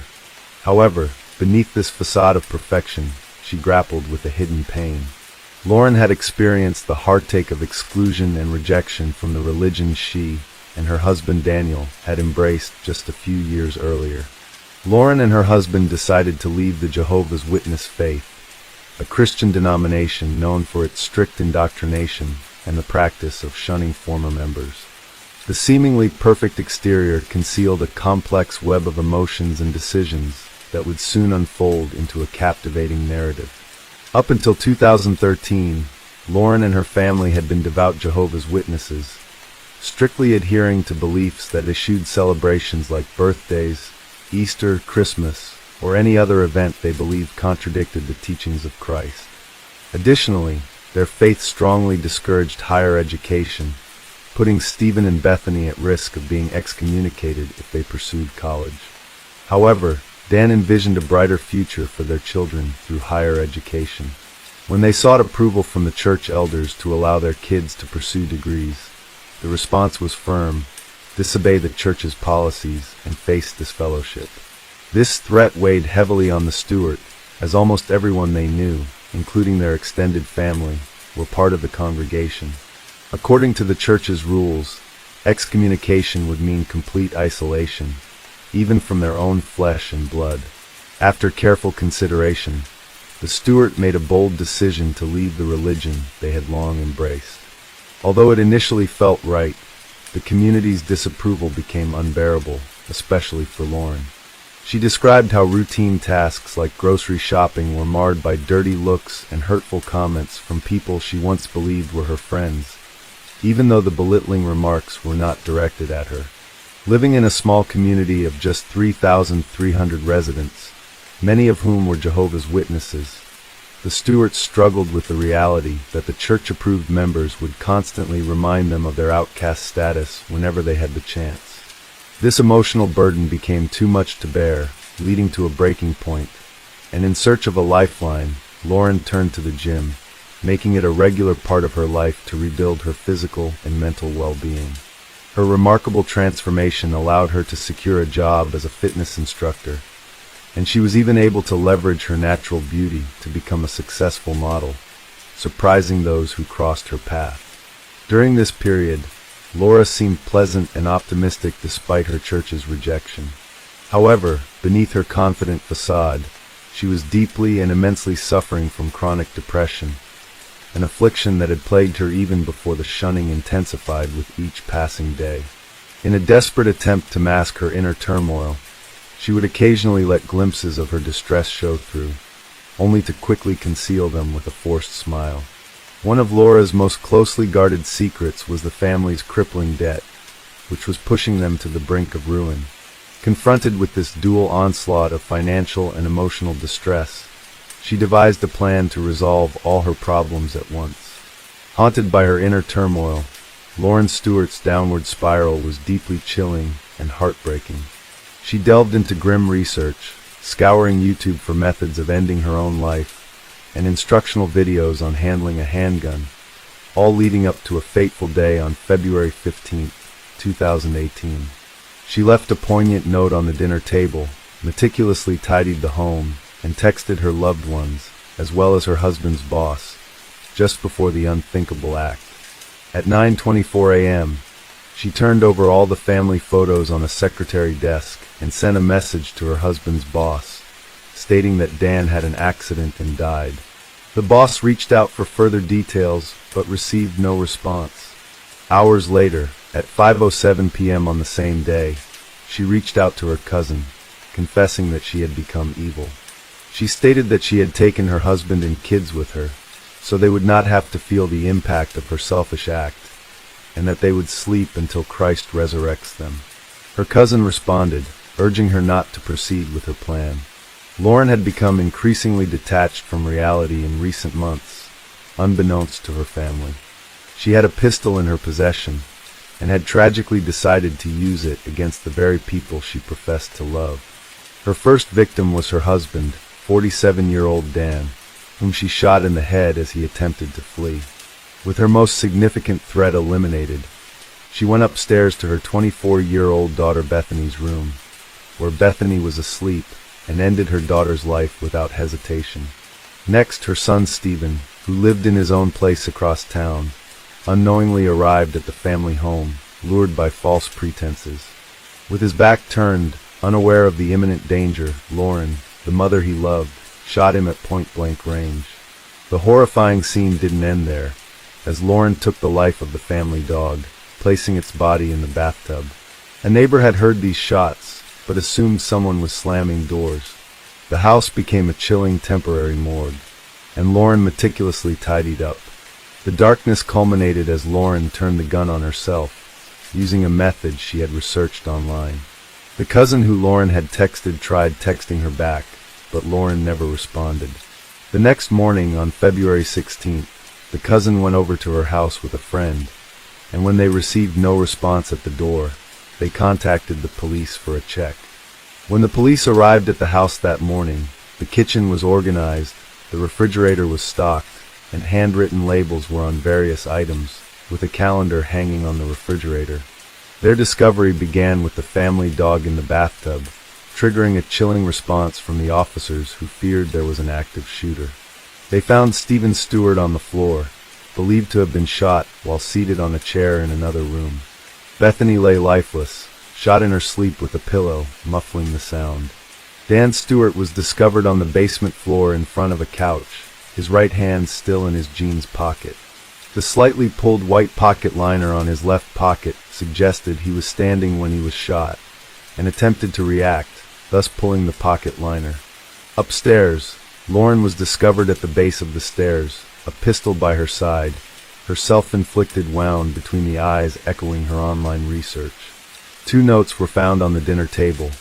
However, beneath this facade of perfection, she grappled with a hidden pain. Lauren had experienced the heartache of exclusion and rejection from the religion she and her husband Daniel had embraced just a few years earlier. Lauren and her husband decided to leave the Jehovah's Witness faith, a Christian denomination known for its strict indoctrination and the practice of shunning former members. The seemingly perfect exterior concealed a complex web of emotions and decisions that would soon unfold into a captivating narrative. Up until 2013, Lauren and her family had been devout Jehovah's Witnesses, strictly adhering to beliefs that eschewed celebrations like birthdays, Easter, Christmas, or any other event they believed contradicted the teachings of Christ. Additionally, their faith strongly discouraged higher education, putting Stephen and Bethany at risk of being excommunicated if they pursued college. However, Dan envisioned a brighter future for their children through higher education. When they sought approval from the church elders to allow their kids to pursue degrees, the response was firm: disobey the church's policies and face disfellowship. This threat weighed heavily on the Stewart, as almost everyone they knew, including their extended family, were part of the congregation. According to the church's rules, excommunication would mean complete isolation, even from their own flesh and blood. After careful consideration, the Stewart made a bold decision to leave the religion they had long embraced. Although it initially felt right, the community's disapproval became unbearable, especially for Lauren. She described how routine tasks like grocery shopping were marred by dirty looks and hurtful comments from people she once believed were her friends, even though the belittling remarks were not directed at her. Living in a small community of just 3,300 residents, many of whom were Jehovah's Witnesses, the Stewarts struggled with the reality that the church-approved members would constantly remind them of their outcast status whenever they had the chance. This emotional burden became too much to bear, leading to a breaking point, and in search of a lifeline, Lauren turned to the gym, making it a regular part of her life to rebuild her physical and mental well-being. Her remarkable transformation allowed her to secure a job as a fitness instructor, and she was even able to leverage her natural beauty to become a successful model, surprising those who crossed her path. During this period, Laura seemed pleasant and optimistic despite her church's rejection. However, beneath her confident facade, she was deeply and immensely suffering from chronic depression, an affliction that had plagued her even before the shunning intensified with each passing day. In a desperate attempt to mask her inner turmoil, she would occasionally let glimpses of her distress show through, only to quickly conceal them with a forced smile. One of Laura's most closely guarded secrets was the family's crippling debt, which was pushing them to the brink of ruin. Confronted with this dual onslaught of financial and emotional distress, she devised a plan to resolve all her problems at once. Haunted by her inner turmoil, Lauren Stewart's downward spiral was deeply chilling and heartbreaking. She delved into grim research, scouring YouTube for methods of ending her own life, and instructional videos on handling a handgun, all leading up to a fateful day on February 15, 2018. She left a poignant note on the dinner table, meticulously tidied the home, and texted her loved ones, as well as her husband's boss, just before the unthinkable act. At 9:24 a.m., she turned over all the family photos on a secretary desk and sent a message to her husband's boss, stating that Dan had an accident and died. The boss reached out for further details, but received no response. Hours later, at 5:07 p.m. on the same day, she reached out to her cousin, confessing that she had become evil. She stated that she had taken her husband and kids with her, so they would not have to feel the impact of her selfish act, and that they would sleep until Christ resurrects them. Her cousin responded, urging her not to proceed with her plan. Lauren had become increasingly detached from reality in recent months, unbeknownst to her family. She had a pistol in her possession, and had tragically decided to use it against the very people she professed to love. Her first victim was her husband, 47-year-old Dan, whom she shot in the head as he attempted to flee. With her most significant threat eliminated, she went upstairs to her 24-year-old daughter Bethany's room, where Bethany was asleep, and ended her daughter's life without hesitation. Next, her son Stephen, who lived in his own place across town, unknowingly arrived at the family home, lured by false pretenses. With his back turned, unaware of the imminent danger, Lauren, the mother he loved, shot him at point-blank range. The horrifying scene didn't end there, as Lauren took the life of the family dog, placing its body in the bathtub. A neighbor had heard these shots, but assumed someone was slamming doors. The house became a chilling temporary morgue, and Lauren meticulously tidied up. The darkness culminated as Lauren turned the gun on herself, using a method she had researched online. The cousin who Lauren had texted tried texting her back, but Lauren never responded. The next morning, on February 16th, the cousin went over to her house with a friend, and when they received no response at the door, they contacted the police for a check. When the police arrived at the house that morning, the kitchen was organized, the refrigerator was stocked, and handwritten labels were on various items, with a calendar hanging on the refrigerator. Their discovery began with the family dog in the bathtub, triggering a chilling response from the officers who feared there was an active shooter. They found Stephen Stewart on the floor, believed to have been shot while seated on a chair in another room. Bethany lay lifeless, shot in her sleep with a pillow, muffling the sound. Dan Stewart was discovered on the basement floor in front of a couch, his right hand still in his jeans pocket. The slightly pulled white pocket liner on his left pocket suggested he was standing when he was shot, and attempted to react, thus pulling the pocket liner. Upstairs, Lauren was discovered at the base of the stairs, a pistol by her side, her self-inflicted wound between the eyes echoing her online research. Two notes were found on the dinner table.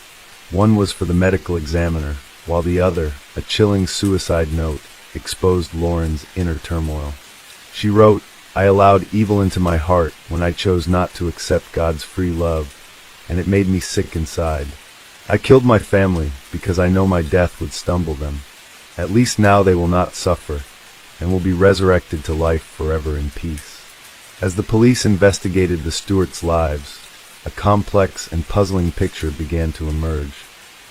One was for the medical examiner, while the other, a chilling suicide note, exposed Lauren's inner turmoil. She wrote, "I allowed evil into my heart when I chose not to accept God's free love, and it made me sick inside. I killed my family because I know my death would stumble them. At least now they will not suffer, and will be resurrected to life forever in peace." As the police investigated the Stewarts' lives, a complex and puzzling picture began to emerge.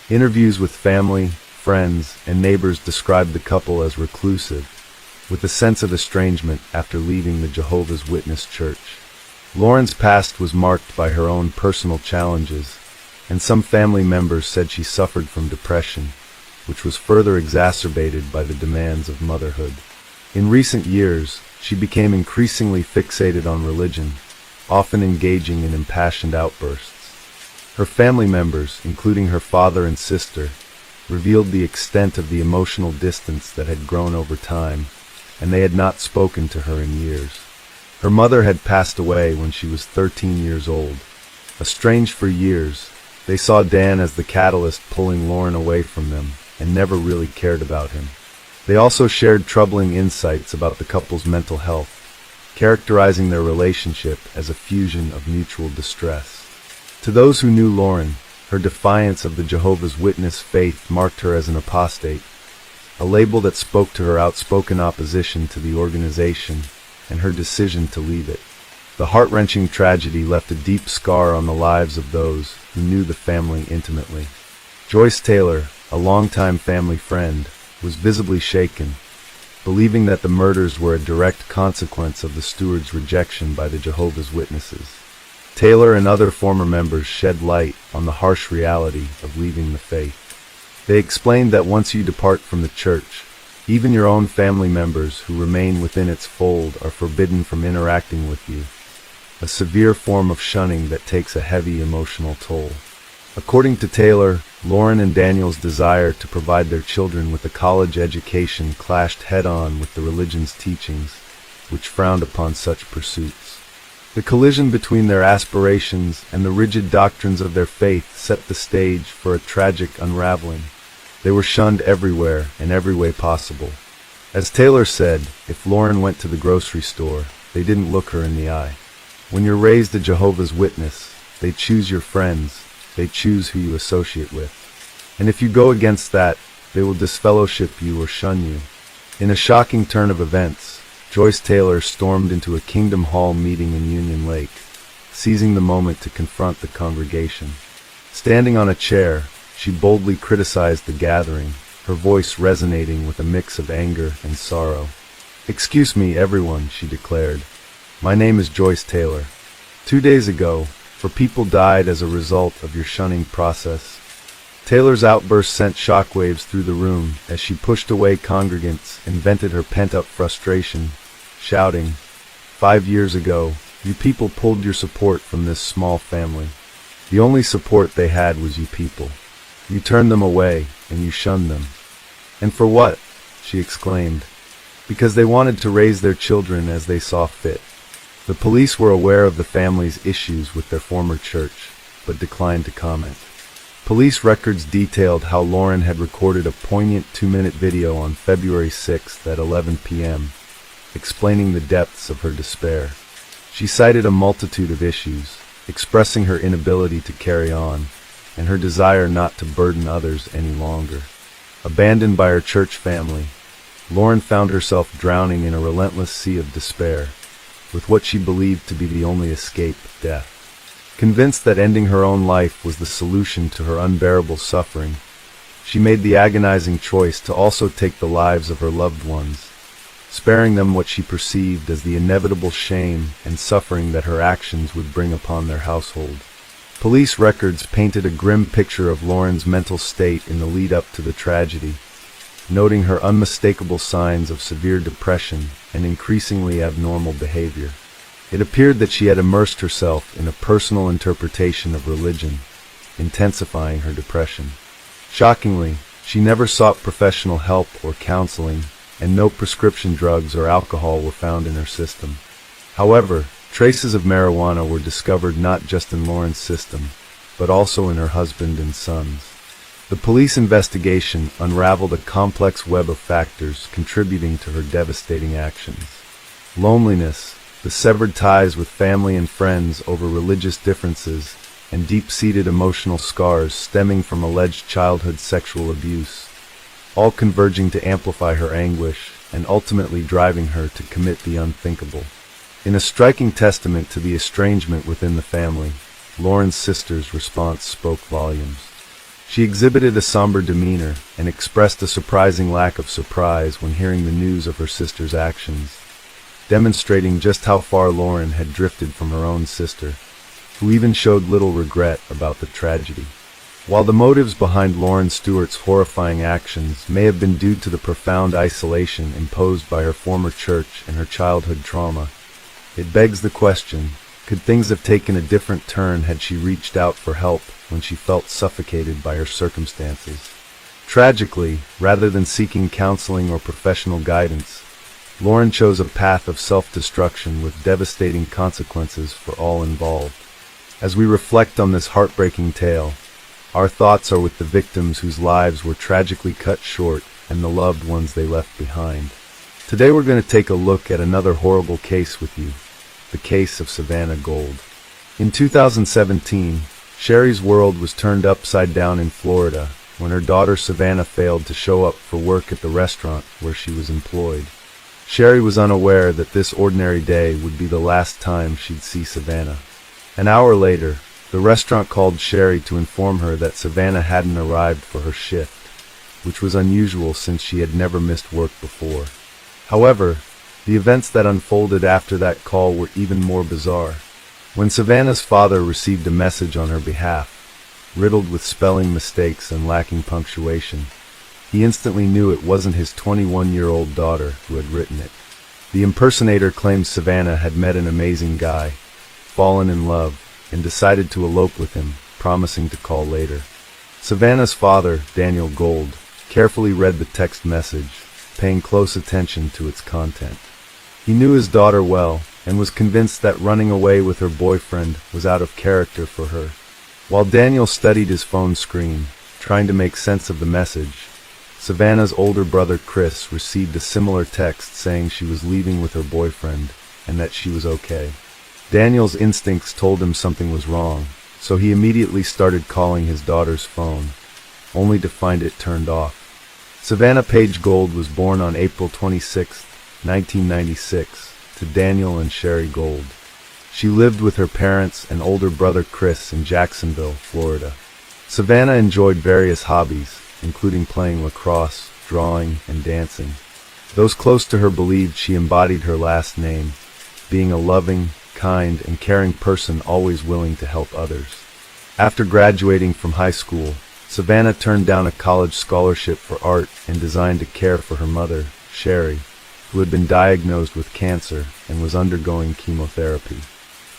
Interviews with family, friends, and neighbors described the couple as reclusive, with a sense of estrangement after leaving the Jehovah's Witness church. Lauren's past was marked by her own personal challenges, and some family members said she suffered from depression, which was further exacerbated by the demands of motherhood. In recent years, she became increasingly fixated on religion, often engaging in impassioned outbursts. Her family members, including her father and sister, revealed the extent of the emotional distance that had grown over time, and they had not spoken to her in years. Her mother had passed away when she was 13 years old. Estranged for years, they saw Dan as the catalyst pulling Lauren away from them, and never really cared about him. They also shared troubling insights about the couple's mental health, characterizing their relationship as a fusion of mutual distress. To those who knew Lauren, her defiance of the Jehovah's Witness faith marked her as an apostate, a label that spoke to her outspoken opposition to the organization and her decision to leave it. The heart-wrenching tragedy left a deep scar on the lives of those who knew the family intimately. Joyce Taylor, a longtime family friend, was visibly shaken, believing that the murders were a direct consequence of the Stewarts' rejection by the Jehovah's Witnesses. Taylor and other former members shed light on the harsh reality of leaving the faith. They explained that once you depart from the church, even your own family members who remain within its fold are forbidden from interacting with you, a severe form of shunning that takes a heavy emotional toll. According to Taylor, Lauren and Daniel's desire to provide their children with a college education clashed head-on with the religion's teachings, which frowned upon such pursuits. The collision between their aspirations and the rigid doctrines of their faith set the stage for a tragic unraveling. They were shunned everywhere in every way possible. As Taylor said, if Lauren went to the grocery store, they didn't look her in the eye. When you're raised a Jehovah's Witness, they choose your friends, they choose who you associate with. And if you go against that, they will disfellowship you or shun you. In a shocking turn of events, Joyce Taylor stormed into a Kingdom Hall meeting in Union Lake, seizing the moment to confront the congregation. Standing on a chair, she boldly criticized the gathering, her voice resonating with a mix of anger and sorrow. "Excuse me, everyone," she declared. "My name is Joyce Taylor. 2 days ago, 4 people died as a result of your shunning process." Taylor's outburst sent shockwaves through the room as she pushed away congregants and vented her pent-up frustration, shouting, "5 years ago, you people pulled your support from this small family. The only support they had was you people. You turned them away, and you shunned them. And for what?" she exclaimed. "Because they wanted to raise their children as they saw fit." The police were aware of the family's issues with their former church, but declined to comment. Police records detailed how Lauren had recorded a poignant 2-minute video on February 6th at 11 p.m., explaining the depths of her despair. She cited a multitude of issues, expressing her inability to carry on, and her desire not to burden others any longer. Abandoned by her church family, Lauren found herself drowning in a relentless sea of despair, with what she believed to be the only escape, death. Convinced that ending her own life was the solution to her unbearable suffering, she made the agonizing choice to also take the lives of her loved ones, sparing them what she perceived as the inevitable shame and suffering that her actions would bring upon their household. Police records painted a grim picture of Lauren's mental state in the lead-up to the tragedy, noting her unmistakable signs of severe depression and increasingly abnormal behavior. It appeared that she had immersed herself in a personal interpretation of religion, intensifying her depression. Shockingly, she never sought professional help or counseling, and no prescription drugs or alcohol were found in her system. However, traces of marijuana were discovered not just in Lauren's system, but also in her husband and sons. The police investigation unraveled a complex web of factors contributing to her devastating actions. Loneliness, the severed ties with family and friends over religious differences, and deep-seated emotional scars stemming from alleged childhood sexual abuse, all converging to amplify her anguish and ultimately driving her to commit the unthinkable. In a striking testament to the estrangement within the family, Lauren's sister's response spoke volumes. She exhibited a somber demeanor and expressed a surprising lack of surprise when hearing the news of her sister's actions, demonstrating just how far Lauren had drifted from her own sister, who even showed little regret about the tragedy. While the motives behind Lauren Stewart's horrifying actions may have been due to the profound isolation imposed by her former church and her childhood trauma, it begs the question, could things have taken a different turn had she reached out for help when she felt suffocated by her circumstances? Tragically, rather than seeking counseling or professional guidance, Lauren chose a path of self-destruction with devastating consequences for all involved. As we reflect on this heartbreaking tale, our thoughts are with the victims whose lives were tragically cut short and the loved ones they left behind. Today we're going to take a look at another horrible case with you, the case of Savannah Gold. In 2017, Sherry's world was turned upside down in Florida when her daughter Savannah failed to show up for work at the restaurant where she was employed. Sherry was unaware that this ordinary day would be the last time she'd see Savannah. An hour later, the restaurant called Sherry to inform her that Savannah hadn't arrived for her shift, which was unusual since she had never missed work before. However, the events that unfolded after that call were even more bizarre. When Savannah's father received a message on her behalf, riddled with spelling mistakes and lacking punctuation, he instantly knew it wasn't his 21-year-old daughter who had written it. The impersonator claimed Savannah had met an amazing guy, fallen in love, and decided to elope with him, promising to call later. Savannah's father, Daniel Gold, carefully read the text message, paying close attention to its content. He knew his daughter well, and was convinced that running away with her boyfriend was out of character for her. While Daniel studied his phone screen, trying to make sense of the message, Savannah's older brother Chris received a similar text saying she was leaving with her boyfriend and that she was okay. Daniel's instincts told him something was wrong, so he immediately started calling his daughter's phone, only to find it turned off. Savannah Page Gold was born on April 26, 1996, to Daniel and Sherry Gold. She lived with her parents and older brother Chris in Jacksonville, Florida. Savannah enjoyed various hobbies, including playing lacrosse, drawing, and dancing. Those close to her believed she embodied her last name, being a loving, kind, and caring person always willing to help others. After graduating from high school, Savannah turned down a college scholarship for art and design to care for her mother, Sherry, who had been diagnosed with cancer and was undergoing chemotherapy.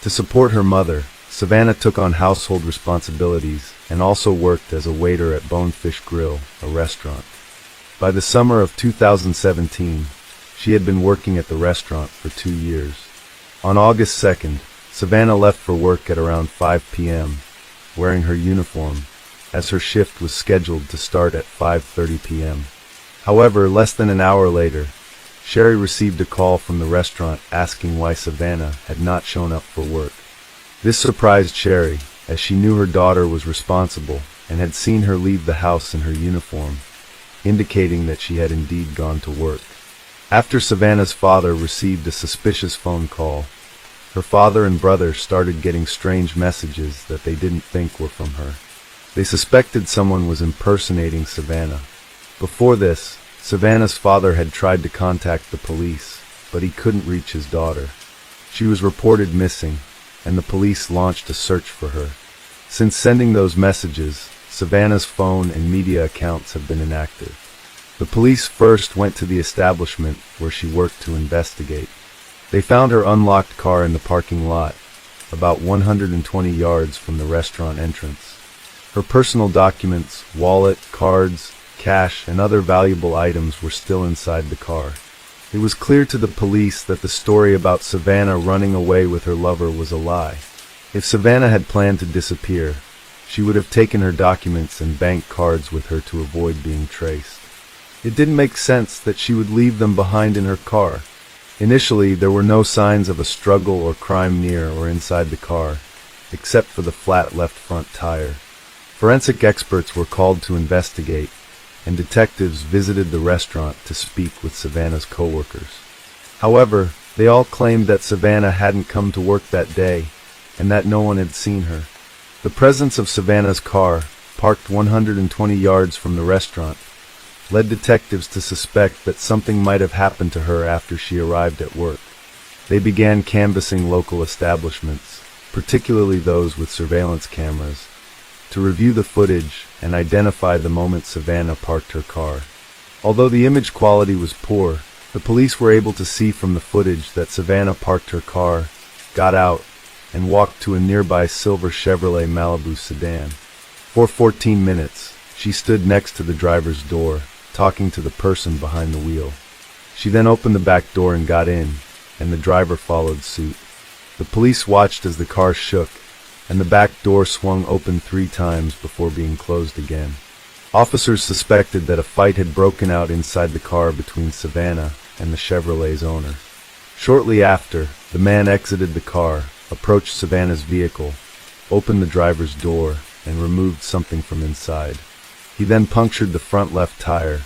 To support her mother, Savannah took on household responsibilities and also worked as a waiter at Bonefish Grill, a restaurant. By the summer of 2017, she had been working at the restaurant for 2 years. On August 2nd, Savannah left for work at around 5 p.m., wearing her uniform, as her shift was scheduled to start at 5:30 p.m. However, less than an hour later, Sherry received a call from the restaurant asking why Savannah had not shown up for work. This surprised Sherry, as she knew her daughter was responsible and had seen her leave the house in her uniform, indicating that she had indeed gone to work. After Savannah's father received a suspicious phone call, her father and brother started getting strange messages that they didn't think were from her. They suspected someone was impersonating Savannah. Before this, Savannah's father had tried to contact the police, but he couldn't reach his daughter. She was reported missing, and the police launched a search for her. Since sending those messages, Savannah's phone and media accounts have been inactive. The police first went to the establishment where she worked to investigate. They found her unlocked car in the parking lot, about 120 yards from the restaurant entrance. Her personal documents, wallet, cards, cash, and other valuable items were still inside the car. It was clear to the police that the story about Savannah running away with her lover was a lie. If Savannah had planned to disappear, she would have taken her documents and bank cards with her to avoid being traced. It didn't make sense that she would leave them behind in her car. Initially, there were no signs of a struggle or crime near or inside the car, except for the flat left front tire. Forensic experts were called to investigate, and detectives visited the restaurant to speak with Savannah's coworkers. However, they all claimed that Savannah hadn't come to work that day, and that no one had seen her. The presence of Savannah's car, parked 120 yards from the restaurant, led detectives to suspect that something might have happened to her after she arrived at work. They began canvassing local establishments, particularly those with surveillance cameras, to review the footage and identify the moment Savannah parked her car. Although the image quality was poor, the police were able to see from the footage that Savannah parked her car, got out, and walked to a nearby silver Chevrolet Malibu sedan. For 14 minutes, she stood next to the driver's door, talking to the person behind the wheel. She then opened the back door and got in, and the driver followed suit. The police watched as the car shook, and the back door swung open 3 times before being closed again. Officers suspected that a fight had broken out inside the car between Savannah and the Chevrolet's owner. Shortly after, the man exited the car, approached Savannah's vehicle, opened the driver's door, and removed something from inside. He then punctured the front left tire,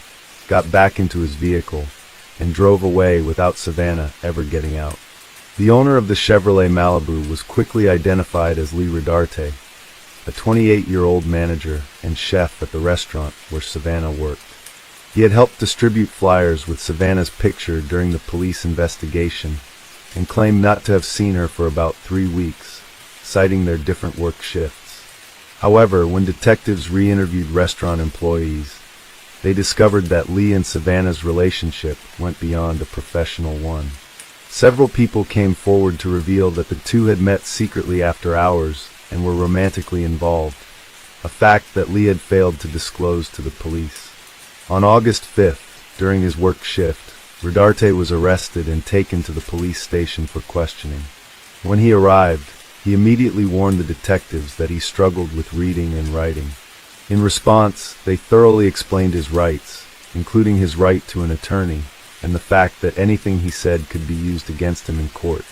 got back into his vehicle, and drove away without Savannah ever getting out. The owner of the Chevrolet Malibu was quickly identified as Lee Rodarte, a 28-year-old manager and chef at the restaurant where Savannah worked. He had helped distribute flyers with Savannah's picture during the police investigation and claimed not to have seen her for about 3 weeks, citing their different work shifts. However, when detectives re-interviewed restaurant employees, they discovered that Lee and Savannah's relationship went beyond a professional one. Several people came forward to reveal that the two had met secretly after hours and were romantically involved, a fact that Lee had failed to disclose to the police. On August 5th, during his work shift, Rodarte was arrested and taken to the police station for questioning. When he arrived, he immediately warned the detectives that he struggled with reading and writing. In response, they thoroughly explained his rights, including his right to an attorney, and the fact that anything he said could be used against him in court.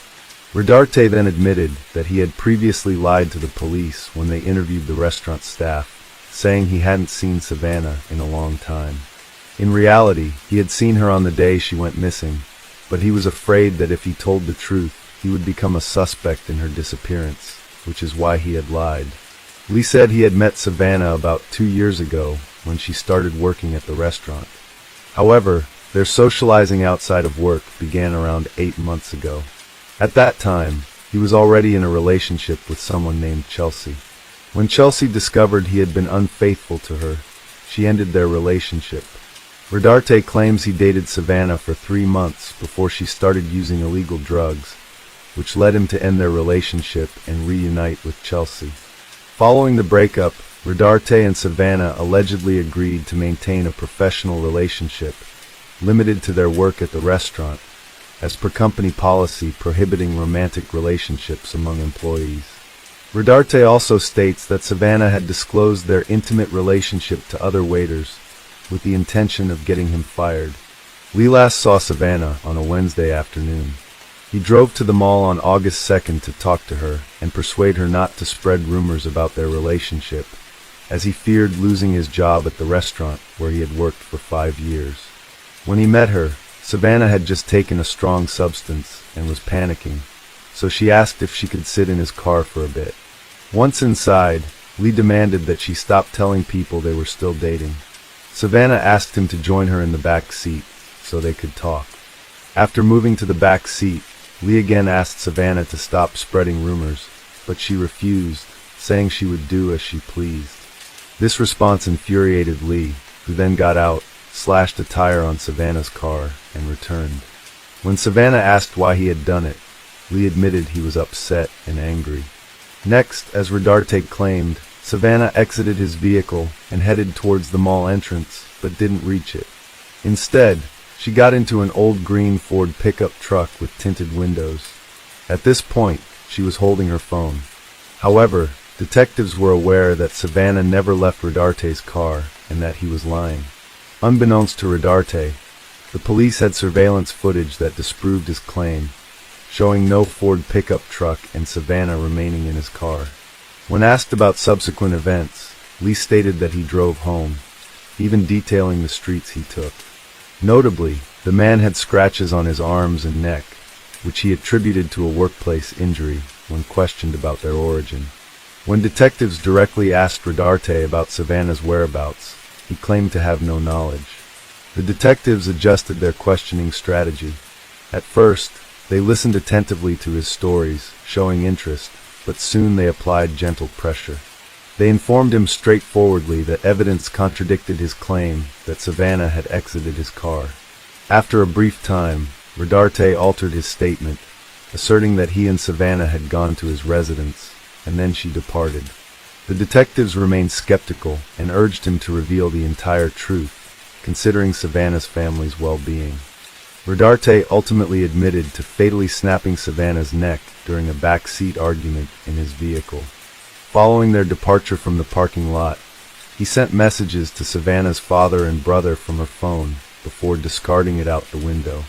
Rodarte then admitted that he had previously lied to the police when they interviewed the restaurant staff, saying he hadn't seen Savannah in a long time. In reality, he had seen her on the day she went missing, but he was afraid that if he told the truth, he would become a suspect in her disappearance, which is why he had lied. Lee said he had met Savannah about 2 years ago when she started working at the restaurant. However, their socializing outside of work began around 8 months ago. At that time, he was already in a relationship with someone named Chelsea. When Chelsea discovered he had been unfaithful to her, she ended their relationship. Rodarte claims he dated Savannah for 3 months before she started using illegal drugs, which led him to end their relationship and reunite with Chelsea. Following the breakup, Rodarte and Savannah allegedly agreed to maintain a professional relationship, limited to their work at the restaurant, as per company policy prohibiting romantic relationships among employees. Rodarte also states that Savannah had disclosed their intimate relationship to other waiters, with the intention of getting him fired. Lee last saw Savannah on a Wednesday afternoon. He drove to the mall on August 2nd to talk to her and persuade her not to spread rumors about their relationship, as he feared losing his job at the restaurant where he had worked for 5 years. When he met her, Savannah had just taken a strong substance and was panicking, so she asked if she could sit in his car for a bit. Once inside, Lee demanded that she stop telling people they were still dating. Savannah asked him to join her in the back seat so they could talk. After moving to the back seat, Lee again asked Savannah to stop spreading rumors, but she refused, saying she would do as she pleased. This response infuriated Lee, who then got out, slashed a tire on Savannah's car, and returned. When Savannah asked why he had done it, Lee admitted he was upset and angry. Next, as Rodarte claimed, Savannah exited his vehicle and headed towards the mall entrance, but didn't reach it. Instead, she got into an old green Ford pickup truck with tinted windows. At this point, she was holding her phone. However, Detectives were aware that Savannah never left Rodarte's car and that he was lying. Unbeknownst to Rodarte, the police had surveillance footage that disproved his claim, showing no Ford pickup truck and Savannah remaining in his car. When asked about subsequent events, Lee stated that he drove home, even detailing the streets he took. Notably, the man had scratches on his arms and neck, which he attributed to a workplace injury when questioned about their origin. When detectives directly asked Rodarte about Savannah's whereabouts, he claimed to have no knowledge. The detectives adjusted their questioning strategy. At first, they listened attentively to his stories, showing interest, but soon they applied gentle pressure. They informed him straightforwardly that evidence contradicted his claim that Savannah had exited his car. After a brief time, Rodarte altered his statement, asserting that he and Savannah had gone to his residence, and then she departed. The detectives remained skeptical and urged him to reveal the entire truth, considering Savannah's family's well-being. Rodarte ultimately admitted to fatally snapping Savannah's neck during a backseat argument in his vehicle. Following their departure from the parking lot, he sent messages to Savannah's father and brother from her phone before discarding it out the window.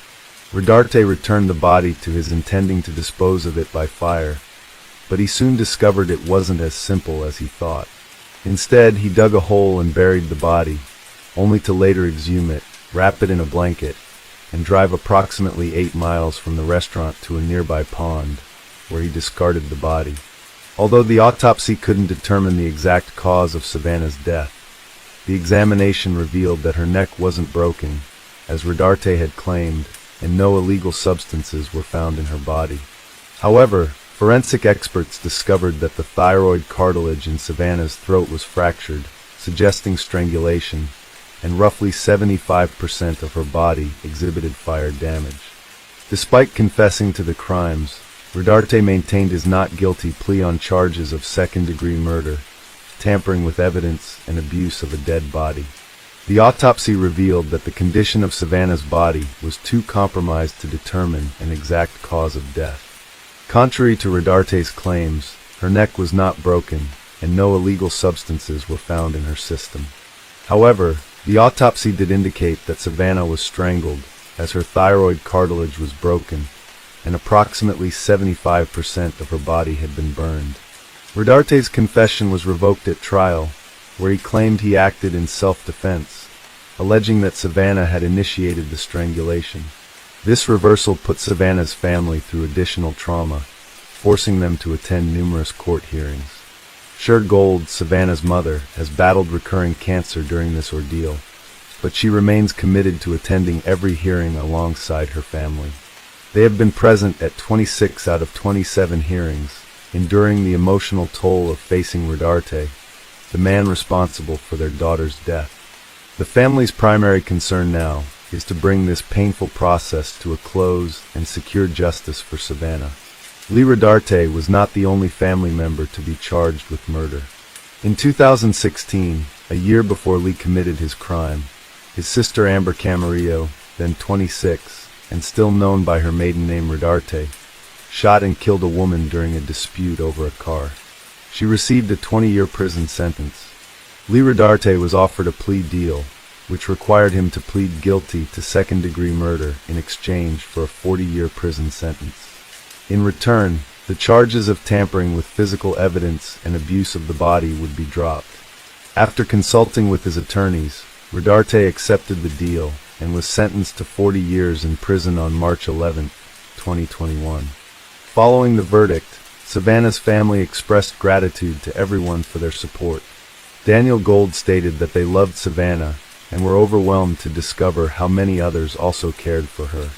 Rodarte returned the body to his intending to dispose of it by fire, but he soon discovered it wasn't as simple as he thought. Instead, he dug a hole and buried the body, only to later exhume it, wrap it in a blanket, and drive approximately 8 miles from the restaurant to a nearby pond, where he discarded the body. Although the autopsy couldn't determine the exact cause of Savannah's death, the examination revealed that her neck wasn't broken, as Rodarte had claimed, and no illegal substances were found in her body. However, forensic experts discovered that the thyroid cartilage in Savannah's throat was fractured, suggesting strangulation, and roughly 75% of her body exhibited fire damage. Despite confessing to the crimes, Rodarte maintained his not guilty plea on charges of second-degree murder, tampering with evidence, and abuse of a dead body. The autopsy revealed that the condition of Savannah's body was too compromised to determine an exact cause of death. Contrary to Rodarte's claims, her neck was not broken, and no illegal substances were found in her system. However, the autopsy did indicate that Savannah was strangled, as her thyroid cartilage was broken, and approximately 75% of her body had been burned. Rodarte's confession was revoked at trial, where he claimed he acted in self-defense, alleging that Savannah had initiated the strangulation. This reversal put Savannah's family through additional trauma, forcing them to attend numerous court hearings. Cher Gold, Savannah's mother, has battled recurring cancer during this ordeal, but she remains committed to attending every hearing alongside her family. They have been present at 26 out of 27 hearings, enduring the emotional toll of facing Rodarte, the man responsible for their daughter's death. The family's primary concern now is to bring this painful process to a close and secure justice for Savannah. Lee Rodarte was not the only family member to be charged with murder. In 2016, a year before Lee committed his crime, his sister Amber Camarillo, then 26, and still known by her maiden name Rodarte, shot and killed a woman during a dispute over a car. She received a 20-year prison sentence. Lee Rodarte was offered a plea deal, which required him to plead guilty to second-degree murder in exchange for a 40-year prison sentence. In return, the charges of tampering with physical evidence and abuse of the body would be dropped. After consulting with his attorneys, Rodarte accepted the deal and was sentenced to 40 years in prison on March 11, 2021. Following the verdict, Savannah's family expressed gratitude to everyone for their support. Daniel Gold stated that they loved Savannah and were overwhelmed to discover how many others also cared for her.